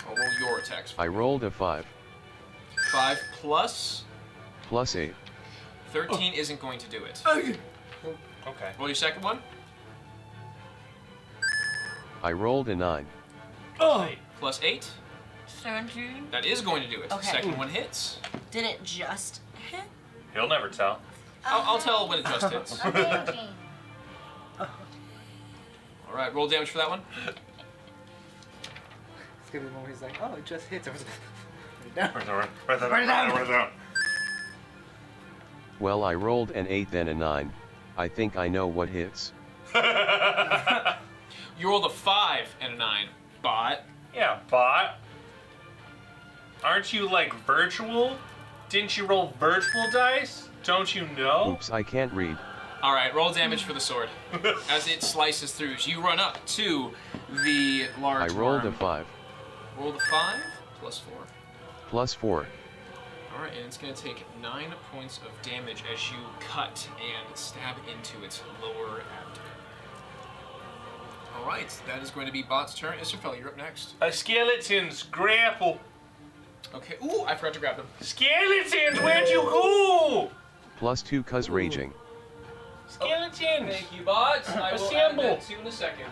I'll roll your attacks. I rolled a 5. 5 plus Plus 8. 13 isn't going to do it. Okay. Roll your second one. I rolled a 9. Oh, Plus 8. 17. That is going to do it. Okay. Second one hits. Did it just hit? He'll never tell. I'll tell when it just hits. Amazing. All right, roll damage for that one. It's gonna be one where he's like, oh, it just hits. I was down. Where's it down? Well, I rolled an 8 then a 9. I think I know what hits. You rolled a 5 and a 9. Bot. Yeah, Bot. Aren't you like virtual? Didn't you roll virtual dice? Don't you know? Oops, I can't read. All right, roll damage for the sword as it slices through. You run up to the large I rolled worm. a 5. Roll the 5 plus 4. Plus 4. All right, and it's going to take 9 points of damage as you cut and stab into its lower abdomen. All right, that is going to be Bott's turn. Israfel, you're up next. Skeletons, grapple. Okay. Ooh, I forgot to grab them. Skeletons, where'd you go? Plus 2 cuz raging. Skeletons. Thank you, Bott. I will Assemble. add that to in a second.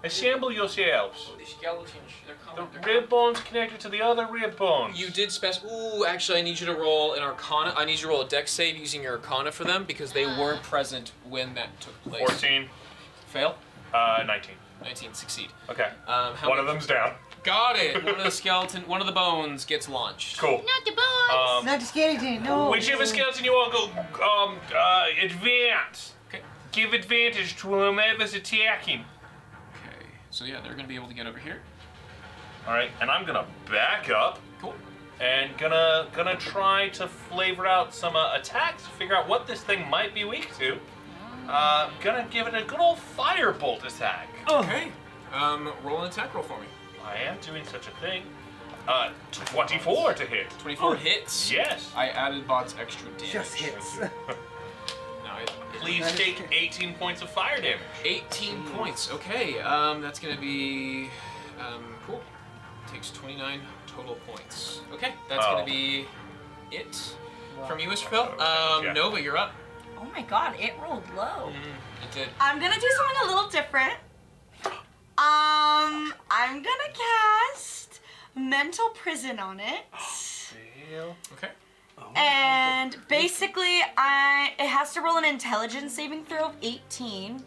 Assemble yourselves. Oh, the skeletons, they're coming. The rib bones connected to the other rib bones. You did Ooh, actually, I need you to roll an Arcana. I need you to roll a Dex save using your Arcana for them because they weren't present when that took place. 14. Fail. 19. 19. Succeed. Okay. How One of many- them's down. Got it. One of the bones gets launched. Cool. Not the boys. Not the skeleton, no. Whichever skeleton you want, go advance. Okay. Give advantage to whomever's attacking. Okay. So yeah, they're gonna be able to get over here. All right, and I'm gonna back up Cool. and gonna try to flavor out some attacks, figure out what this thing might be weak to. Gonna give it a good old firebolt attack. Okay. Roll an attack roll for me. I am doing such a thing. 24 to hit. 24 hits. Yes. I added Bott's extra damage. Just hits. No, Please take 18 points of fire damage. 18 points. Okay. That's gonna be cool. Takes 29 total points. Okay. That's gonna be it from you, Israfel. Yeah. Nova, you're up. Oh my god, it rolled low. It did. I'm gonna do something a little different. I'm gonna cast Mental Prison on it. Okay. And basically, it has to roll an intelligence saving throw of 18.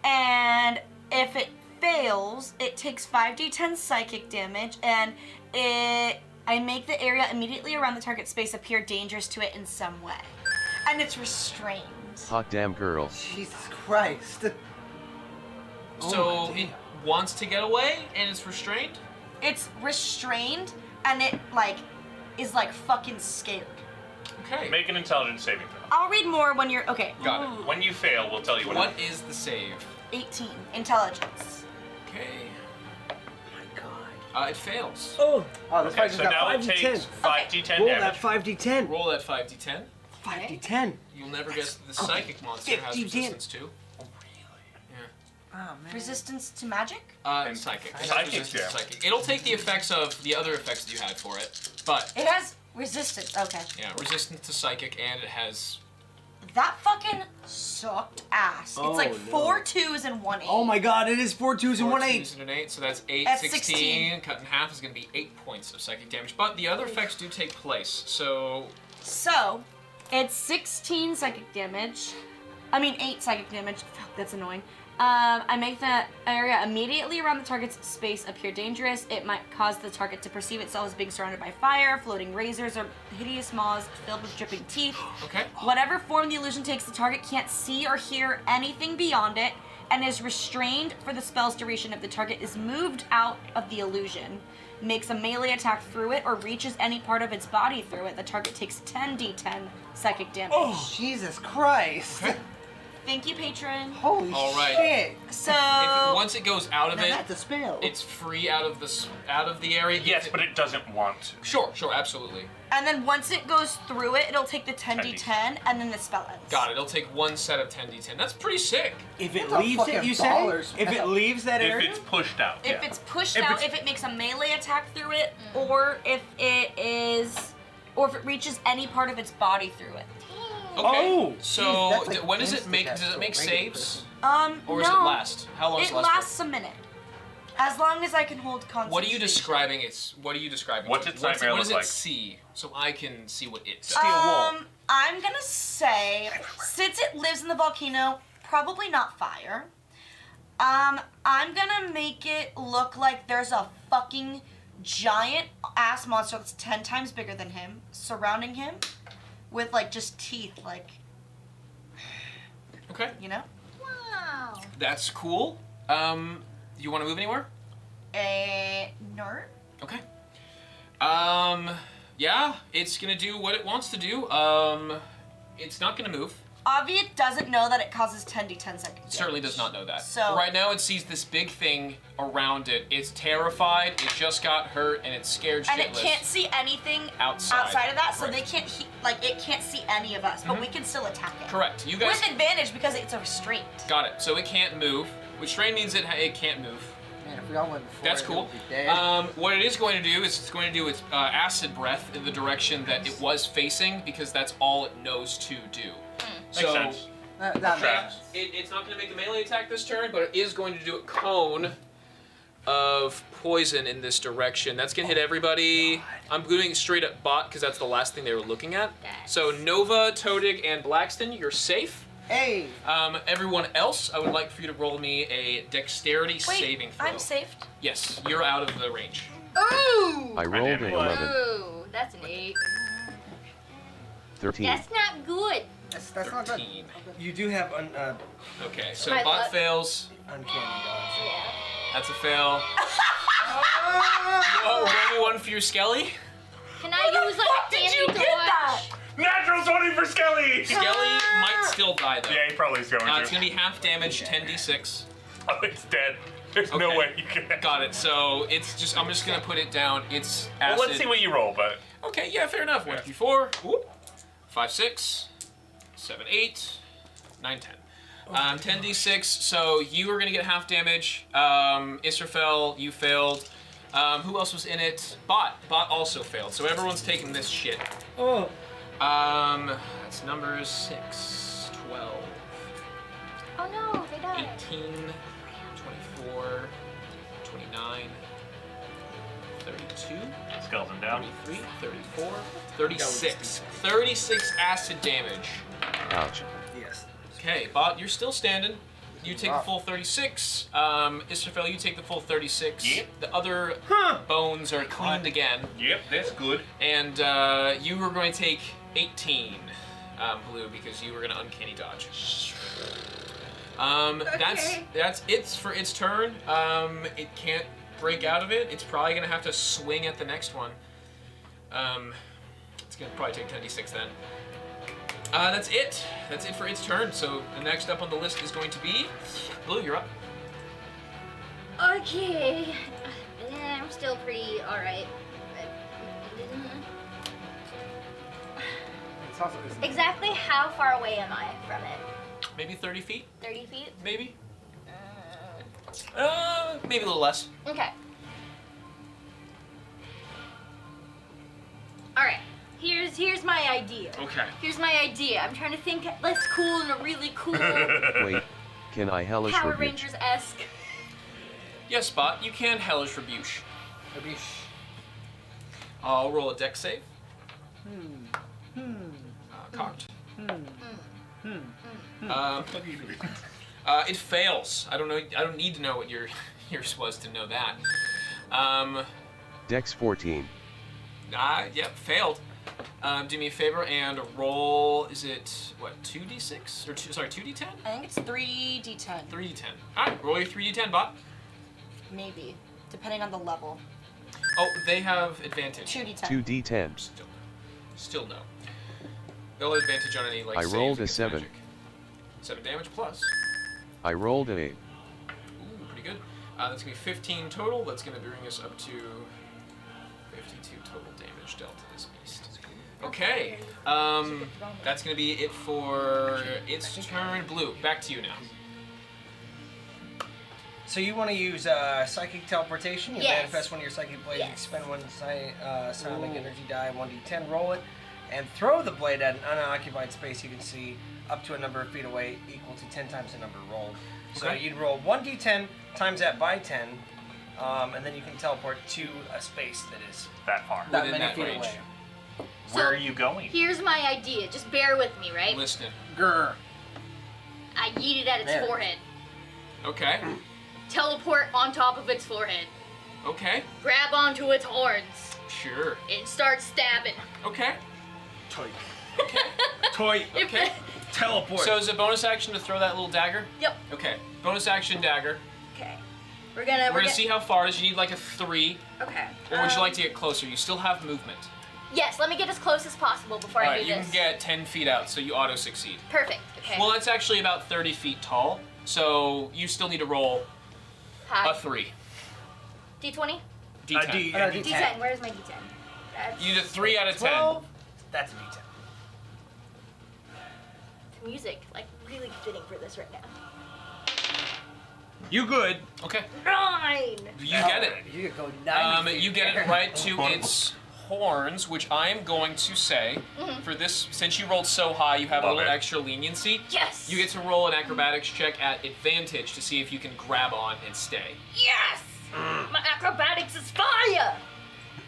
And if it fails, it takes 5d10 psychic damage, and I make the area immediately around the target space appear dangerous to it in some way. And it's restrained. Hot damn girl. Jesus Christ. So it wants to get away and it's restrained? It's restrained, and it, is, fucking scared. Okay. Make an intelligence saving throw. I'll read more when you're, okay. Got it. When you fail, we'll tell you what. What is the save? 18, intelligence. Okay. My God. It fails. Oh, Oh, this Okay, fight so just now got it 5d10. takes 5d10 roll damage. that 5d10. Roll that 5d10. 5d10. You'll never guess the psychic monster has 50 resistance to. Oh, man. Resistance to magic? And psychic. It has Psychic, resistance to yeah. psychic. It'll take the effects of the other effects that you had for it, but It has resistance, okay. yeah, resistance to psychic, and it has. That fucking sucked ass. Oh, it's like no. 4 2s and 1 8. Oh my God, it is 4 2s and 4 1 twos 8. and an 8, so that's 8, That's 16. 16. Cut in half is going to be 8 points of psychic damage. But the other effects do take place, so. So, it's 16 psychic damage. 8 psychic damage. Fuck, that's annoying. I make the area immediately around the target's space appear dangerous. It might cause the target to perceive itself as being surrounded by fire, floating razors, or hideous maws filled with dripping teeth. Okay. Whatever form the illusion takes, the target can't see or hear anything beyond it and is restrained for the spell's duration. If the target is moved out of the illusion, makes a melee attack through it, or reaches any part of its body through it, the target takes 10d10 psychic damage. Oh, Jesus Christ. Okay. Thank you, patron. Holy All right. shit. So, Once it goes out of Now it, that's a spell. it's free out of the area. Yes, but it doesn't want to. Sure, absolutely. and then once it goes through it, it'll take the 10d10, and then the spell ends. Got it. It'll take one set of 10d10. That's pretty sick. If it That's a leaves it, fucking you say? baller If it spell. leaves that If area? it's pushed out. If yeah. it's pushed If out, it's- if it makes a melee attack through it, or if it reaches any part of its body through it. Okay. Oh, So Jeez, that's like when does it instant make? death Does it to a make regular saves, person. or no. does it last? How long does It it last? for? lasts a minute. As long as I can hold concentration. What are you describing? What are you describing? What's to its me? nightmare what look does it like? see? So I can see what it does. Steel wool. I'm gonna say, since it lives in the volcano, probably not fire. I'm gonna make it look like there's a fucking giant ass monster that's 10 times bigger than him, surrounding him, with just teeth, Okay. Wow. That's cool. You want to move anywhere? No. Okay. Yeah, it's gonna do what it wants to do. It's not gonna move. Avi doesn't know that it causes 10d10 seconds. It certainly does not know that. So right now it sees this big thing around it. It's terrified. It just got hurt and it's scared shitless. And it can't see anything outside of that, so right. they can't it can't see any of us, but we can still attack it. Correct. You guys with advantage because it's a restraint. got it. So it can't move, which strain means it can't move. Man, if we all went before, That's it cool. would be dead. What it is going to do is it's going to do its acid breath in the direction that it was facing because that's all it knows to do. Makes sense. That makes Traps. sense. It's not going to make a melee attack this turn, but it is going to do a cone of poison in this direction. That's going to hit everybody. I'm doing straight up Bott because that's the last thing they were looking at. So Nova, Todig, and Blackston, you're safe. Hey. Everyone else, I would like for you to roll me a dexterity saving throw. I'm saved. Yes, you're out of the range. Ooh! I rolled an 11. Ooh, that's an 8. 13. That's not good. That's not good. 13. You do have Okay, so My Bott luck. fails. uncanny dodge. Yeah. That's a fail. Roll me one for your Skelly. Can I use like Did you Danny get that? Natural 20 for Skelly! Skelly might still die though. Yeah, he probably is going It's to. gonna be half damage, 10d6. Oh, it's dead. There's no Okay. way you can. Got it. So it's just I'm just gonna put it down. It's acid. Well, let's see what you roll, but. Okay, yeah, fair enough. 1 through 4. Whoop. 5, 6, 7, 8, 9, 10. 10d6. So you are gonna get half damage. Israfel, you failed. Who else was in it? Bott. Bott also failed. So everyone's taking this shit. Oh. That's numbers 6, 12, Oh no, they died. 18, 24, 29, 32, Skeleton down. 33, 34, 36. 36 acid damage. Ouch. Yes. Okay, Bott, you're still standing. You take the full 36. Israfel, you take the full 36. Yep. The other bones are cleaned again. Yep, that's good. And you were going to take 18, Blue, because you were going to uncanny dodge. That's it for its turn. It can't break out of it. It's probably going to have to swing at the next one. It's going to probably take 10d6 then. That's it. That's it for its turn. So the next up on the list is going to be Blue. You're up. Okay. I'm still pretty alright. It's also, isn't it? Exactly how far away am I from it? Maybe 30 feet. 30 feet? Maybe. Maybe a little less. Okay. Alright. Here's my idea. Okay. Here's my idea. I'm trying to think less cool and a really cool Wait, can I hellish Power rebuke? Rangers-esque. Yes, Bott. You can hellish rebuke. I'll roll a dex save. Cocked. It fails. I don't know. I don't need to know what yours was to know that. Dex 14. Yep, failed. Do me a favor and roll. Is it what? 2d6 or 2d10? I think it's 3d10. 3d10. All right, roll your 3d10, Bott. Maybe, depending on the level. Oh, they have advantage. 2d10. 2d10. Still no. They'll have advantage on any like. I saves rolled a against 7. magic. 7 damage plus. I rolled an 8. Ooh, pretty good. That's gonna be 15 total. That's gonna bring us up to 52 total damage dealt to this beast. Okay. That's gonna be it for its turn. Blue, back to you now. So you want to use psychic teleportation? You Yes. manifest one of your psychic blades. You Yes. expend one psionic energy die, 1d10, roll it, and throw the blade at an unoccupied space you can see up to a number of feet away equal to 10 times the number rolled. So Okay. you'd roll 1d10 times that by 10, and then you can teleport to a space that is That far. that Within many that feet range. away. Where are you going? Here's my idea. Just bear with me, right? Listening. Grr. I yeet it at its There. forehead. Okay. Teleport on top of its forehead. Okay. Grab onto its horns Sure. and start stabbing. Okay. Toy. Okay. Toy. Okay. Teleport. So is it bonus action to throw that little dagger? Yep. Okay. Bonus action dagger. Okay. We're gonna see how far it is. You need like a 3. Okay. Or would you like to get closer? You still have movement. Yes, let me get as close as possible before I Alright, do you this. can get 10 feet out, so you auto-succeed. Perfect. Okay. Well, that's actually about 30 feet tall, so you still need to roll Hi. a 3. D20? D10. D10. Where's my D10? That's You need a 3 out of 10. 12. That's a D10. the music, like really fitting for this right now. You good? Okay. 9! You get it. You could go 90 feet You get there. it right to its horns, which I am going to say, for this, since you rolled so high, you have a Love little it. extra leniency. Yes! You get to roll an acrobatics check at advantage to see if you can grab on and stay. Yes! My acrobatics is fire!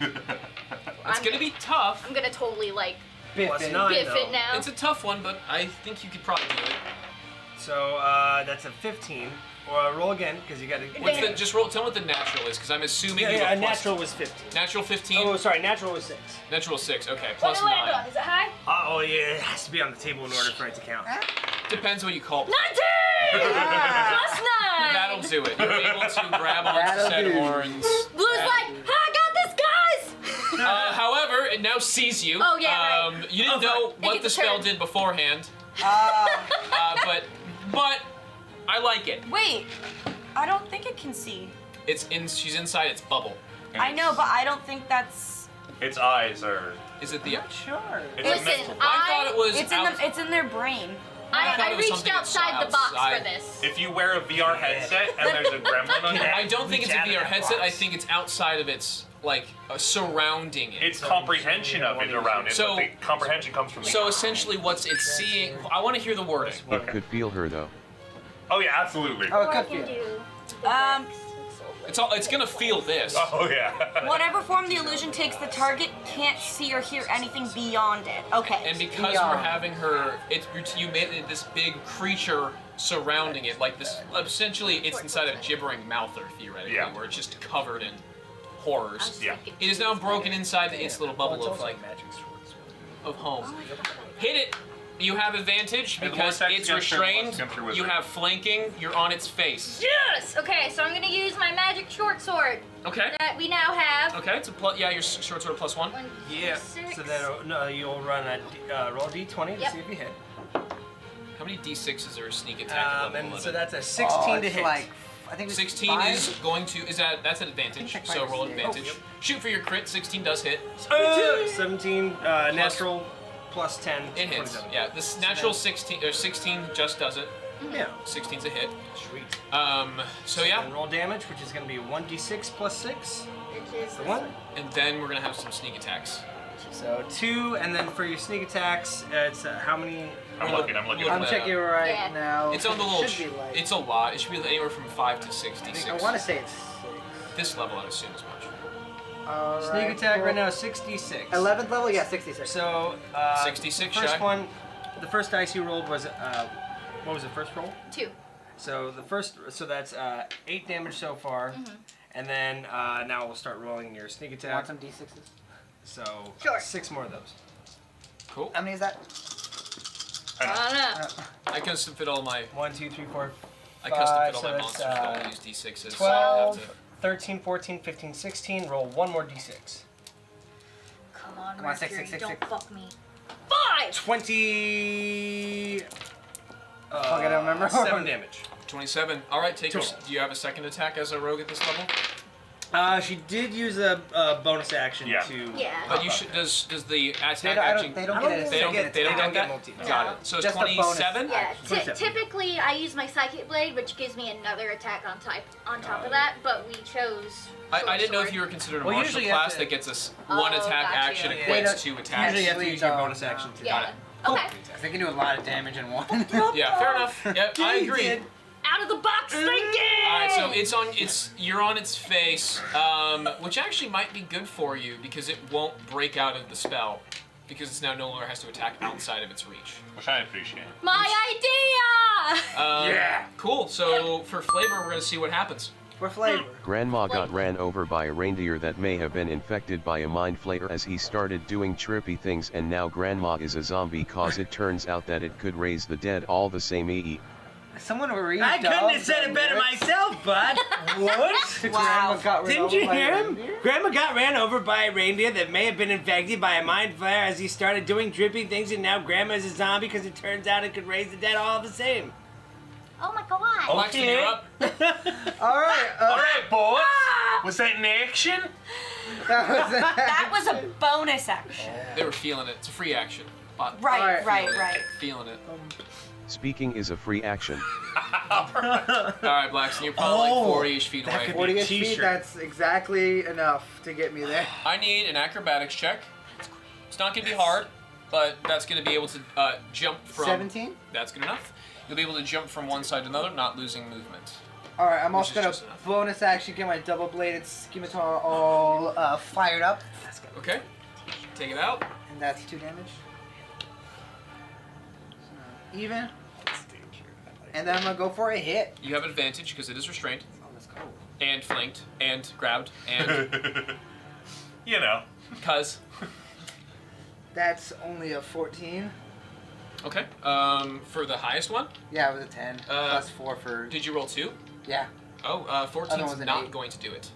It's gonna be tough. I'm gonna totally like Biff Plus it. 9, biff though. it now. It's a tough one, but I think you could probably do it. So that's a 15. Or roll again, because you got to. What's the, just roll. Tell me what the natural is, because I'm assuming you Yeah, have a a plus. natural was 15. Natural 15. Oh, sorry, natural was 6. Natural 6. Okay, What plus do I land 9. on? Is it high? Oh yeah, it has to be on the table in order for it to count. Depends what you call it. 19! Plus 9! That'll do it. You're able to grab onto That'll said do. horns. Blue's like, I got this, guys! However, it now sees you. Oh, yeah, right. You didn't know They what get the to spell turn. did beforehand, but I like it. Wait, I don't think it can see. It's in. She's inside its bubble. I know, but I don't think that's. Its eyes are. Is it the? I'm not sure. It's a Listen, mental. I thought it was. It's in their brain. I thought I it was reached something outside the box outside. for this. If you wear a VR headset and there's a gremlin on it, I don't think it's a Reach out of VR that headset. I box. think it's outside of its surrounding it. its comprehension of it around it. So- but the comprehension comes from the So eye. essentially, what's it seeing? I want to hear the wording. Could feel her though. Oh yeah, absolutely. Oh, Or I it can could feel. do. It's gonna feel this. Oh yeah. Whatever form the illusion takes, the target can't see or hear anything beyond it. Okay. And because we're having her, you made it this big creature surrounding it, like this. Essentially, it's inside a gibbering mouther, theoretically, Yeah. where it's just covered in horrors. Yeah. It is now broken inside its little bubble of home. Hit it. You have advantage And because vortex it's against your- restrained. against your You wizard. have flanking. You're on its face. Yes! Okay, so I'm gonna use my magic short sword Okay. that we now have. Okay. It's a plus. Yeah, your short sword plus 1. 1, Yeah. 6. So then you'll run a roll D20 to Yep. see if you hit. How many d6s are a sneak attack at level And 11? so that's a 16 to it's hit. Like, I think it's 16 5. is going to. That's an advantage. I think So five roll is- advantage. Shoot for your crit. 16 does hit. 17 natural plus 10. It hits. 27. Yeah. This natural 16 just does it. Yeah. 16's a hit. Sweet. So yeah, And roll damage, which is going to be 1d6 plus 6. Which is The one. and then we're gonna have some sneak attacks. So 2, and then for your sneak attacks, it's how many? I'm looking. I'm looking. Look I'm that checking up. right Yeah. now. It's on the It little. should be like. It's a lot. It should be anywhere from 5 to 66. I want to say it's 6. This level, I'd assume as much. Sneak attack right now is 66. 11th level, yeah, 66. So 66 the first shy. one, the first dice you rolled was what was the first roll? 2. So that's 8 damage so far, and then now we'll start rolling your sneak Want attack. some d6s? So Sure. 6 more of those. Cool. How many is that? I don't know. I custom fit all my. 1, 2, 3, 4, I custom fit all so my it's, monsters. I don't use d6s. 12, So I have to- 13, 14, 15, 16. Roll 1 more d6. Come on, Come on, six, Mercury, six, six, don't six. fuck me. 5! 20. Fuck, I don't remember. 7 damage. 27. All right, take your. Cool. Do you have a second attack as a rogue at this level? She did use a bonus action Yeah. to. Yeah. But you should. Does the attack They don't, action? they don't I get don't it. They don't get. They don't get that. multi. Got it. So it's Just a bonus. 27. Yeah, 27. typically I use my psychic blade, which gives me another attack on top of that. But we chose. I didn't know if sword. you were considered a Well, martial usually you have class to- that gets us Oh, one attack gotcha. action Yeah. equates to attacks. Usually you have to use your Actually, bonus action to. Yeah. Got Okay. They can do a lot of damage in one. Yeah, fair enough. Yeah, I agree. Out of the box thinking. All right, so you're on its face, which actually might be good for you because it won't break out of the spell because it's now no longer has to attack outside of its reach. Which I appreciate. My idea. Yeah. Cool. So for flavor, we're gonna see what happens. For flavor. Grandma got ran over by a reindeer that may have been infected by a mind flayer as he started doing trippy things, and now Grandma is a zombie cause it turns out that it could raise the dead all the same. Someone read. I couldn't have said it better myself, bud. What? Grandma got run Didn't over you by a hear him? reindeer? Grandma got ran over by a reindeer that may have been infected by a mind flare as he started doing drippy things, and now Grandma's a zombie because it turns out it could raise the dead all the same. Oh my god. Blackston, you're up. All right. All right, boys. Was that an action? That was a bonus action. They were feeling it. It's a free action. Bot. Right, Alright. right. Feeling it. Speaking is a free action. All right, Blackston, you're probably like 40-ish feet that away. could 40-ish feet. T-shirt. That's exactly enough to get me there. I need an acrobatics check. It's not gonna be hard, but that's gonna be able to jump from. 17. That's good enough. You'll be able to jump from one side to another, not losing movement. All right. I'm Which also is gonna just enough. bonus action get my double-bladed scimitar all fired up, Okay. Take it out. and that's 2 damage. So, even. And then I'm gonna go for a hit. You have advantage because it is restrained Oh, let's go. and flanked and grabbed and You know. cuz. That's only a 14. Okay. For the highest one, Yeah, it was a 10 plus 4 for. did you roll 2? Yeah. Oh, Other 14's one's an not 8. going to do it.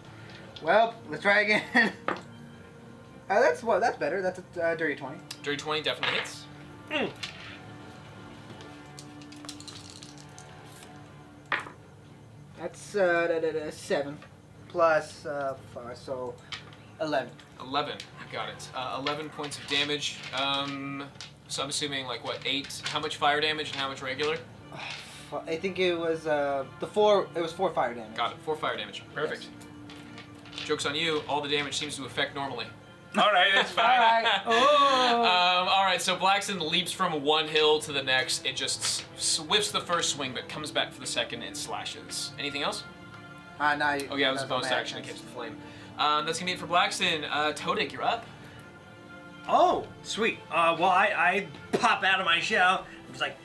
Well, let's try again. That's better. That's a dirty 20. Dirty 20 definitely hits. That's 7 plus 4, so 11. 11. You got it. 11 points of damage. So I'm assuming like what, 8? How much fire damage and how much regular? I think it was the 4. It was 4 fire damage. Got it. 4 fire damage. Perfect. Joke's on you. All the damage seems to affect normally. All right, that's All fine. right. Oh. All right, so Blackston leaps from one hill to the next. It just whiffs the first swing, but comes back for the second and slashes. Anything else? Now Oh yeah, it was a bonus action to catch the flame. That's gonna be it for Blackston. Todik, you're up. Oh, sweet. Well, I pop out of my shell. I'm just like,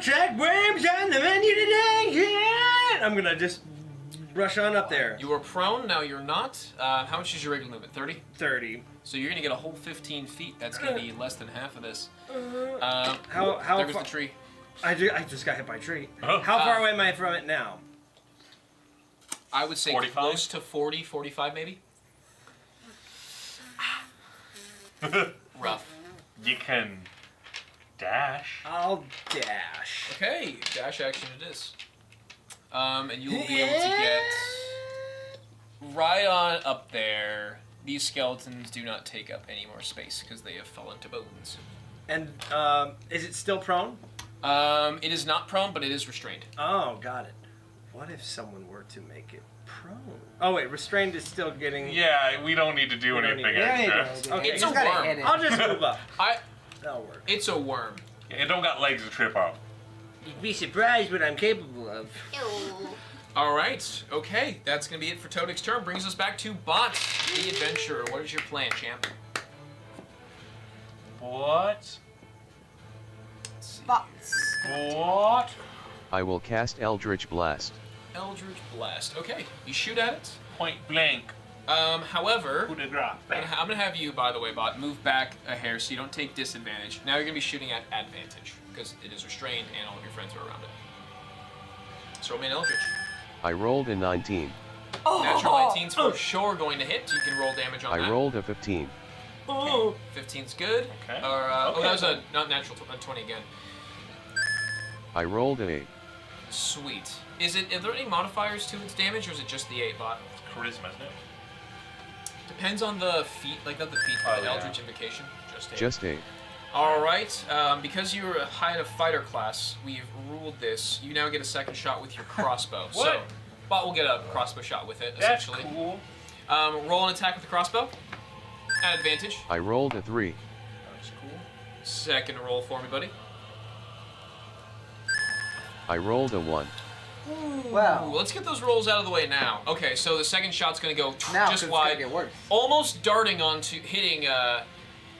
track worms on the menu today. Yeah! I'm gonna just rush on up there. You were prone, now you're not. How much is your regular movement? 30? 30. So you're gonna get a whole 15 feet. That's gonna be less than half of this. How There goes far? the tree. I just got hit by a tree. Oh. How far away am I from it now? I would say 45? close to 40, 45 maybe. Rough. You can dash. I'll dash. Okay, dash action it is. And you will be able to get right on up there. These skeletons do not take up any more space because they have fallen to bones. And is it still prone? It is not prone, but it is restrained. Oh, got it. What if someone were to make it prone? Oh wait, restrained is still getting. Yeah, we don't need to do We don't anything need- extra. Okay, It's Just a gotta worm. hit it. I'll just move up. That'll work. It's a worm. It don't got legs to trip off. You'd be surprised what I'm capable of. Ew. All right. Okay, that's gonna be it for Todik's turn. Brings us back to Bott, the adventurer. What is your plan, champ? What? But What? I will cast Eldritch Blast. Eldritch Blast. Okay, you shoot at it. Point blank. However, Coup de grace. I'm gonna have you, by the way, Bot, move back a hair so you don't take disadvantage. Now you're gonna be shooting at advantage because it is restrained and all of your friends are around it. So roll me an Eldritch. I rolled a 19. Natural 19's for sure going to hit. You can roll damage on that. I rolled a 15. Oh. 15's good. Okay. Or, Oh, Okay. that was a not natural 20 again. I rolled a 8. Sweet. Are there any modifiers to its damage, or is it just the 8, Bot? Charisma, isn't it? Depends on the feat, like not the feat, but Oh, the yeah. Eldritch Invocation. Just 8. Just 8. All right. Because you're a high in a fighter class, we've ruled this. You now get a second shot with your crossbow. So, What? Bot will get a crossbow shot with it. That's Essentially. cool. Roll an attack with the crossbow. At advantage. I rolled a 3. That's cool. Second roll for me, buddy. I rolled a 1. Ooh, Wow. let's get those rolls out of the way now. Okay, so the second shot's gonna go Now just it's wide, gonna get worse. almost darting onto hitting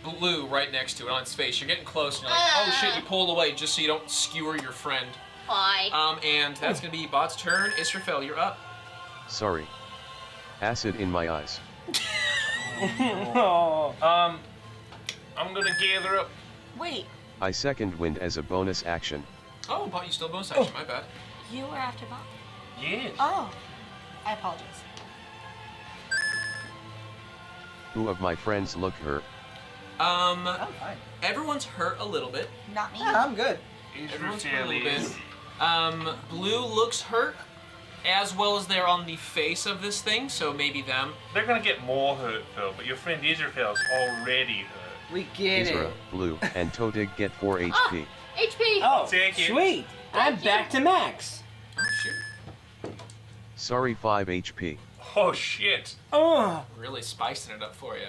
Blue right next to it on its face. You're getting close, and you're like, oh shit! You pulled away just so you don't skewer your friend. Why? And that's gonna be Bot's turn. Israfel, you're up. Sorry. Acid in my eyes. Oh. I'm gonna gather up. wait, I second wind as a bonus action. Oh, Bott, you still bonus action. My bad. You were after Bott. Yes. Oh, I apologize. Who of my friends look hurt? I'm fine. Everyone's hurt a little bit. Not me. Yeah, I'm good. Everyone's hurt a little bit. Blue looks hurt, as well as they're on the face of this thing, so maybe them. They're gonna get more hurt, Phil, but your friend Israfel's already hurt. We get Isra, it. Blue, and Todig get 4 HP. HP. Oh, Take it. sweet. I'm back to max. Oh, shoot. Sorry, 5 HP. Oh shit. Oh, Really spicing it up for you.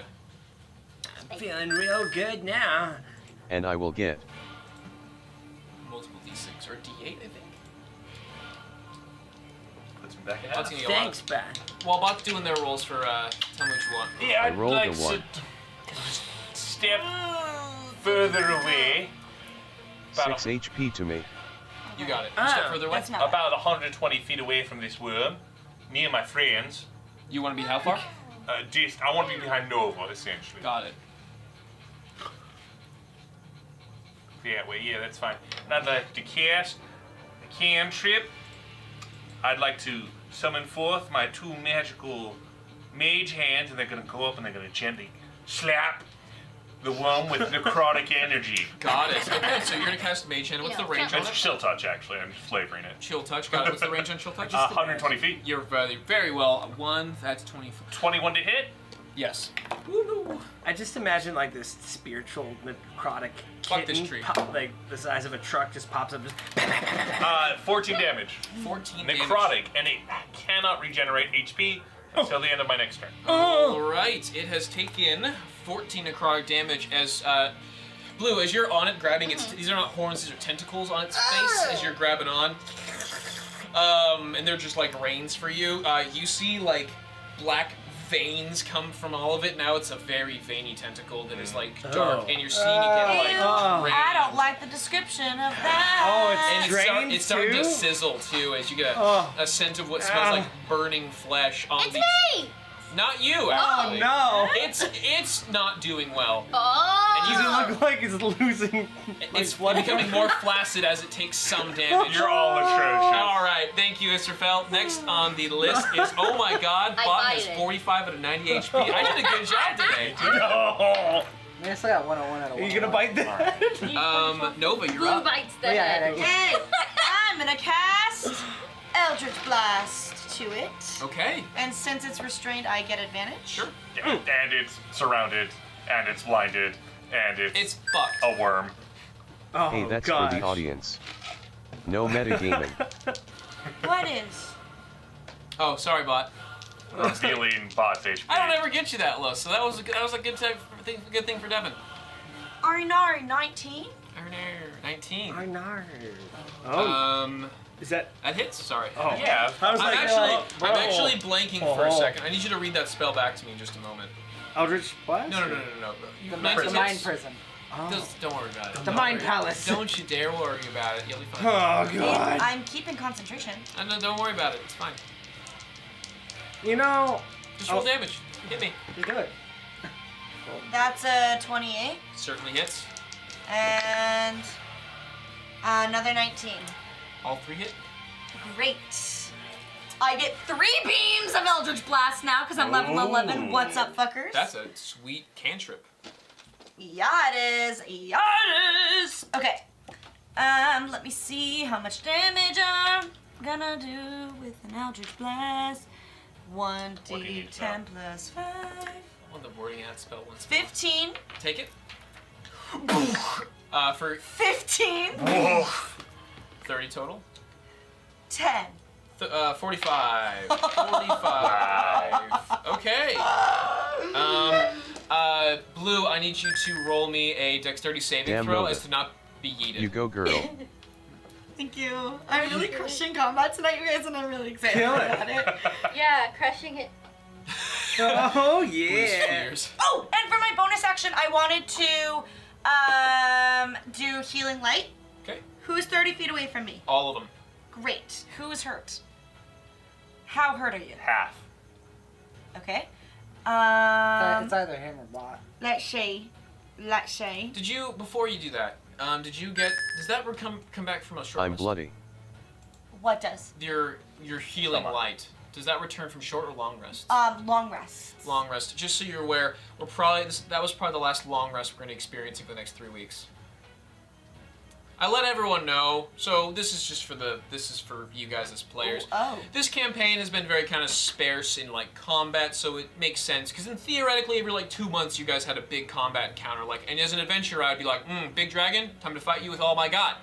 I'm feeling real good now. And I will get Multiple D6 or D8, I think. Puts me back in Bott's half. gonna get Thanks, Bat. While Bott's doing their rolls for, tell me what you want. Yeah, I I'd rolled like a 1. to step further away. About 6 HP to me. You got it. You step further away. That's not about 120 feet away from this worm. Me and my friends. You want to be how far? I want to be behind Nova, essentially. Got it. Yeah, well, yeah, that's fine. And I'd like to cast a cantrip. I'd like to summon forth my 2 magical mage hands, and they're going to go up and they're going to gently slap the worm with necrotic energy. Got it. Okay, so you're gonna cast Mage Hand. What's the range on It's it? chill touch, actually. I'm just flavoring it. Chill Touch. Got it. What's the range on Chill Touch? 120 feet. You're very well. 1, that's 20. 21 to hit. Yes. I just imagine like this spiritual necrotic Fuck kitten, this tree. like the size of a truck, just pops up. Just 14 damage. 14 damage. Necrotic, and it cannot regenerate HP until the end of my next turn. Alright, it has taken 14 necrotic damage as, Blue, as you're on it, grabbing its, these are not horns, these are tentacles on its face as you're grabbing on. And they're just like reins for you. You see like black veins come from all of it. Now it's a very veiny tentacle that is like dark, and you're seeing it get like drained. I don't like the description of that. Oh, it's And drained it's starting too? to sizzle too as you get a scent of what smells Ow. like burning flesh on It's the. me. Not you, Oh actually. no! It's not doing well. Oh. And Does you it look like it's losing? It's blood? becoming more flaccid as it takes some damage. You're all atrocious. All right, thank you, Israfel. Next on the list is, oh my God, I Bott bite has it. 45 out of 90 HP. I did a good job today. No. Man, I still got 101 out of 101. Are you gonna bite that? Nova, you're Blue up. bites the Oh, yeah, head. yeah, Hey, I'm gonna cast Eldritch Blast to it. Okay, And since it's restrained, I get advantage. sure. And it's surrounded, and it's blinded, and It's fucked. a worm. Oh Hey, that's gosh. for the audience. No metagaming. What is? Oh, sorry, Bott. Stealing Bott's HP. I don't ever get you that low, so that was a good thing for Devin. Arinari 19? 19. Oh, is that? That hits. Sorry. Oh, Yeah. I was I'm like, actually, I'm actually blanking for a Oh. second. I need you to read that spell back to me in just a moment. Eldritch Blast? No. The 19 mind hits. prison. Don't worry about it. The Don't mind worry. palace. Don't you dare worry about it. You'll be fine. Oh god. I'm keeping concentration. No, don't worry about it. It's fine. You know. Just roll damage. Hit me. You do it. That's a 28. Certainly hits. And another 19. All 3 hit. Great. I get 3 beams of Eldritch Blast now because I'm level 11. What's up, fuckers? That's a sweet cantrip. Yeah, it is. Yeah, it is. Okay. Let me see how much damage I'm gonna do with an Eldritch Blast. 1d10 plus 5. On the wording that spell once. 15. Take it. For 15. 30 total. 10. 45. 45. Okay. Blue, I need you to roll me a dexterity saving Damn, throw Nova. as to not be yeeted. You go, girl. Thank you. I'm really crushing combat tonight, you guys, and I'm really excited Kill it. about it. Yeah, crushing it. Oh Blue's yeah. fears. Oh, and for my bonus action, I wanted to do Healing Light. Okay. Who's 30 feet away from me? All of them. Great. Who is hurt? How hurt are you? Half. Okay. It's either him or Bott. Let's see. Did you, before you do that, Did you get? Does that come back from a short I'm rest? bloody. What does? Your healing light. Does that return from short or long rests? Long rest. Long rest. Just so you're aware, that was probably the last long rest we're going to experience for the next 3 weeks. I let everyone know, so this is for you guys as players. Oh. This campaign has been very kind of sparse in like combat, so it makes sense because then theoretically every like 2 months you guys had a big combat encounter, and as an adventurer I'd be like, big dragon, time to fight you with all my got.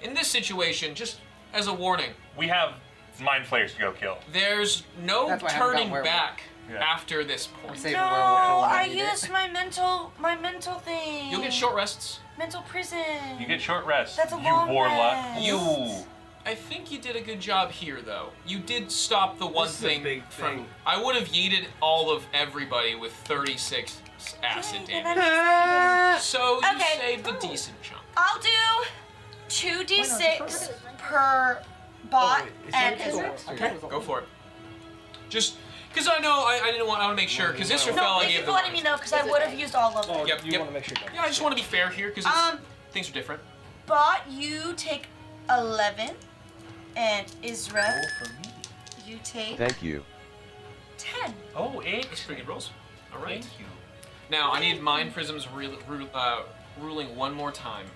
In this situation, just as a warning, We have mind flayers to go kill. there's no That's why I haven't turning gotten werewolf. back Yeah. after this point. Save No, a werewolf for when I need it. used my mental thing. You'll get short rests. Mental prison. You get short rest. That's a you long warlock. rest. You. I think you did a good job here, though. You did stop the one This is a thing big from. thing. I would have yeeted all of everybody with 36 acid Yay, damage. then I'm So you Okay. saved a decent chunk. I'll do 2d6 per bot and Ezra. Okay, go for it. Just because I know I want to make sure because this No, fell I thank gave you the for letting me know because I would have used all of them. Yep, You yep. want to make sure. Yeah, I just want to be fair here because things are different. Bot, you take 11, and Isra, you take Thank you. 10. Oh, 8. That's pretty good rolls. All right. Thank you. Now I need Mind Prism's ruling one more time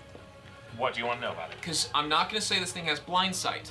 What do you want to know about it? because I'm not going to say this thing has blind sight,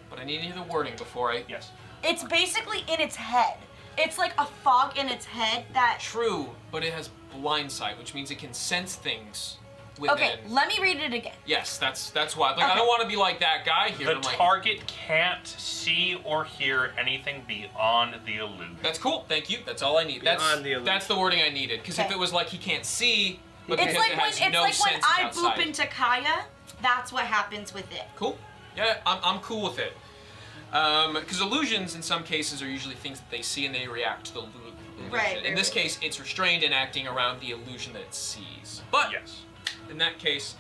but I need to hear the wording before I. Yes. It's basically in its head. It's like a fog in its head that. True, but it has blind sight, which means it can sense things within. Okay, let me read it again. Yes, that's why. Like, I Okay. don't want to be like that guy here. The but I'm like, target can't see or hear anything beyond the illusion. that's cool. Thank you. That's all I need. That's Beyond the illusion. that's the wording I needed. Because if Okay. it was like he can't see, but It's because like it when has it's no like when sense I outside. boop into Kaya. That's what happens with it. Cool. Yeah, I'm cool with it. Because illusions, in some cases, are usually things that they see and they react to the illusion. Right, In this right. case, it's restrained and acting around the illusion that it sees. But Yes. in that case,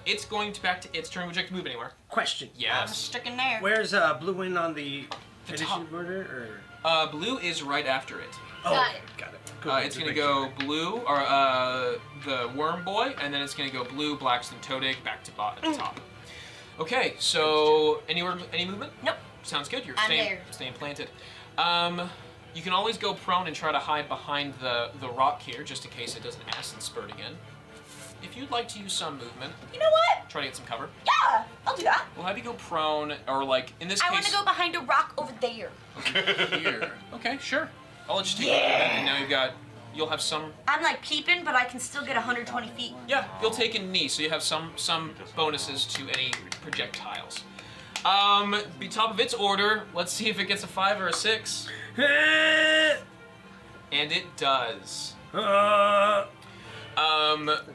it's going to back to its turn. Would you like to move anywhere? Question. I'm Yes. stuck in there. Where's Blue in on the The edition top. order? Blue is right after it. Or Got it. Got it. Cool. It's Just gonna make go sure. blue, or the worm boy, and then it's gonna go blue, Blackston, Todig, back to bot at the top. Okay, so any movement? Nope. Sounds good. You're I'm staying there. staying planted. You can always go prone and try to hide behind the rock here, just in case it does an acid spurt again. If you'd like to use some movement, You know what? try to get some cover. Yeah, I'll do that. We'll have you go prone, or like in this I case. want to go behind a rock over there. Here. Okay, sure. I'll let you take it. And now you'll have some. I'm like peeping, but I can still get 120 feet. Yeah, you'll take a knee, so you have some bonuses to any projectiles. Be top of its order. Let's see if it gets a 5 or a 6. And it does.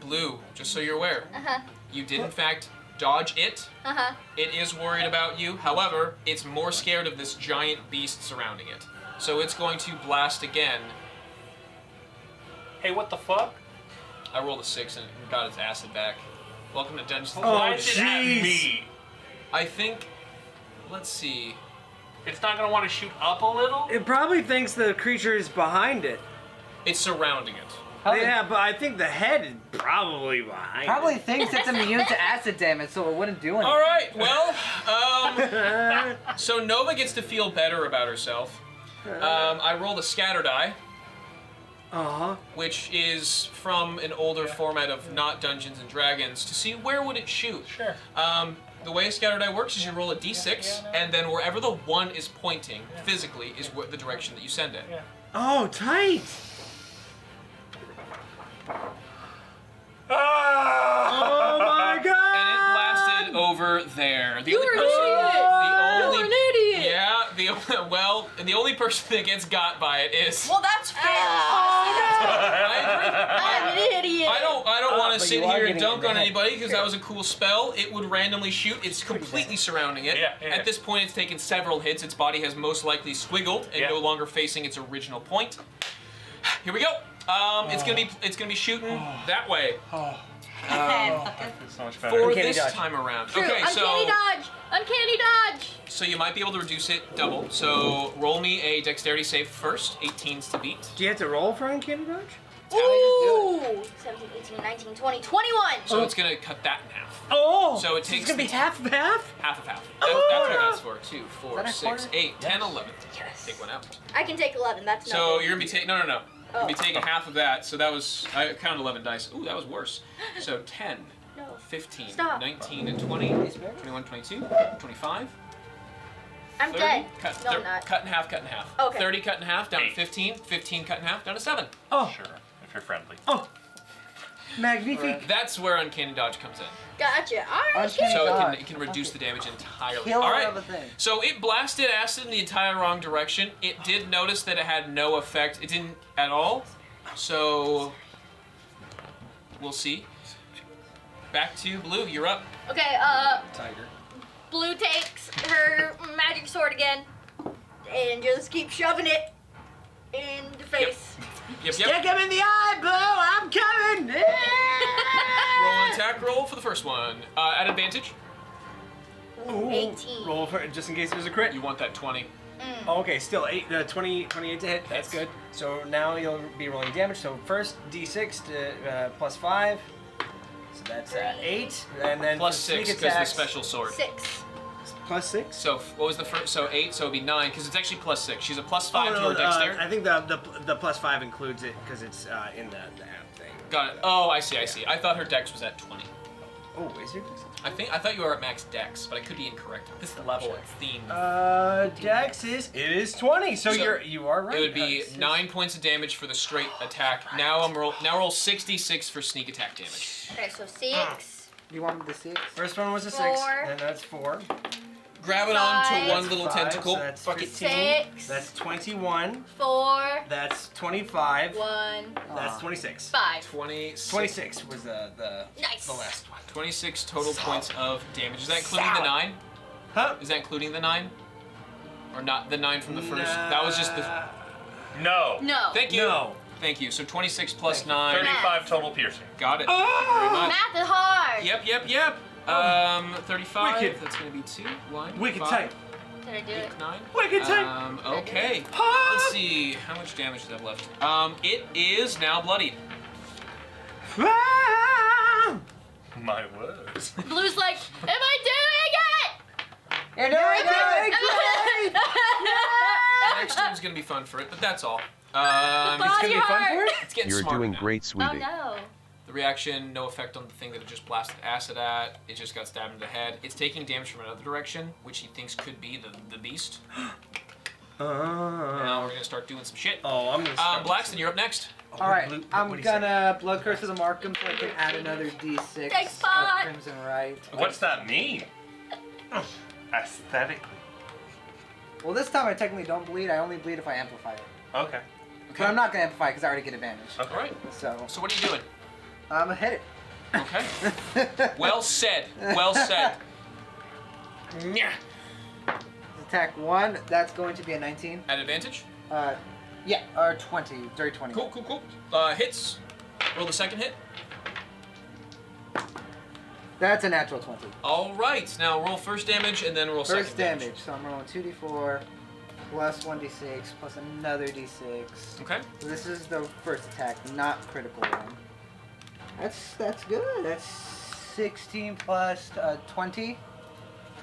Blue, just so you're aware, you did in fact dodge it. It is worried about you. However, it's more scared of this giant beast surrounding it. So it's going to blast again. Hey, what the fuck? I rolled a 6 and got its acid back. Welcome to Dungeons. Why is it at jeez. me? I think. Let's see. It's not gonna want to shoot up a little? It probably thinks the creature is behind it. It's surrounding it. Yeah, but I think the head is probably behind Probably it. thinks it's immune to acid damage, so it wouldn't do anything. All right. Well, so Nova gets to feel better about herself. I rolled a scatter die, Uh-huh. which is from an older format of not Dungeons and Dragons, to see where would it shoot. Sure. The way a scatter die works is you roll a d6, and then wherever the 1 is pointing physically is the direction that you send it. Oh, tight. Oh my god! And it blasted over there. The only You're an person, idiot. the only, You're an idiot. Yeah, the only person that gets got by it is. Well, that's fair. I I'm an idiot. I don't want to but sit you are here and getting dunk it on back. anybody because that was a cool spell. It would randomly shoot. It's completely surrounding it. Yeah, yeah. At this point, it's taken several hits. Its body has most likely squiggled and Yeah. no longer facing its original point. Here we go. It's gonna be shooting that way It's so much better. for Uncanny this dodge. time around. True. Okay, Uncanny dodge. Uncanny dodge. so you might be able to reduce it double. So roll me a dexterity save first. 18's to beat. Do you have to roll for uncanny dodge? Ooh! 17, 18, 19, 20, 21! So it's gonna cut that in half. Oh! So it It's takes gonna be half of half? half of half. That's what that's for. 2, 4, that a 6, quarter? 8, 10, 11. Take one out. I can take 11, that's So nothing. you're gonna be taking no. You're gonna be taking half of that. So that was I counted 11 dice. Ooh, that was worse. So 10, No. 15, Stop. 19, and 20, 21, 22, 25. I'm 30, dead. Cut, No, I'm not. cut in half, cut in half. Okay. 30 cut in half, down to 8. 15. 15 cut in half, down to 7. Oh, Sure, if you're friendly. oh. Magnifique. That's where Uncanny Dodge comes in. Gotcha. Alright. Uncanny So Dodge. it can reduce the damage entirely. Killer All right. of a thing. So it blasted acid in the entire wrong direction. It did notice that it had no effect. It didn't at all. So we'll see. Back to Blue. You're up. Okay, Tiger. Blue takes her magic sword again and just keep shoving it in the face. Yep. Stick him in the eye, Blue! I'm coming! Roll an attack roll for the first one. At advantage. Ooh. 18. Roll for just in case there's a crit. You want that 20. Oh, okay, still 28 to hit. That's Hits. good. So now you'll be rolling damage. So first D6 to plus 5. So that's 8, and then Plus for sneak 6 because of the attacks, special sword. 6. plus 6. So what was the first? So 8. So it'd be 9 because it's actually plus 6. She's a plus 5 to her I dexterity. think the plus 5 includes it because it's in the app thing. Got it. Oh, I see. I thought her dex was at 20. Oh, is your I thought you were at max dex, but I could be incorrect. This level it's themed. Dex is 20, so So you are right. It would be It's- 9 points of damage for the straight attack. Now roll 66 for sneak attack damage. Okay, so 6. You want the 6? First one was a 6, 4. and that's 4. Grab it onto 5. one little 5, tentacle. so that's Fuck it. 6. That's 21. 4. That's 25. 1. That's 26. 5. 26 was the Nice. the last one. 26 total points of damage. Is that including the 9? Huh? Is that including the 9? Or not the 9 from the first? That was just the. No. No. Thank you. No. Thank you. So 26 plus 9. 35 total piercing. Got it. Thank you very much. Math is hard. Yep. 35. Wicked. That's gonna be 2, 1. Wicked 5, tight. Did I do it? 9. Wicked tight. Okay. Let's see. How much damage does that have left? It is now bloodied. Ah! My words. Blue's like, am I doing it? You're doing it! Next turn is gonna be fun for it, but that's all. Body It's gonna be fun for hurt. it? It's getting You're smarter doing now. great, Oh sweetie. no. The reaction, no effect on the thing that it just blasted acid at. It just got stabbed in the head. It's taking damage from another direction, which he thinks could be the beast. Now we're gonna start doing some shit. Oh, I'm gonna start. Blackston, you're up next. Alright, Blue- I'm what do you say? gonna Blood Curse of the Markham so I can add another D6 Take of spot. Crimson Right. What's that mean? Aesthetically. Well, this time I technically don't bleed. I only bleed if I amplify it. Okay. But I'm not gonna amplify because I already get advantage. All right. So, So what are you doing? I'm gonna hit Okay. it. Well said. Well said. Nyah. Attack 1, that's going to be a 19. At advantage. Yeah, or 20, dirty 20. Cool. Hits. Roll the second hit. That's a natural 20. All right. Now roll first damage and then roll First second damage, so I'm rolling 2d4 plus 1d6 plus another d6. Okay. So this is the first attack, not critical one. That's good. That's 16 plus 20.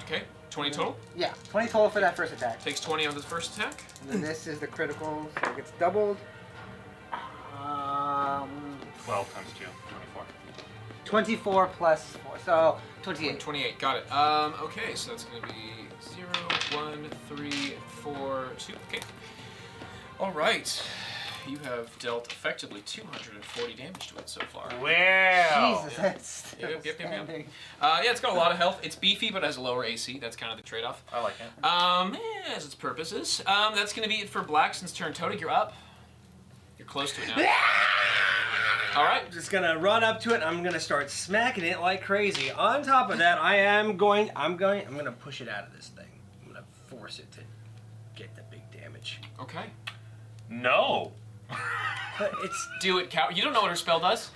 Okay. 20 total. Yeah, 20 total for that first attack. Takes 20 on the first attack. And then this is the critical, so it gets doubled. 12 times 2, 24. 24 plus 4, so 28. 28. Got it. Okay. So that's gonna be 0, 1, 3, 4, 2. Okay. All right. You have dealt effectively 240 damage to it so far. Wow. Jesus, that's still Yep. standing. Yeah, it's got a lot of health. It's beefy, but has a lower AC. That's kind of the trade-off. I like it. Yeah, as its purposes. That's gonna be it for Blackston's turn. Todig, you're up. You're close to it now. All right. I'm just gonna run up to it. I'm gonna start smacking it like crazy. On top of that, I'm gonna push it out of this thing. I'm gonna force it to get the big damage. Okay. No. But it's Do it, cow. You don't know what her spell does.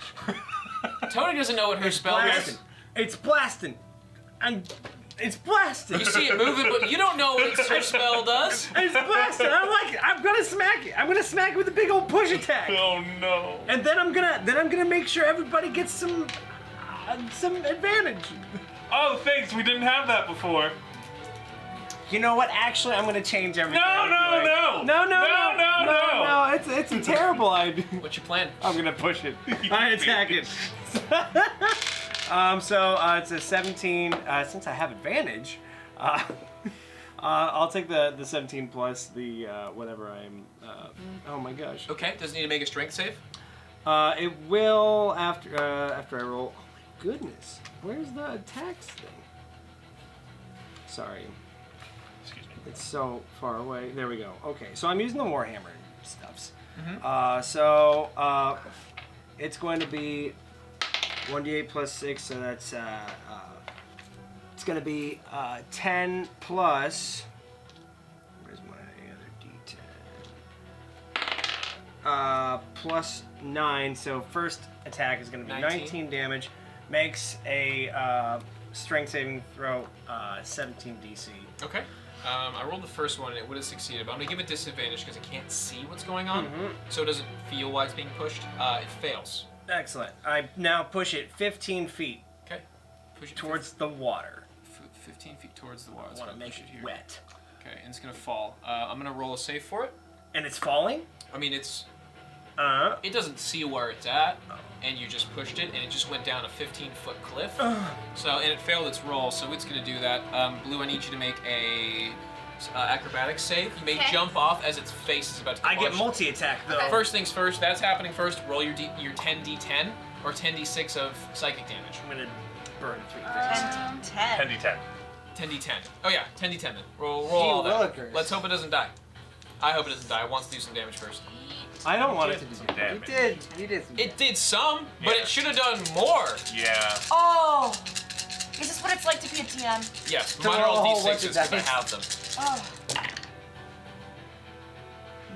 Todig doesn't know what her spell blasting. does. It's blasting. And it's blasting. You see it moving, but you don't know what her spell does. It's blasting. I I'm gonna smack it. I'm gonna smack it with a big old push attack. Oh no. And then I'm gonna make sure everybody gets some advantage. Oh, thanks. We didn't have that before. You know what? Actually, I'm gonna change everything. No. No. It's a terrible idea. What's your plan? I'm gonna push it. I attack it. So it's a 17. Since I have advantage, I'll take the 17 plus the whatever I'm. Oh my gosh. Okay, does it need to make a strength save? It will after I roll. Oh my goodness. Where's the attacks thing? Sorry. Excuse me. It's so far away. There we go. Okay, so I'm using the Warhammer stuffs. Mm-hmm. So it's going to be 1d8 plus 6, so that's it's going to be 10 plus. Where's my other d10? Plus 9. So first attack is going to be 19 damage. Makes a strength saving throw 17 DC. Okay. I rolled the first one and it would have succeeded, but I'm gonna give it disadvantage because I can't see what's going on, so it doesn't feel why it's being pushed. It fails. Excellent. I now push it 15 feet Okay. Push it towards the water. 15 feet towards the water. I want to make it here. wet. Okay, and it's gonna fall. I'm gonna roll a save for it. And it's falling? I mean, it doesn't see where it's at, and you just pushed it, and it just went down a 15-foot cliff. And it failed its roll, so it's gonna do that. Blue, I need you to make a acrobatics save. You may jump off as its face is about to come I get multi-attack, though. Okay. First things first, that's happening first. Roll your 10d10 or 10d6 of psychic damage. I'm going to burn 3 things. 10. 10d10. 10d10. Oh yeah, 10d10 then. Roll all that. willikers. Let's hope it doesn't die. I hope it doesn't die. It wants to do some damage first. I don't want it to do Some damage. damage. You did. It did some, but Yeah. it should have done more. Yeah. Oh! Is this what it's like to be a DM? Yes, So mine are all roll what d6s the because I dice. have them. Oh.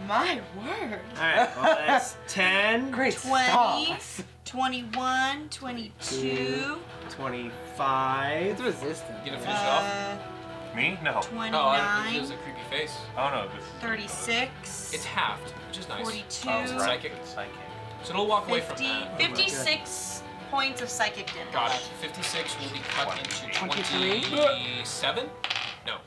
My word. Alright, well that's 10, Great 20, stars. 21, 22, 25. It's resistant. You gonna finish it off? Me? No. 29, Oh, it was a creepy face. Oh no, this is 36, It's halved, which is nice. 42, Oh, It's right. psychic. Psychic. So it'll walk away 50, from that. 56 points of psychic damage. Got it. 56 will be cut into 23? 27? No.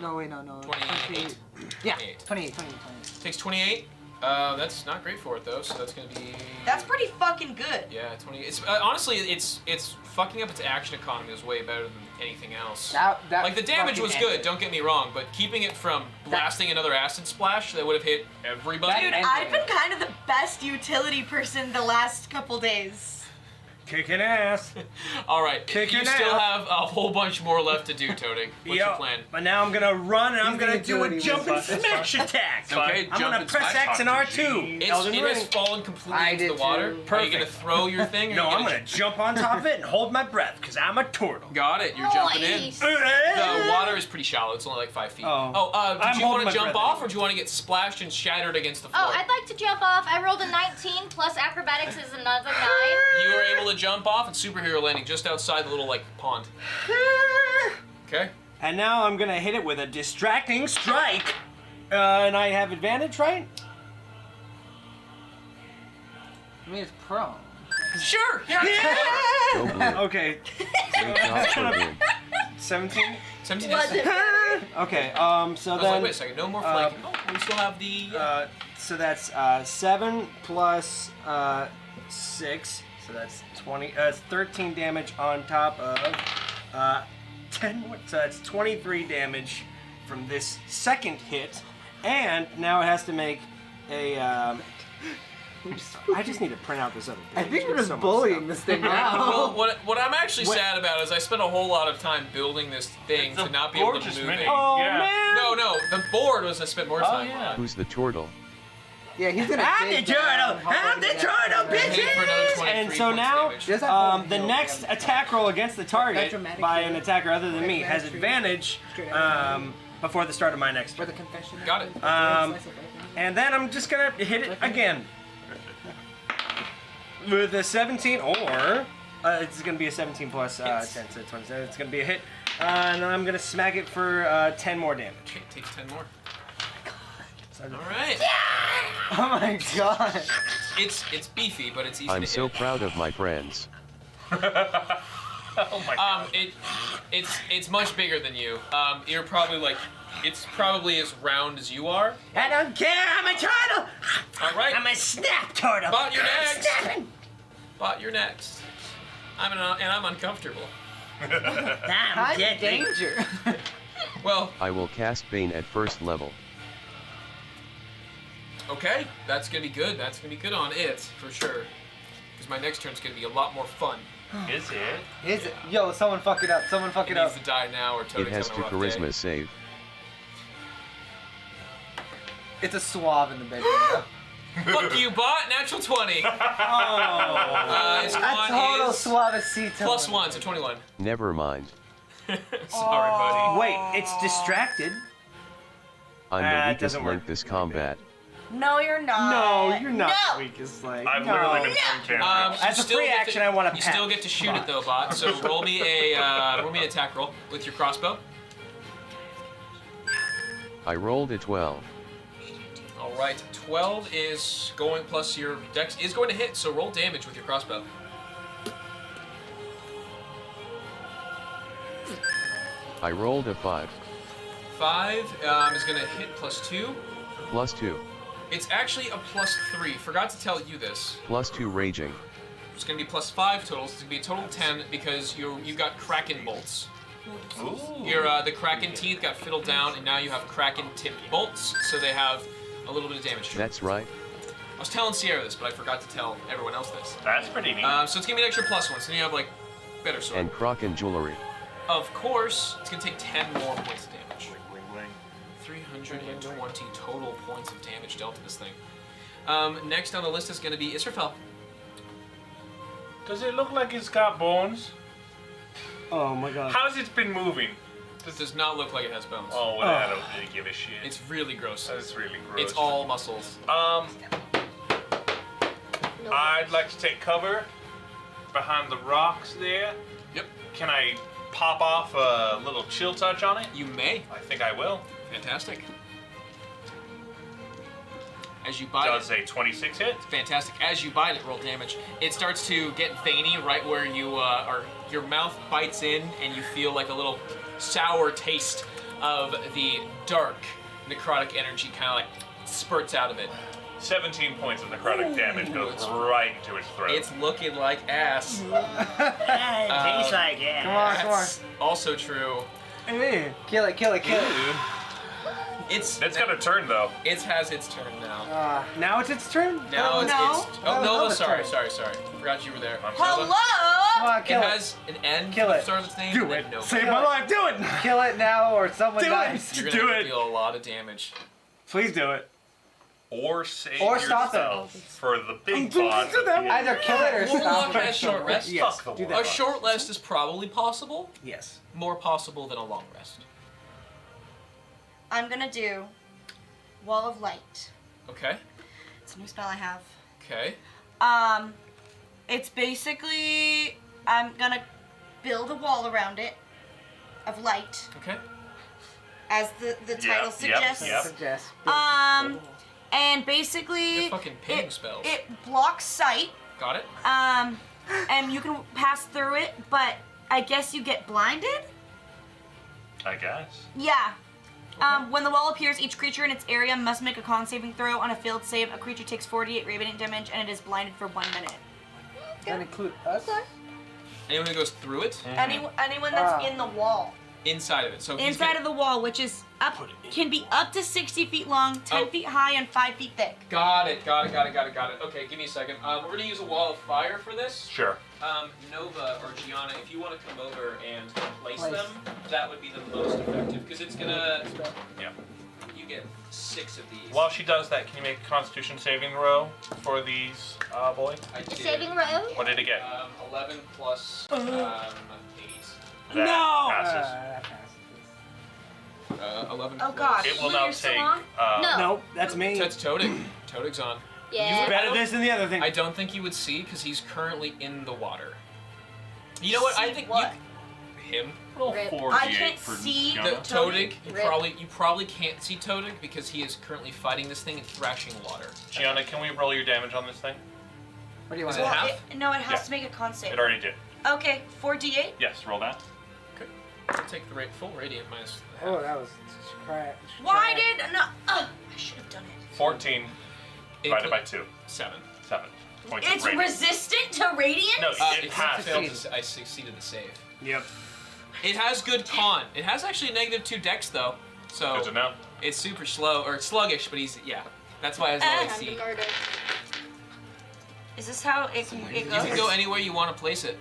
No, wait, no. 28. Yeah, 28. 28. Takes 28. That's not great for it though, so that's gonna be. That's pretty fucking good. Yeah, 20. It's honestly, it's fucking up its action economy is way better than anything else. That Like the damage fucking was ended. good, don't get me wrong, but keeping it from blasting another acid splash that would have hit everybody. Dude, I've been kind of the best utility person the last couple days. Kicking ass. All right, Kicking you still ass. have a whole bunch more left to do, Toading. What's your plan? But now I'm gonna run and I'm He's gonna gonna do do a it, he jump and was fine. smash attack. Okay, I'm jump gonna and press smash. X and R2. Elden It Ring. has fallen completely I into the did water. too. Are you Perfect. gonna throw your thing? Or No, are you I'm gonna jump on top of it and hold my breath because I'm a turtle. Got it. You're jumping in. Nice. The water is pretty shallow. It's only like 5 feet. Oh. Did I'm you want holding to my jump breath off, anyway. or do you want to get splashed and shattered against the floor? Oh, I'd like to jump off. I rolled a 19 plus acrobatics is another 9. You were able to jump off and superhero landing just outside the little like pond. Okay. And now I'm gonna hit it with a distracting strike. And I have advantage, right? I mean, it's prone. Sure. Yeah. Go blue. Okay. Great job for blue. 17. 17. Okay. So I was then. like, wait a second. No more flanking. Oh, we still have the. So that's 7 plus 6. So that's 20. 13 damage on top of 10 more. So that's 23 damage from this second hit. And now it has to make a. I just need to print out this other I page. think we're There's just so much bullying stuff. this thing Well, now. what I'm actually sad about is I spent a whole lot of time building this thing It's to a not be able to gorgeous move mini. it. Oh, Yeah. man! No, the board was I spent more time yeah. on. Who's the turtle? Yeah, he's gonna I'm the dig turtle! down, I'm the turtle, Hit it for another bitches! 23 And so points now, damage. Just that whole the heal, next yeah. attack roll against the target dramatic by heal. an attacker other than me has Straight advantage Straight out. before the start of my next For turn. the confession. Got it. And then I'm just gonna hit it again. With a 17, or it's gonna be a 17 plus 10, so 27. It's gonna be a hit. And I'm gonna smack it for 10 more damage. Okay, takes 10 more. All right. Oh my god. It's beefy, but it's easy I'm to so hit. proud of my friends. Oh my god. It's much bigger than you. You're probably like, it's probably as round as you are. I don't care. I'm a turtle. All right. I'm a snap turtle. Bott, you're next. Snapping. Bott, you're next. I'm uncomfortable. I'm dead. Danger. Well, I will cast Bane at first level. okay, that's gonna be good. That's gonna be good on it for sure. Because my next turn's gonna be a lot more fun. Is it? Is it? Yo, someone fuck it up. Someone fuck It it up. needs to die now, or It Toad's has on to a rough charisma day. save. It's a suave in the bedroom. Fuck you, Bott. Natural 20. Oh. His A con total is suavecito. +1, so 21. Never mind. Sorry, buddy. Wait, it's distracted. I'm Ah, the it weakest doesn't work. link this combat. No, you're not. No, you're not No. the weakest link. I've no. literally been playing You As a still free get to- action, I want to You pet. still get to shoot it though, Bott. So roll me an attack roll with your crossbow. I rolled a 12. All right, 12 is going plus your dex is going to hit. So roll damage with your crossbow. I rolled a 5. 5 is going to hit +2. Plus 2. It's actually a +3. Forgot to tell you this. Plus 2 raging. It's going to be +5 total. So it's going to be a total of 10 because you got kraken bolts. Ooh. Your the kraken teeth got fiddled down, and now you have kraken tipped bolts, so they have a little bit of damage to them. That's right. I was telling Sierra this, but I forgot to tell everyone else this. That's pretty neat. So it's gonna be an extra +1, so then you have like better sword. And kraken jewelry. Of course, it's gonna take 10 more points of damage. Wing, wing. 320 total points of damage dealt to this thing. Next on the list is gonna be Israfel. Does it look like it's got bones? Oh my god. How's it been moving? This does not look like it has bones. Oh, well, I don't really give a shit. It's really gross. That's really gross. It's all muscles. I'd like to take cover behind the rocks there. Yep. Can I pop off a little chill touch on it? You may. I think I will. Fantastic. As you bite Does it, a 26 hit? fantastic. As you bite it, roll damage. It starts to get veiny right where you are. Your mouth bites in, and you feel like a little sour taste of the dark necrotic energy, kind of like spurts out of it. 17 points of necrotic damage goes it's- right into its throat. It's looking like ass. Tastes like it. Come on, come on. That's also true. Kill it, kill it, kill it. It's It's got a turn though. It has its turn now. Now it's its turn? Now it's no. oh That was Nova, Nova's sorry. turn. Forgot you were there. I'm Hello? Come on, It kill it. has an end Kill to the it. start of its name. Do and it. then Nova. Save Kill my it. life. Do it. Kill it now or someone Do dies. it. You're Do gonna it. deal a lot of damage. Please do it. Or save Or stop it. yourself for the big Do boss. that one. Either kill it or Warlock stop has it. short rest. Yes, Fuck the do war. that. A short rest is probably possible. Yes. More possible than a long rest. I'm gonna do Wall of Light. Okay. It's a new spell I have. Okay. It's basically I'm gonna build a wall around it of light, Okay. as the title suggests. Yep. Suggest. And basically You're fucking ping spells. it blocks sight. Got it? And you can pass through it, but I guess you get blinded? I guess. Yeah. When the wall appears, each creature in its area must make a con saving throw. On a failed save, a creature takes 48 radiant damage and it is blinded for 1 minute. That include us? Anyone who goes through it, Anyone that's in the wall. inside of it. So he's Inside gonna- of the wall, which is can be up to 60 feet long, 10 feet high, and 5 feet thick. Got it. Okay, give me a second. We're gonna use a wall of fire for this. Sure. Nova or Gianna, if you want to come over and place Place. them, that would be the most effective because it's gonna. Yeah. You get 6 of these. While she does that, can you make a Constitution saving throw for these boy? I did. Saving row? What did it get? 11 plus 8. That No! passes. That passes. 11. Oh, God. It will Blue, now you're still take. on? No. Nope, that's me. That's Todig. Todig's on. Yeah. Better this than the other thing. I don't think you would see because he's currently in the water. You know what? I See think what? him. Roll Rip. 4d8 I can't for see The Gianna. Todig, Rip. you probably can't see Todig because he is currently fighting this thing and thrashing water. Gianna, can we roll your damage on this thing? What do you Is want? it Well, half? no, it has Yeah. to make a con save. It already did. Okay, 4d8. Yes, roll that. Okay. I'll take the full radiant minus the half. Oh, that was crap. Why did no? I should have done it. 14 divided by 2. 7. 7 points of It's radiant. resistant to radiant. No, It it has. failed. I succeeded the save. Yep. It has good con. It has actually a -2 dex though, so Good to know. it's super slow or sluggish. But yeah. That's why I was low Time to AC. murder. Is this how it You goes? can go anywhere you want to place it.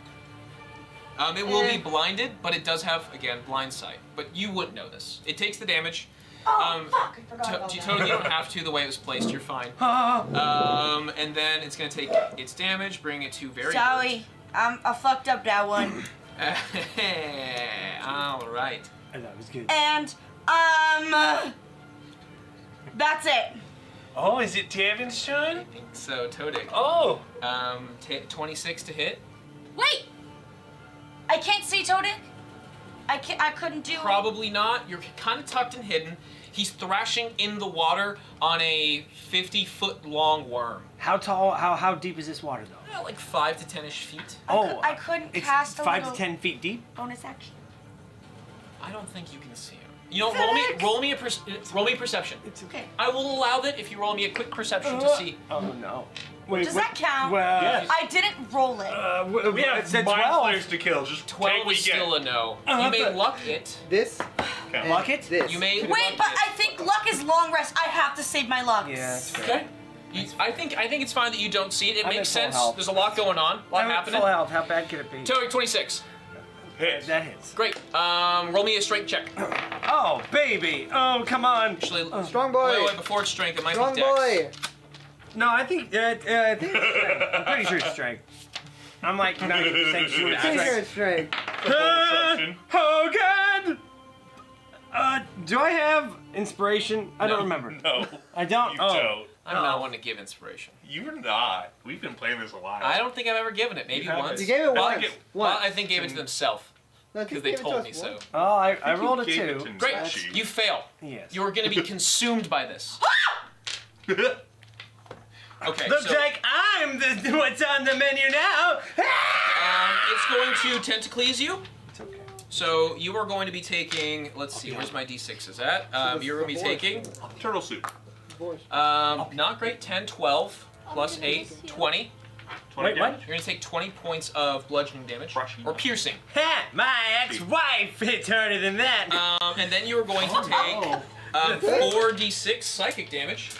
It will be blinded, but it does have, again, blind sight. But you wouldn't know this. It takes the damage. Oh, fuck, I forgot about Tony, you don't have to. The way it was placed, you're fine. And then it's going to take its damage, bring it to very... Sorry, I fucked up that one. All right. I thought it was good. And, that's it. Oh, is it Davin's turn? So, Todik, Oh! 26 to hit. Wait! I can't see Todik. I couldn't do. Probably not. You're kind of tucked and hidden. He's thrashing in the water on a 50-foot long worm. How tall? How deep is this water though? Like 5 to 10-ish feet. I couldn't it's cast a 5 little to 10 feet deep. bonus action. I don't think you can see him. You know, roll me a perception. It's Okay. I will allow that if you roll me a quick perception to see. Oh no. Wait, Does that count? Well, Yes. I didn't roll it. We have said mind 12. flayers to kill. Just 12 take what is you get. still a no. You may luck it. This? Okay. Luck it? This. You may. Wait, luck but it. I think luck is long rest. I have to save my luck. Yeah. That's fair. Okay. I think it's fine that you don't see it. It I'm makes at full sense. health. There's a lot going on. A lot I'm at happening. full health. How bad could it be? Toby, 26. Hits. That hits. Great. Roll me a strength check. Oh baby. Oh come on. Actually, Strong boy. wait, before it's strength, it might Strong be dex. boy. No, I think it's strength. I'm pretty sure it's strength. I'm like 90% sure it's Pretty sure strength. it's straight. Assumption. Oh god. Do I have inspiration? I don't remember. No, I don't. you Oh. don't. I'm not one to give inspiration. You're not. We've been playing this a while. I don't think I've ever given it. Maybe You haven't. once. You gave it Well, once. Well, Once. I think gave it to themselves No, because just they give it to told us me so. once. Oh, I rolled a Gave it 2. to Great. Sachi. You fail. Yes. You're going to be consumed by this. Okay. Looks so, like I'm the what's on the menu now. it's going to tentacles you. It's okay. So you are going to be taking. Let's see. Where's my d6s at? You're going to be taking. Turtle soup. Not great. 10, 12, plus 8, 20. 20 Wait, what? damage. You're going to take 20 points of bludgeoning damage Crushing. or piercing. Ha! My ex-wife hits harder than that. And then you're going to take 4d6 psychic damage.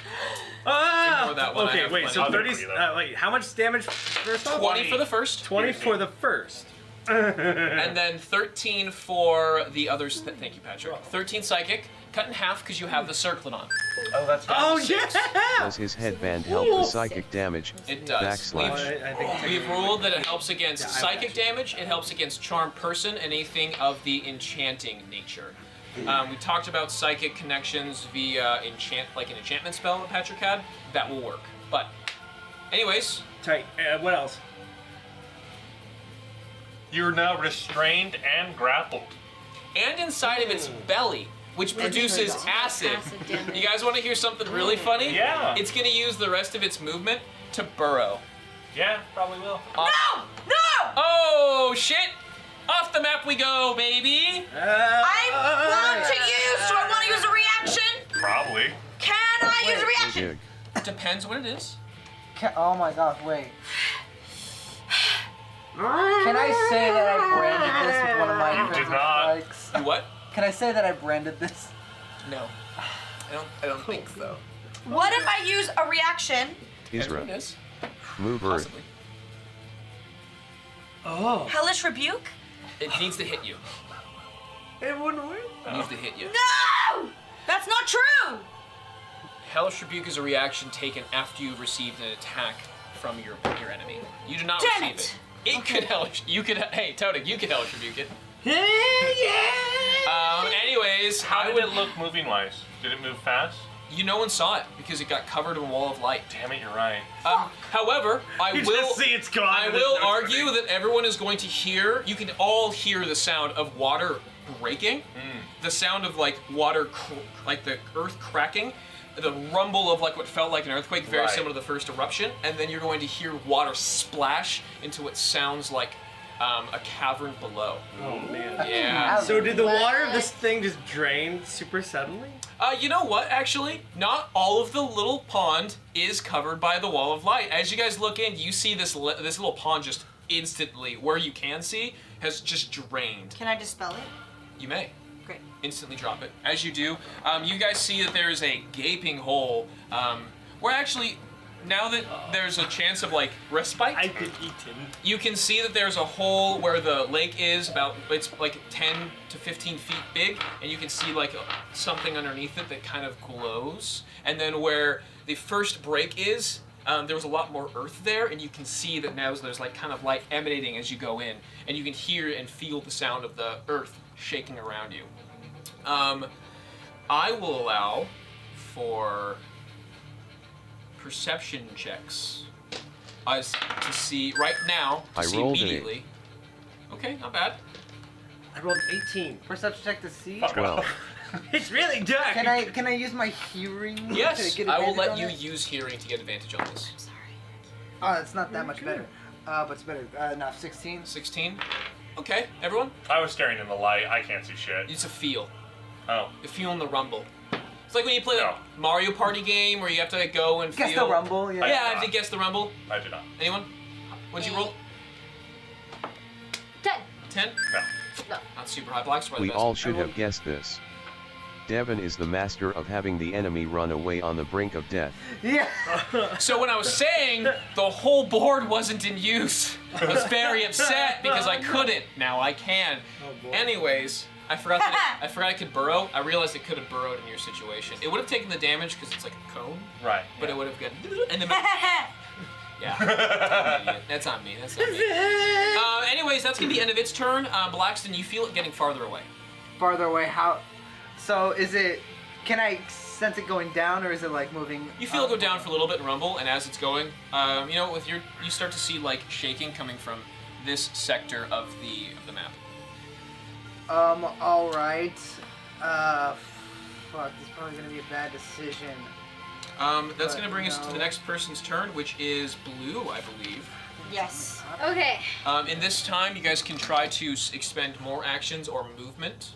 Ignore that one, I Okay, have wait. plenty. So I'll do it 30. for you, though. Wait, how much damage first off? 20 for the first, 20 for the first. and then 13 for the others. Thank you, Patrick. 13 psychic, cut in half because you have the circlet on. Oh, that's down Oh to 6. yeah! Does his headband help the psychic damage? It does. Backslash. I think We've ruled that it helps against Yeah, I psychic got you. damage, it helps against charmed person, and anything of the enchanting nature. We talked about psychic connections via like an enchantment spell that Patrick had. That will work. But, anyways, Tight. What else? You're now restrained and grappled. and inside of its belly, which produces acid. Acid damage. You guys want to hear something really funny? Yeah. It's going to use the rest of its movement to burrow. Yeah, probably will. No! No! Oh, shit! Off the map we go, baby! I want to use. Do I want to use a reaction? Probably. Can I use a reaction? Dig. Depends what it is. Oh my gosh, wait. Can I say that I branded this with one of my You did Christmas not. strikes? You what? Can I say that I branded this? No. I don't think so. What if I use a reaction? Depends what Isra. it is. Move Earth. Possibly. Oh. Hellish Rebuke? It needs to hit you. It wouldn't work. It needs to hit you. No! That's not true! Hellish Rebuke is a reaction taken after you've received an attack from your enemy. You do not Damn receive it. it. It could Hellish. You could. Hey, Todik, you could Hellish Rebuke it. Yeah. Anyways, How I did would it look moving wise? Did it move fast? No one saw it because it got covered in a wall of light. Damn it, you're right. However, I You will just see it's gone. I and will there's no argue footing. that everyone is going to hear. You can all hear the sound of water breaking, the sound of like water, like the earth cracking, the rumble of like what felt like an earthquake, very Right. similar to the first eruption, and then you're going to hear water splash into what sounds like a cavern below. Oh man. Yeah. So did the water of this thing just drain super suddenly? You know what? Actually, not all of the little pond is covered by the wall of light. As you guys look in, you see this little pond just instantly, where you can see, has just drained. Can I dispel it? You may. Great. Instantly drop it. As you do, you guys see that there is a gaping hole, where actually, now that there's a chance of like respite, I've been eaten. you can see that there's a hole where the lake is it's like 10 to 15 feet big, and you can see like something underneath it that kind of glows. And then where the first break is, there was a lot more earth there, and you can see that now there's like kind of light emanating as you go in, and you can hear and feel the sound of the earth shaking around you. I will allow for perception checks as to see right now to I see rolled an immediately. Okay, not bad. I rolled 18. Perception check to see. Fuck off. 12. It's really dark. Can I use my hearing? Yes, to get I will advantage let on you it? use hearing to get advantage on this. Oh, it's not that much better. But it's better. No, 16. 16. Okay, everyone. I was staring in the light. I can't see shit. It's a feel. Oh. You're feeling the rumble. It's like when you play No. that Mario Party game where you have to like, go and Guess feel. the rumble. Yeah. Yeah, I have to guess the rumble. I did not. Anyone? What'd you roll? 10. 10? No. Not super high. Black's probably We the best. all should have guessed this. Devin is the master of having the enemy run away on the brink of death. Yeah. So when I was saying the whole board wasn't in use, I was very upset because I couldn't. Now I can. Oh, boy. Anyways, I forgot I could burrow. I realized it could have burrowed in your situation. It would have taken the damage because it's like a cone, Right. but it would have gotten and then. Yeah, that's on me. That's on me. Anyways, that's gonna be the end of its turn. Blackston, you feel it getting farther away. Farther away. How? So is it? Can I sense it going down, or is it like moving? You feel it go down for a little bit and rumble, and as it's going, you start to see like shaking coming from this sector of the map. All right. Fuck. This is probably gonna be a bad decision. That's But gonna bring us to no. the next person's turn, which is Blue, I believe. Yes. Okay. In this time, you guys can try to expend more actions or movement.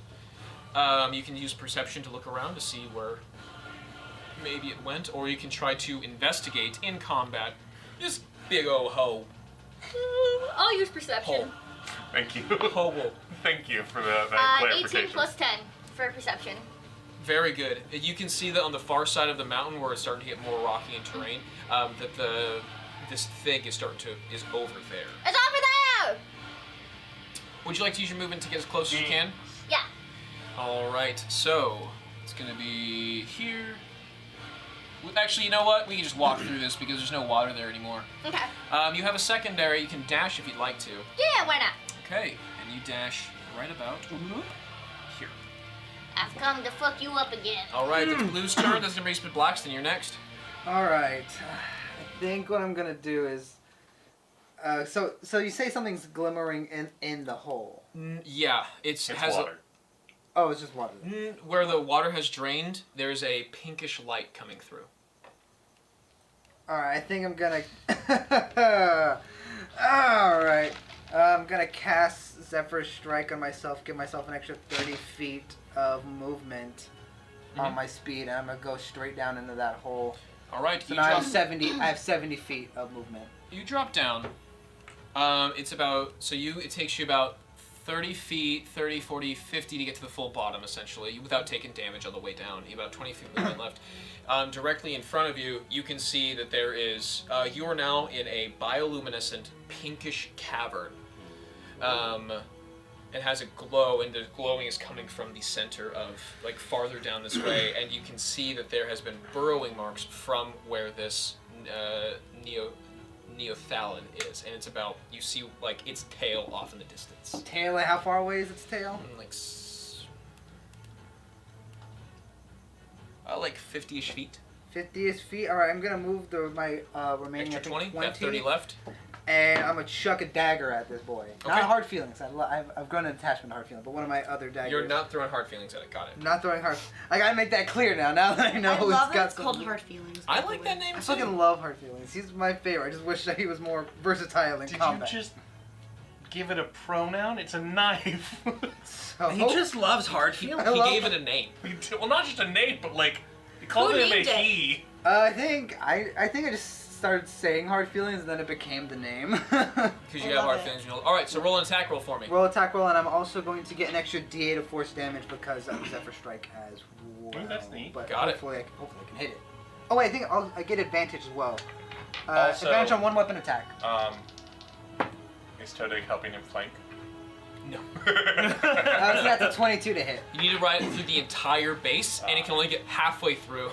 You can use perception to look around to see where maybe it went, or you can try to investigate in combat. This big ol' hoe. I'll use perception. Hole. Thank you. Hobo. Thank you for that 18 clarification. plus 10 for perception. Very good. You can see that on the far side of the mountain, where it's starting to get more rocky in terrain, that this thing is over there. It's over there! Would you like to use your movement to get as close as you can? Yeah. All right. So it's gonna be here. Actually, you know what? We can just walk through this because there's no water there anymore. Okay. You have a secondary. You can dash if you'd like to. Yeah, why not? Okay, and you dash right about here. I've come to fuck you up again. All right, that's Blue's turn. That's gonna bring Blackston. You're next. All right. I think what I'm gonna do is. So you say something's glimmering in the hole. Yeah, it It's has water. Oh, it's just water. where the water has drained. There's a pinkish light coming through. All right. I think I'm gonna. All right. I'm gonna cast Zephyr Strike on myself. Give myself an extra 30 feet of movement on my speed, and I'm gonna go straight down into that hole. All right, So you now I drop, have 70. I have 70 feet of movement. you drop down. It takes you about 30 feet, 30, 40, 50 to get to the full bottom, essentially, without taking damage on the way down. You have about 20 feet movement left. Directly in front of you, you can see that there is, you are now in a bioluminescent pinkish cavern. It has a glow, and the glowing is coming from the center of, like, farther down this way, and you can see that there has been burrowing marks from where this neothalon is, and it's about, you see, like, its tail off in the distance. Tail. How far away is its tail? Like, Like 50-ish feet. 50-ish feet. All right, I'm gonna move my remaining Extra I think, 20. Got 30 left. And I'm gonna chuck a dagger at this boy. Okay. Not hard feelings. I've grown an attachment to hard feelings, but one of my other daggers. You're not throwing hard feelings at it. Got it. Not throwing hard. I gotta make that clear now. Now that I know I love it's that got it's called some- Hard Feelings. I by like the that way. name I too. fucking love hard feelings. He's my favorite. I just wish that he was more versatile in Did combat. you just give it a pronoun? It's a knife. So, He just loves hard feelings. I He love gave it. it a name. Well, not just a name, but like he called Who him a named it? he. I think I just started saying hard feelings and then it became the name. Because you I have love hard it. feelings. All right, so roll an attack roll for me. Roll attack roll, and I'm also going to get an extra D8 of force damage because of Zephyr Strike as well. Ooh, that's neat. But Got it. hopefully I can hit it. Oh wait, I think I get advantage as well. Also- Advantage on one weapon attack. Is Todig helping him flank? No. So that's a 22 to hit. You need to ride it through the entire base, and it can only get halfway through.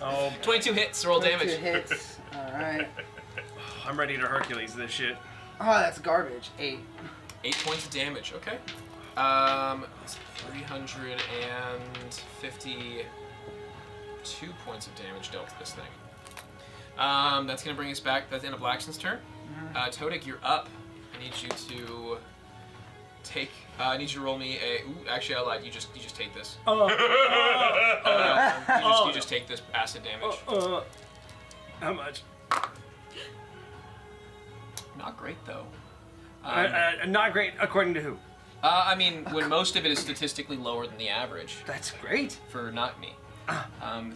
Oh, 22 hits, roll 22 damage. hits. All right. I'm ready to Hercules this shit. Oh, that's garbage. 8. 8 points of damage. Okay. It's 352 points of damage dealt to this thing. That's gonna bring us back. That's Anna Blackson's turn. Todik, you're up. I need you to take. I need you to roll me a. Ooh, actually, I lied. You just take this. You just take this acid damage. How much? Not great though. Not great, according to who? I mean, when most of it is statistically lower than the average That's great. for not me.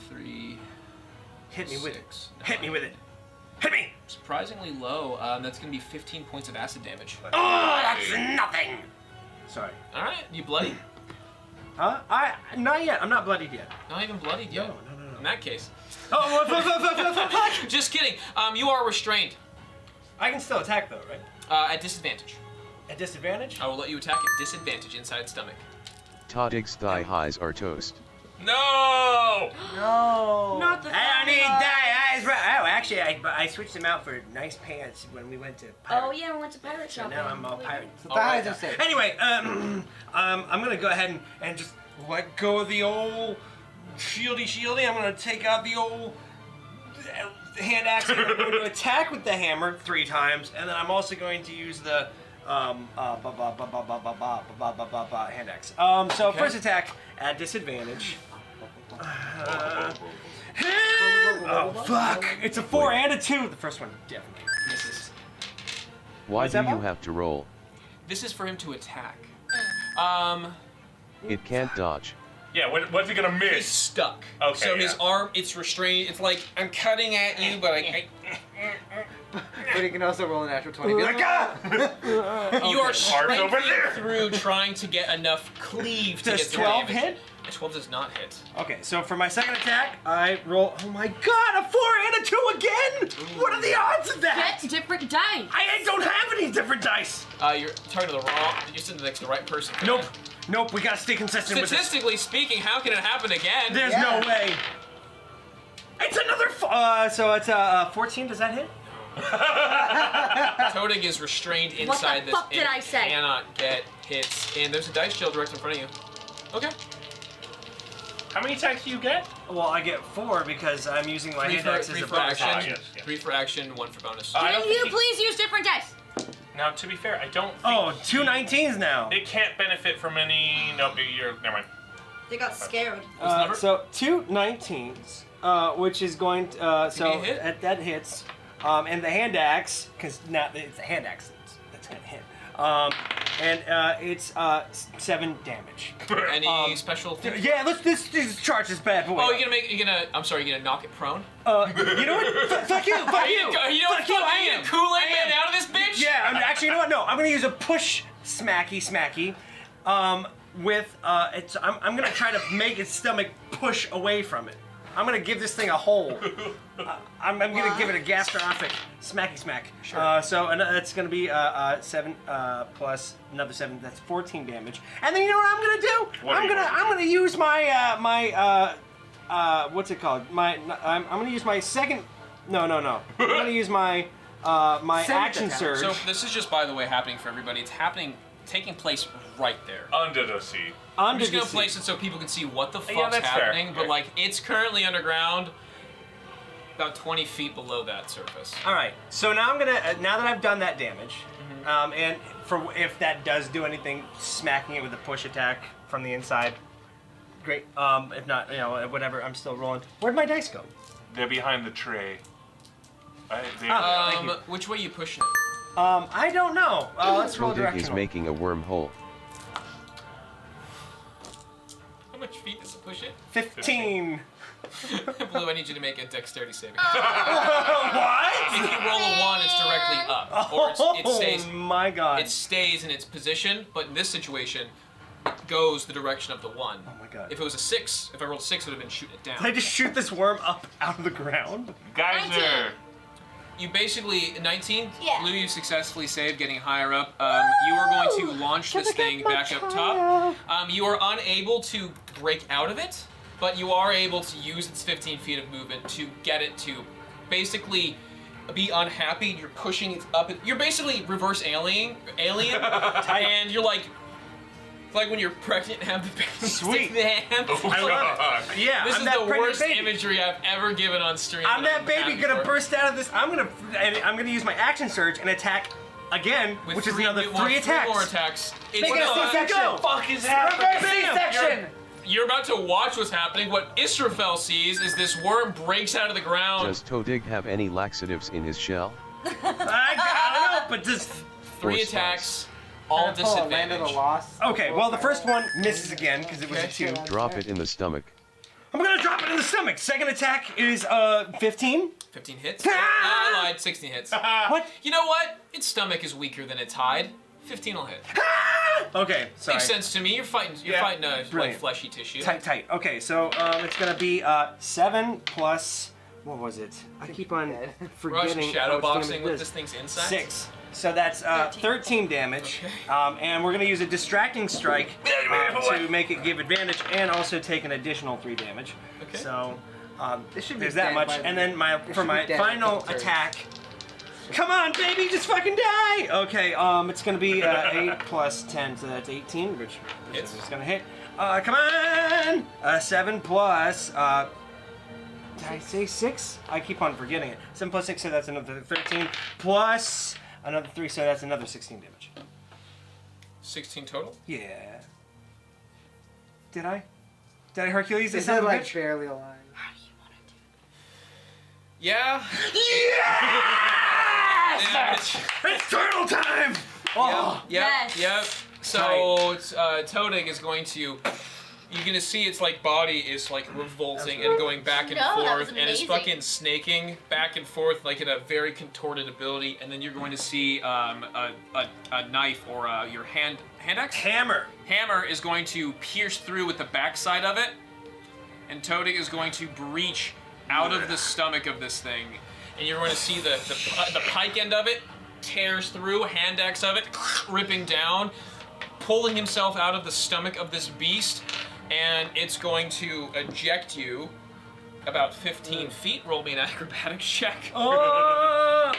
3. Hit me with it. 6, Hit me 9. with it. Hit me! Surprisingly low. That's going to be 15 points of acid damage. Oh, that's nothing! Sorry. All right, you bloody? Huh? Not yet. I'm not bloodied yet. Not even bloodied yet. No. In that case, Oh, just kidding. You are restrained I can still attack though, right? at disadvantage. At disadvantage? I will let you attack at disadvantage inside stomach. Todig's thigh highs are toast. No! No. Not the I need family die eyes. Oh, actually, I switched them out for nice pants when we went to pirate. Oh yeah, we went to pirate So shopping. now I'm all pirate. The thighs are safe. Anyway, I'm gonna go ahead and just let go of the old shieldy. I'm gonna take out the old hand axe. And I'm going to attack with the hammer 3 times, and then I'm also going to use the hand axe. So Okay. first attack at disadvantage. Oh fuck! It's a 4 and a 2. The first one definitely misses. Why Is do that you one? have to roll? This is for him to attack. It can't dodge. Yeah, what's he gonna He's miss? stuck. Okay, So his yeah. arm, it's restrained. It's like I'm cutting at you, but But he can also roll a natural 20. you are Arms striking over there. through trying to get enough cleave to Does get the 12 damage. hit? A 12 does not hit. Okay, so for my second attack, I roll. Oh my god, a 4 and a 2 again! What are the odds of that? Get different dice. I don't have any different dice. You're talking to the wrong. You're sitting next to the right person. for Nope. that. Nope, we gotta stay consistent with this. Statistically speaking, how can it happen again? There's Yeah. no way. It's another. So it's 14. Does that hit? Todig is restrained What inside the this fuck did and I say? cannot get hits. And there's a dice shield directly in front of you. Okay. How many attacks do you get? Well, I get 4 because I'm using my 3 hand for, axe as 3 a for bonus action. action. yes. 3 for action, 1 for bonus. I Can don't you think please use different dice? Now, to be fair, I don't think Oh, 2 19s now. it can't benefit from any. Nope, you're. Never mind. They got scared. number? So 2 19s, which is going to, so Give me a hit. that hits, and the hand axe, because now it's the hand axe that's gonna hit, and it's 7 damage. Any special things? Yeah, let's charge this bad boy. Oh, you're gonna knock it prone? You know what? Fuck you, fuck you, Are you fuck you. I am Kool-Aid I man am. out of this bitch? Yeah, actually, you know what? No, I'm gonna use a push smacky, with I'm gonna try to make its stomach push away from it. I'm gonna give this thing a hole. I'm gonna give it a gastrophic smacky smack. Sure. So that's gonna be 7 plus another 7. That's 14 damage. And then you know what I'm gonna do? What are you gonna I'm gonna use my what's it called? I'm gonna use my second. No. I'm gonna use my my Second action attack. surge. So this is just, by the way, happening for everybody. It's taking place right there. Under the sea. I'm just gonna place it so people can see what the fuck's that's fair. happening, but like it's currently underground, about 20 feet below that surface. All right. So now I'm gonna now that I've done that damage, and for if that does do anything, smacking it with a push attack from the inside. Great. If not, whatever. I'm still rolling. Where'd my dice go? They're behind the tray. Thank you. Which way you pushing it? I don't know. Let's roll Todig is directional. making a wormhole. How much feet does it push it? 15. Blue, I need you to make a dexterity saving. What? If you roll a 1, it's directly up, or it stays. Oh my god. It stays in its position, but in this situation, it goes the direction of the 1. Oh my god. If it was a 6, if I rolled a 6, it would have been shooting it down. Did I just shoot this worm up out of the ground? Geyser. You basically 19. Yeah. Blue, you successfully saved, getting higher up. You are going to launch this thing back up top. You are unable to break out of it, but you are able to use its 15 feet of movement to get it to basically be unhappy. You're pushing it up. You're basically reverse alien, and you're like when you're pregnant and have the baby stick in the hand. Oh, God. Yeah, This I'm is that the pregnant worst baby. imagery I've ever given on stream. I'm that baby happy gonna for. burst out of this. I'm gonna use my action surge and attack again, With which is three another more- 3 three attacks. more attacks. It's Make it a not- C-section. Go. Fuck is Reverse happening? C-section. You're about to watch what's happening. What Israfel sees is this worm breaks out of the ground. Does Todig have any laxatives in his shell? I don't know, but just 3 Or attacks, all Land of the disadvantage. lost. okay. Well, the first one misses again because it was a 2. Drop it in the stomach. I'm gonna drop it in the stomach. Second attack is 15. 15 hits. Ah! I lied. 16 hits. What? You know what? Its stomach is weaker than its hide. 15 will hit. Okay, sorry. Makes sense to me. You're fighting like Brilliant. fleshy tissue. Tight. Okay, so it's gonna be 7 plus. What was it? I keep on Rush forgetting. shadow what boxing damage with it this is. thing's inside. 6. So that's 13 damage. And we're gonna use a distracting strike to make it give advantage, and also take an additional 3 damage. Okay. So This should be there's that dead much, by and the- then it for should my be dead final after turns. attack. Come on, baby, just fucking die! Okay, it's gonna be 8 plus 10, so that's 18, which Hits. is gonna hit. Come on! 7 plus, did I say 6? I keep on forgetting it. 7 plus 6, so that's another 13, plus another 3, so that's another 16 damage. 16 total. Yeah. Did I? Did I Hercules? Is son it of a like bitch? barely alive? Yeah. Yes! It's turtle time! Oh! Yes. Yep. So Todig is going to. You're gonna see its like body is like revolting and going back and No, that was forth, and it's amazing. fucking snaking back and forth like in a very contorted ability. And then you're going to see a knife or your hand axe. Hammer! Hammer is going to pierce through with the backside of it, and Todig is going to breach out of the stomach of this thing, and you're going to see the pike end of it tears through, hand axe of it ripping down, pulling himself out of the stomach of this beast, and it's going to eject you about 15 feet. Roll me an acrobatics check. Oh!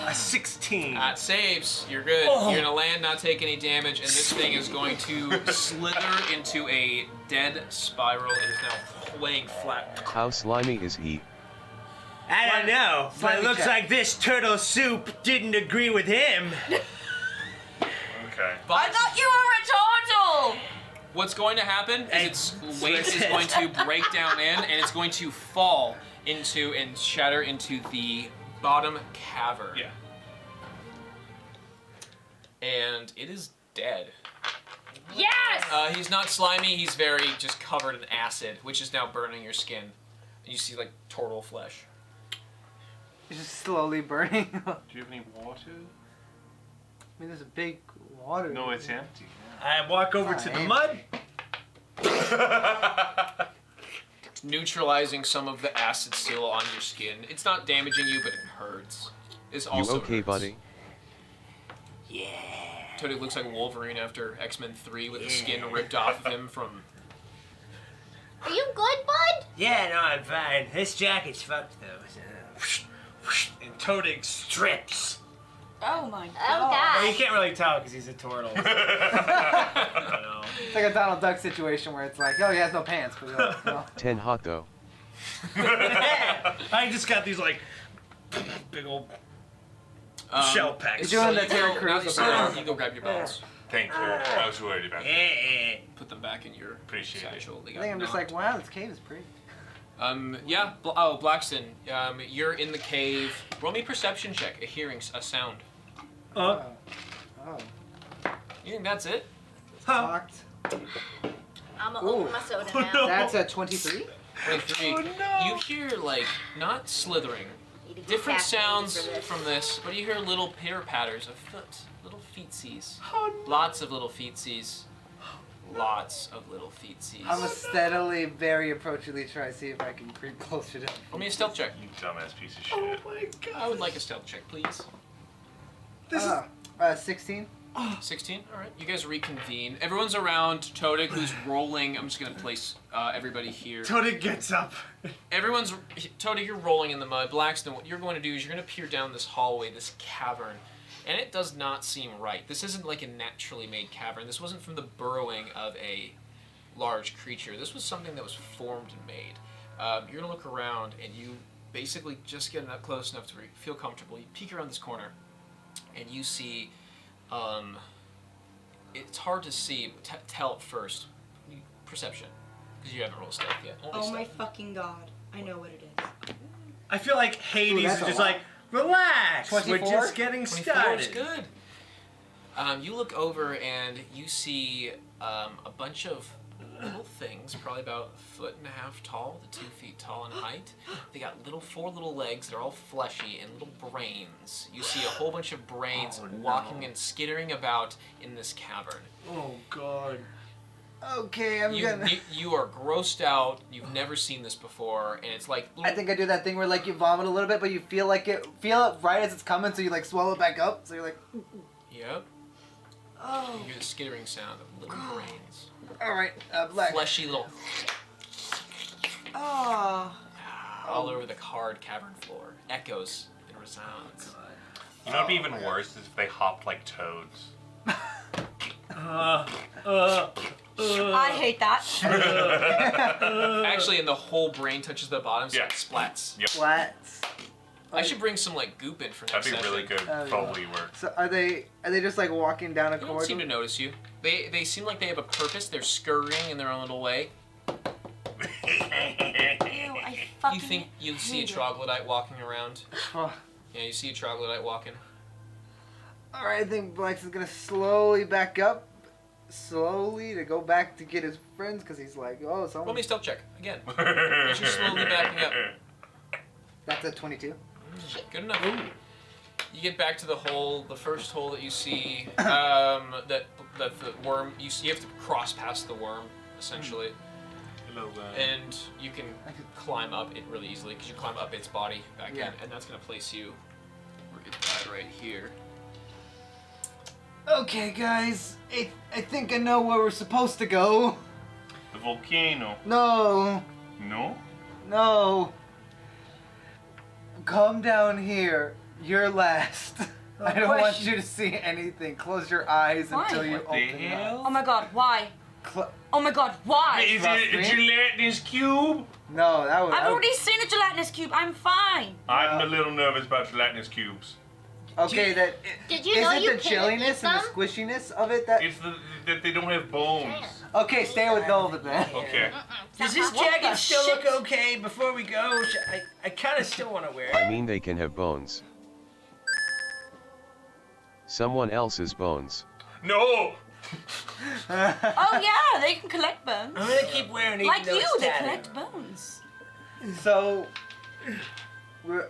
A 16. That saves. You're good. You're gonna land, not take any damage, and this thing is going to slither into a dead spiral. It is now laying flat. How slimy is he? I don't know, but it Slimy looks check. like this turtle soup didn't agree with him. Okay. But I thought you were a turtle! what's going to happen Hey, is its weight is going to break down in, and it's going to fall into and shatter into the bottom cavern. Yeah. And it is dead. Yes! He's not slimy, he's very just covered in acid, which is now burning your skin. And you see like turtle flesh. It's just slowly burning. I Do you have any water? mean, there's a big water. No, it's empty. I walk over to the mud. Neutralizing some of the acid still on your skin. It's not damaging you, but it hurts. It's You also okay, hurts. buddy? Totally looks like Wolverine after X-Men 3 with the skin ripped off of him from... Are you good, bud? Yeah, no, I'm fine. This jacket's fucked though. So, and Todig strips Oh my Oh god. Well, you god. can't really tell because he's a turtle. It's like a Donald Duck situation where it's like, oh, he has no pants, but you're like, no. 10 hot though. I just got these like big old shell packs. You're doing the you Terry go, Crews now that you sit down, you go grab your bones. Thank you. I was worried about that. Put them back in your Appreciate it. satchel. They I got think I'm just knocked. like, wow, this cave is pretty. Yeah. Oh, Blackston, you're in the cave. Roll me a perception check. A sound. Oh. You think that's it? Locked. I'm gonna Ooh. open my soda now. That's a 23. 23. You hear like not slithering, Need to get different caffeine sounds for this. from this, but you hear little pitter patters of foot, little feetsies. Oh, Lots of little feetsies. Lots of little feetsies. I'm gonna steadily, very approachingly try to see if I can creep closer to him. Roll me a stealth check. You dumbass piece of Oh shit. my god. I would like a stealth check, please. This is 16. 16. All right. You guys reconvene. Everyone's around. Todik, who's rolling. I'm just gonna place everybody here. Todik gets up. Everyone's Todik. You're rolling in the mud. Blackston, what you're going to do is you're going to peer down this hallway, this cavern, and it does not seem right. This isn't like a naturally made cavern. This wasn't from the burrowing of a large creature. This was something that was formed and made. You're gonna look around, and you basically just get up close enough to feel comfortable. You peek around this corner, and you see. It's hard to see. Tell it first. Perception, because you haven't rolled stealth yet. Only Oh my stealth. fucking god. I know what it is. I feel like Hades that's is a just lot. like, relax. 24? We're just getting 24 started. is good. You look over and you see a bunch of little things, probably about a 1.5 feet tall to 2 feet tall in height. They got four little legs. They're all fleshy and little brains. You see a whole bunch of brains walking and skittering about in this cavern. Oh god. Okay, I'm gonna. You are grossed out. You've never seen this before, and it's like I think I do that thing where like you vomit a little bit, but you feel it right as it's coming, so you like swallow it back up. So you're like, Yep. Oh. You hear the skittering sound of little brains. all right, black. Fleshy little Oh. all over the hard cavern floor. Echoes and resounds. You know what'd be even worse is if they hopped like toads. I hate that. Actually, and the whole brain touches the bottom, so Yeah. it splats. Yep. Flats. I should bring some like goop in for next That'd be really session. good Foley work. So are they just like walking down a They don't seem to corridor? notice you. They seem like they have a purpose. They're scurrying in their own little way. Ew, I fucking You think you see a hate it. troglodyte walking around? Oh. Yeah, you see a troglodyte walking. All right, I think Black's is gonna slowly back up, to go back to get his friends, because he's like, oh, Roll someone. me a stealth check again. As you're slowly backing up. That's a 22. Good enough. You get back to the hole, the first hole that you see. That the worm. You have to cross past the worm, essentially. Hello, And you can climb up it really easily because you climb up its body back in, and that's gonna place you right here. Okay, guys, I think I know where we're supposed to go. The volcano. No, No? come down here. You're last. I don't want you to see anything. Close your eyes Why? until you What the open them. hell? Oh my god, why? Cl- Oh my god, why? Is Trust it a me. gelatinous cube? no, that was. I've already seen a gelatinous cube. I'm fine. I'm a little nervous about gelatinous cubes. Okay, that. Did you is know it you the couldn't chilliness eat and the them? squishiness of it that? It's that they don't have bones. Okay, stay with Nova then. Okay. Does this What jacket the still shit? look okay before we go? I kind of still want to wear I it. mean they can have bones. Someone else's bones. No! Oh yeah, they can collect bones. I'm gonna keep wearing it. Like even though you, it's they tattered. collect bones. So,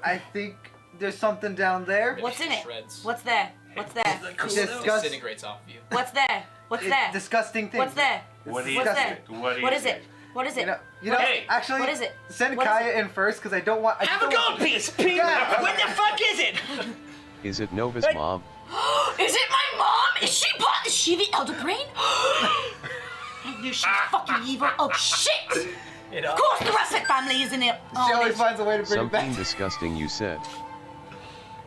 I think there's something down there. What's in it? Shreds. What's there? What's there? Like, cool Just though. discuss- Disintegrates off of you. What's there? What's It's there? disgusting thing. What's there? What is What's it? there? What is it? What is it? You know, Hey, actually, what is it? send What is Kaya in first because I don't want. I Have a don't want- gold piece, Pete. God. What the fuck is it? Is it Nova's Hey. mom? Is it my mom? Is she part? Is she the elder brain? I knew she was fucking evil. Oh shit! It Of course, the rest of the family isn't it. She always Oh, finds a way to bring it Something back. disgusting you said.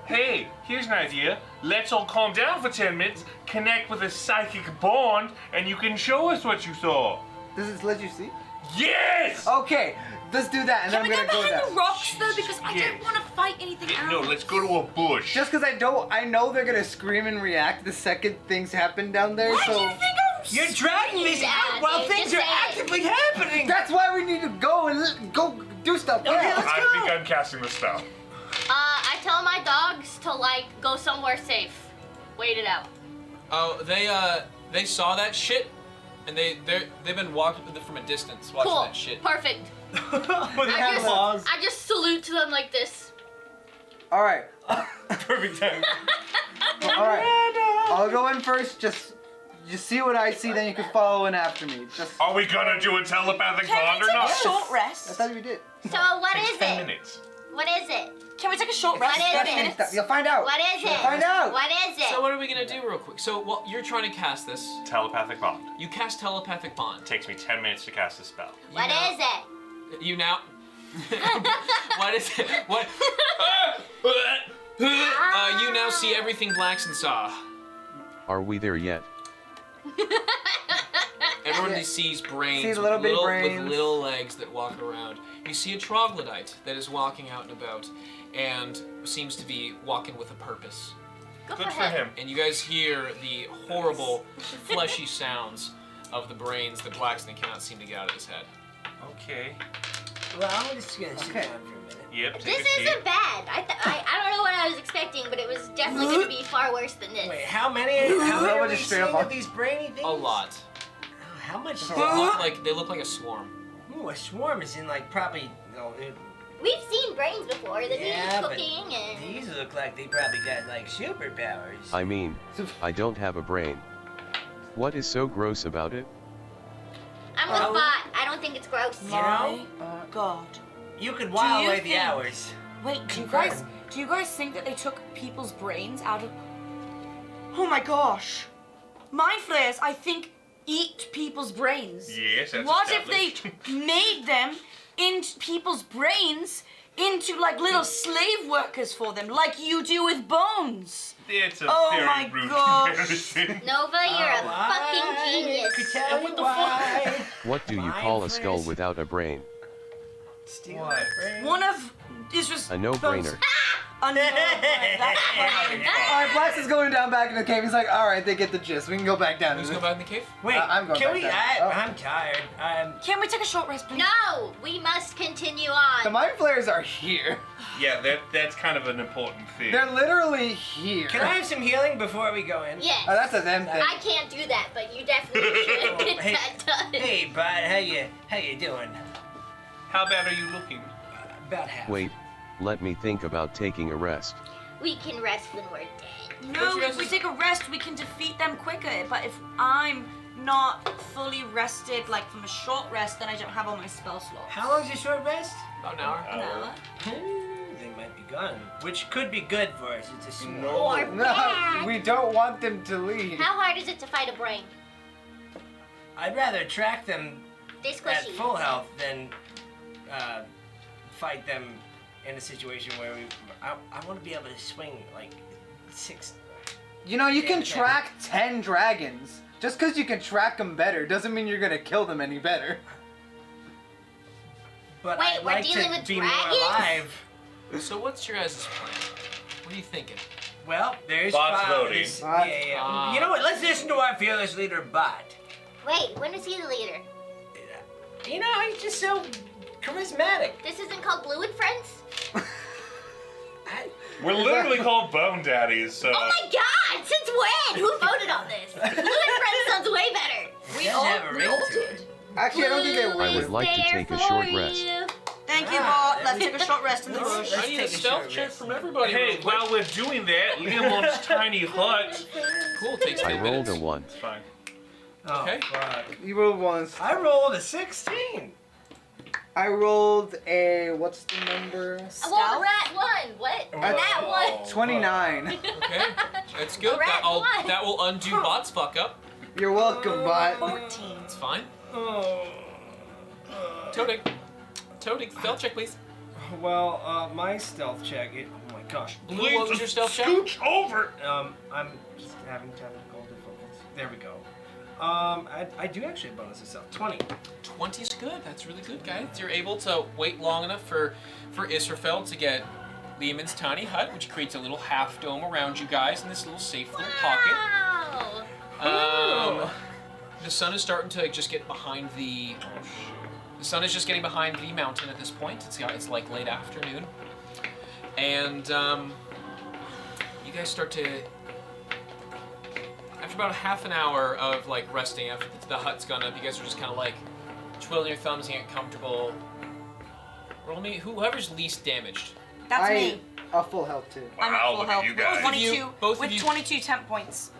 Hey, here's an idea. Let's all calm down for 10 minutes, connect with a psychic bond, and you can show us what you saw. Does it let you see? Yes! Okay, let's do that, and Can then we I'm go gonna go behind down. the rocks though? Because I Yeah. don't want to fight anything else. No, let's go to a bush. Just because I know they're gonna scream and react the second things happen down there, Why so do you think I'm You're dragging me Yeah, out while dude, things just are say it. actively happening. that's why we need to go and go do stuff. Yeah. I think I'm casting the spell. I tell my dogs to like go somewhere safe. Wait it out. Oh, they saw that shit, and they've been walking from a distance watching Cool. that shit. Perfect. With I just salute to them like this. All right, Perfect time. all right. I'll go in first. Just see what I see, then you can follow in after me. Just. Are we gonna do a telepathic Can bond we or take not? a short I rest? thought we did. So what Takes is 10 it? minutes. What is it? Can we take a short rest? What is 30 it? minutes? You'll find out. What is it? Find out. What is it? So what are we gonna do real quick? So well, you're trying to cast this. Telepathic bond. You cast telepathic bond. Takes me 10 minutes to cast the spell. What is it? You now. What is it? What? You now see everything Blackson saw. Are we there yet? Everyone Yeah. sees brains, See the little bitty with brains. little legs that walk around. You see a troglodyte that is walking out and about, and seems to be walking with a purpose. Good Good for him. And you guys hear the horrible, fleshy sounds of the brains that Blackston cannot seem to get out of his head. Okay. Well, I'm just gonna sit Okay. down for a minute. Yep, take This a seat. isn't bad. I don't know what I was expecting, but it was definitely going to be far worse than this. Wait, how many have Nobody we straight seen up of these brainy things? A lot. Oh, how much? They look like a swarm. Ooh, a swarm is in like probably. We've seen brains before. The Yeah, but cooking and these look like they probably got like superpowers. I mean, I don't have a brain. What is so gross about it? I'm with Oh. Bott. I don't think it's gross. You know? My God. You could while you away the think- hours. Wait, Confirm. do you guys think that they took people's brains out of? Oh my gosh, mind flayers! I think eat people's brains. Yes, that's What if established. they made them into people's brains into like little slave workers for them, like you do with bones? It's a Oh very my rude gosh. comparison. Nova, you're a fucking I genius. could tell you what the why. What do you Mind call a skull flayers. without a brain? Steal What? my brain. One of this was A no-brainer. A no-brainer. That's All right, Blast is going down back in the cave. He's like, all right, they get the gist. We can go back down. Who's going back in the cave? Wait, I'm going can back we? down. Oh. I'm tired. Can we take a short rest, please? No, we must continue The on. mind flayers are here. Yeah, that's kind of an important thing. They're literally here. Can I have some healing before we go in? Yes. Oh, that's a them thing. I can't do that, but you definitely should get Hey, that done. Hey, bud, how you doing? How bad are you looking? About half. Wait, let me think about taking a rest. We can rest when we're dead. No, if we take a rest, we can defeat them quicker. But if I'm not fully rested, like from a short rest, then I don't have all my spell slots. How long's your short rest? About an hour. An hour. They might be gone, which could be good for us. It's a swarm. Or No, bad. we don't want them to leave. How hard is it to fight a brain? I'd rather track them They at squishy. full health than fight them in a situation where I want to be able to swing like 6. You know, you can Yeah, track 10 dragons. Just because you can track them better doesn't mean you're gonna kill them any better. But Wait, I'd we're like dealing to with be dragons? more alive. So what's your guys' plan? What are you thinking? Well, there's Bot's Bot. voting. there's- Bot. Yeah. You know what? Let's listen to our fearless leader, Bot. Wait, when is he the leader? You know, he's just so charismatic. This isn't called Blue and Friends? We're literally called Bone Daddies, so. Oh my god! Since when? Who voted on this? Blue and Friends sounds way better. We all have a ring to it. Actually, I don't think they Blue were. I would is like to there take a for short rest. you. Thank you, Ah, Bart. Let's take a short rest in the bush. Let's I need a take a stealth short check rest. from everybody. Hey, real quick. while we're doing that, Leomon's tiny hut. Cool, takes I 10 rolled minutes. a 1. It's fine. Oh, Okay. fuck. You rolled once. I rolled a 16. I rolled a. What's the number? Well, the rat won. What? Oh, That one. 29. Okay, that's good. Alright, one. That will undo Bot's fuck up. You're welcome, Bot. 14. It's fine. Oh. Toading, spell check, please. Well, my stealth check. Oh my gosh. Blue, what was your stealth check? Scooch over! I'm just having technical difficulties. There we go. I do actually have bonus of stealth. 20. 20 is good. That's really good, guys. You're able to wait long enough for Israfel to get Lehman's tiny hut, which creates a little half dome around you guys in this little safe little pocket. Wow. The sun is starting to just get behind the. The sun is just getting behind the mountain at this point. It's like late afternoon, and you guys start to. After about a half an hour of like resting, after the hut's gone up, you guys are just kind of like twiddling your thumbs and getting comfortable. Roll me whoever's least damaged. That's me. A full health too. I'm at Wow, full look at health. you guys. 22. Both of with you- 22 temp points.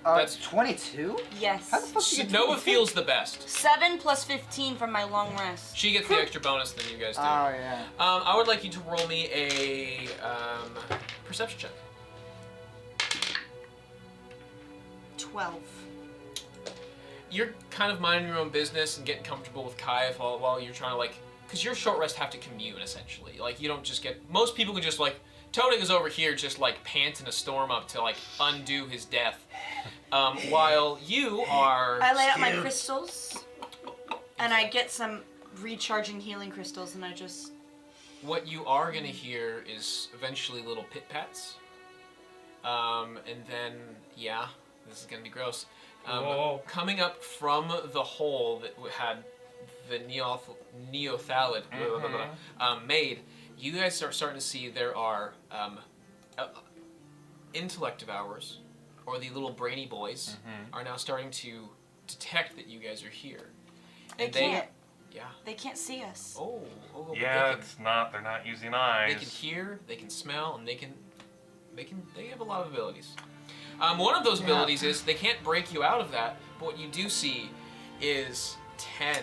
That's 22. Yes. How the fuck do you get Nova 22? feels the best. 7 plus 15 from my long rest. She gets the extra bonus than you guys do. Oh yeah. I would like you to roll me a perception check. 12. You're kind of minding your own business and getting comfortable with Kai while you're trying to like, because your short rest have to commune essentially. Like you don't just get. Most people can just like. Tonig is over here just like panting a storm up to like undo his death, while you are. I lay out my crystals, and I get some recharging healing crystals, and I just. What you are gonna hear is eventually little pit pats, and then yeah, this is gonna be gross. Whoa. Coming up from the hole that had the neothalid made, you guys start starting to see there are intellect devourers, or the little brainy boys, are now starting to detect that you guys are here. They can't. Yeah. They can't see us. Oh, Yeah, they they're not using eyes. can hear, they can smell, and they have a lot of abilities. One of those abilities is they can't break you out of that, but what you do see is 10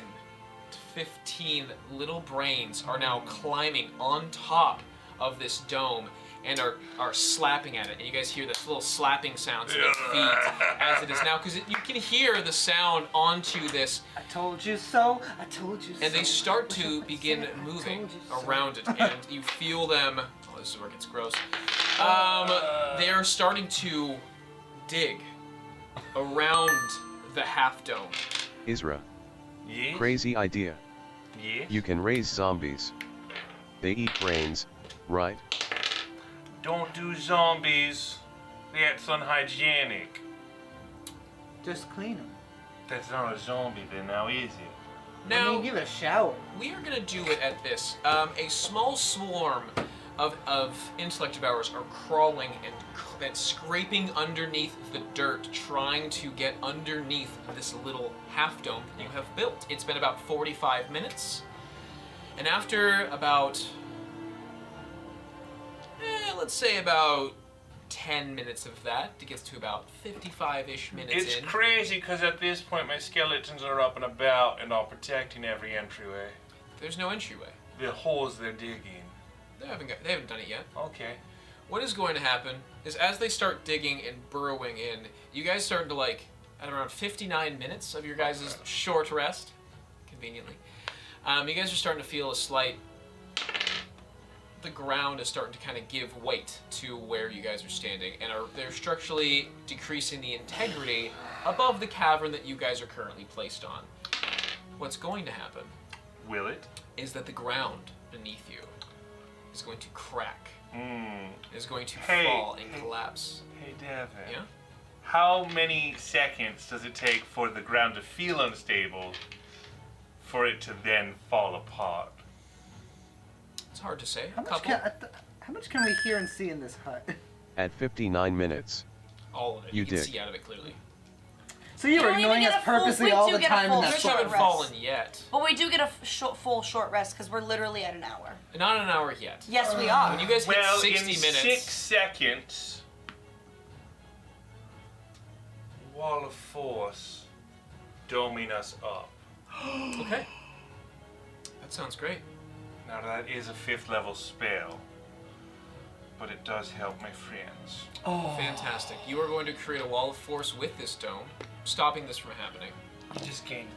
to 15 little brains are now climbing on top of this dome and are slapping at it. And you guys hear this little slapping sound to their feet as it is now, because you can hear the sound onto this. I told you so. I told you so. And they start to begin moving around it, and you feel them. Oh, this is where it gets gross. They are starting to dig around the half dome. Isra, Yeah? crazy idea. Yeah? You can raise zombies. They eat brains, right? Don't do zombies. That's unhygienic. Just clean them. That's not a zombie then, now is it? Now, give it a shower. we are going to do it at this. A small swarm of intellect devourers are crawling and scraping underneath the dirt, trying to get underneath this little half dome that you have built. It's been about 45 minutes, and after about, let's say about 10 minutes of that, it gets to about 55-ish minutes It's in. crazy because at this point my skeletons are up and about and are protecting every entryway. There's no entryway. The holes they're digging. They haven't done it yet. Okay. What is going to happen is as they start digging and burrowing in, you guys start to like, at around 59 minutes of your guys' short rest, conveniently, you guys are starting to feel a slight, the ground is starting to kind of give weight to where you guys are standing, and they're structurally decreasing the integrity above the cavern that you guys are currently placed on. What's going to happen Will it? is that the ground beneath you is going to crack, is going to fall and collapse. Hey, Devin. Yeah? How many seconds does it take for the ground to feel unstable for it to then fall apart? It's hard to say. How A much couple. how much can we hear and see in this hut? At 59 minutes. All of it. You You can dig. see out of it clearly. So you were don't even ignoring get us a full- purposely we all do the get a time full in that Yours short haven't rest. fallen yet. But we do get a full short rest because we're literally at an hour. Not an hour yet. Yes, we are. When you guys hit Well, 60 in minutes. 6 seconds, wall of force doming us up. Okay. That sounds great. Now that is a 5th level spell, but it does help my friends. Fantastic. You are going to create a wall of force with this dome, stopping this from happening. You just gained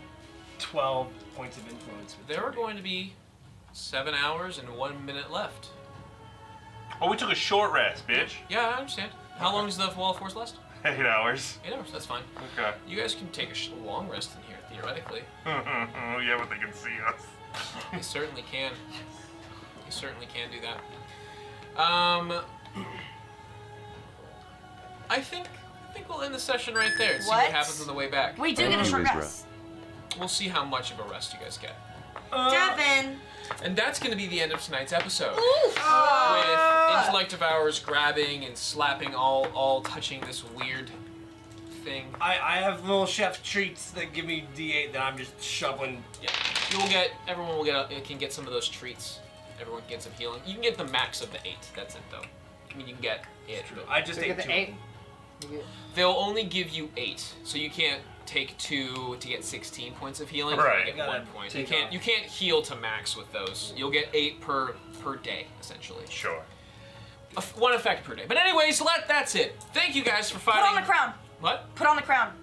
12 points of influence. With There are Jordy. going to be 7 hours and 1 minute left. Oh, we took a short rest, bitch. Yeah, I understand. How long does the wall of force last? 8 hours. 8 hours, that's fine. Okay. You guys can take a long rest in here, theoretically. Yeah, but they can see us. You certainly can. You certainly can do that. I think we'll end the session right there and see what What? happens on the way back. We do get a short Ezra. rest. We'll see how much of a rest you guys get. Devin. And that's going to be the end of tonight's episode. Oof. With Intellect Devourers grabbing and slapping, all touching this weird thing. I have little chef treats that give me D8 that I'm just shoveling. Yeah. Everyone can get some of those treats. Everyone can get some healing. You can get the max of the 8. That's it, though. I mean, you can get it. But I just So you ate get 2. the 8. they'll only give you 8, so you can't take 2 to get 16 points of healing. Right. You get 1 point. You take can't heal to max with those. You'll get 8 per day, essentially. Sure. One effect per day. But anyways, that's it. Thank you guys for Put fighting. on the crown. What? Put on the crown.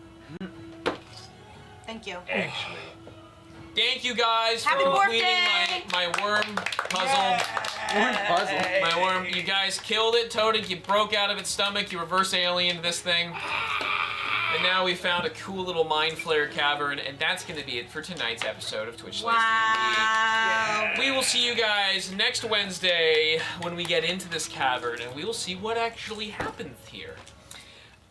Thank you. Actually. Thank you guys Happy for completing birthday! my worm puzzle. Puzzle. My worm, you guys killed it, Toaded. You broke out of its stomach. You reverse aliened this thing. And now we found a cool little mind flare cavern, and that's going to be it for tonight's episode of Twitch Slays DnD. Wow. We will see you guys next Wednesday when we get into this cavern, and we will see what actually happens here.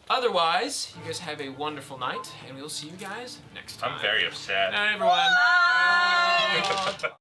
Otherwise, you guys have a wonderful night, and we will see you guys next time. I'm very upset. Good night, everyone. Bye.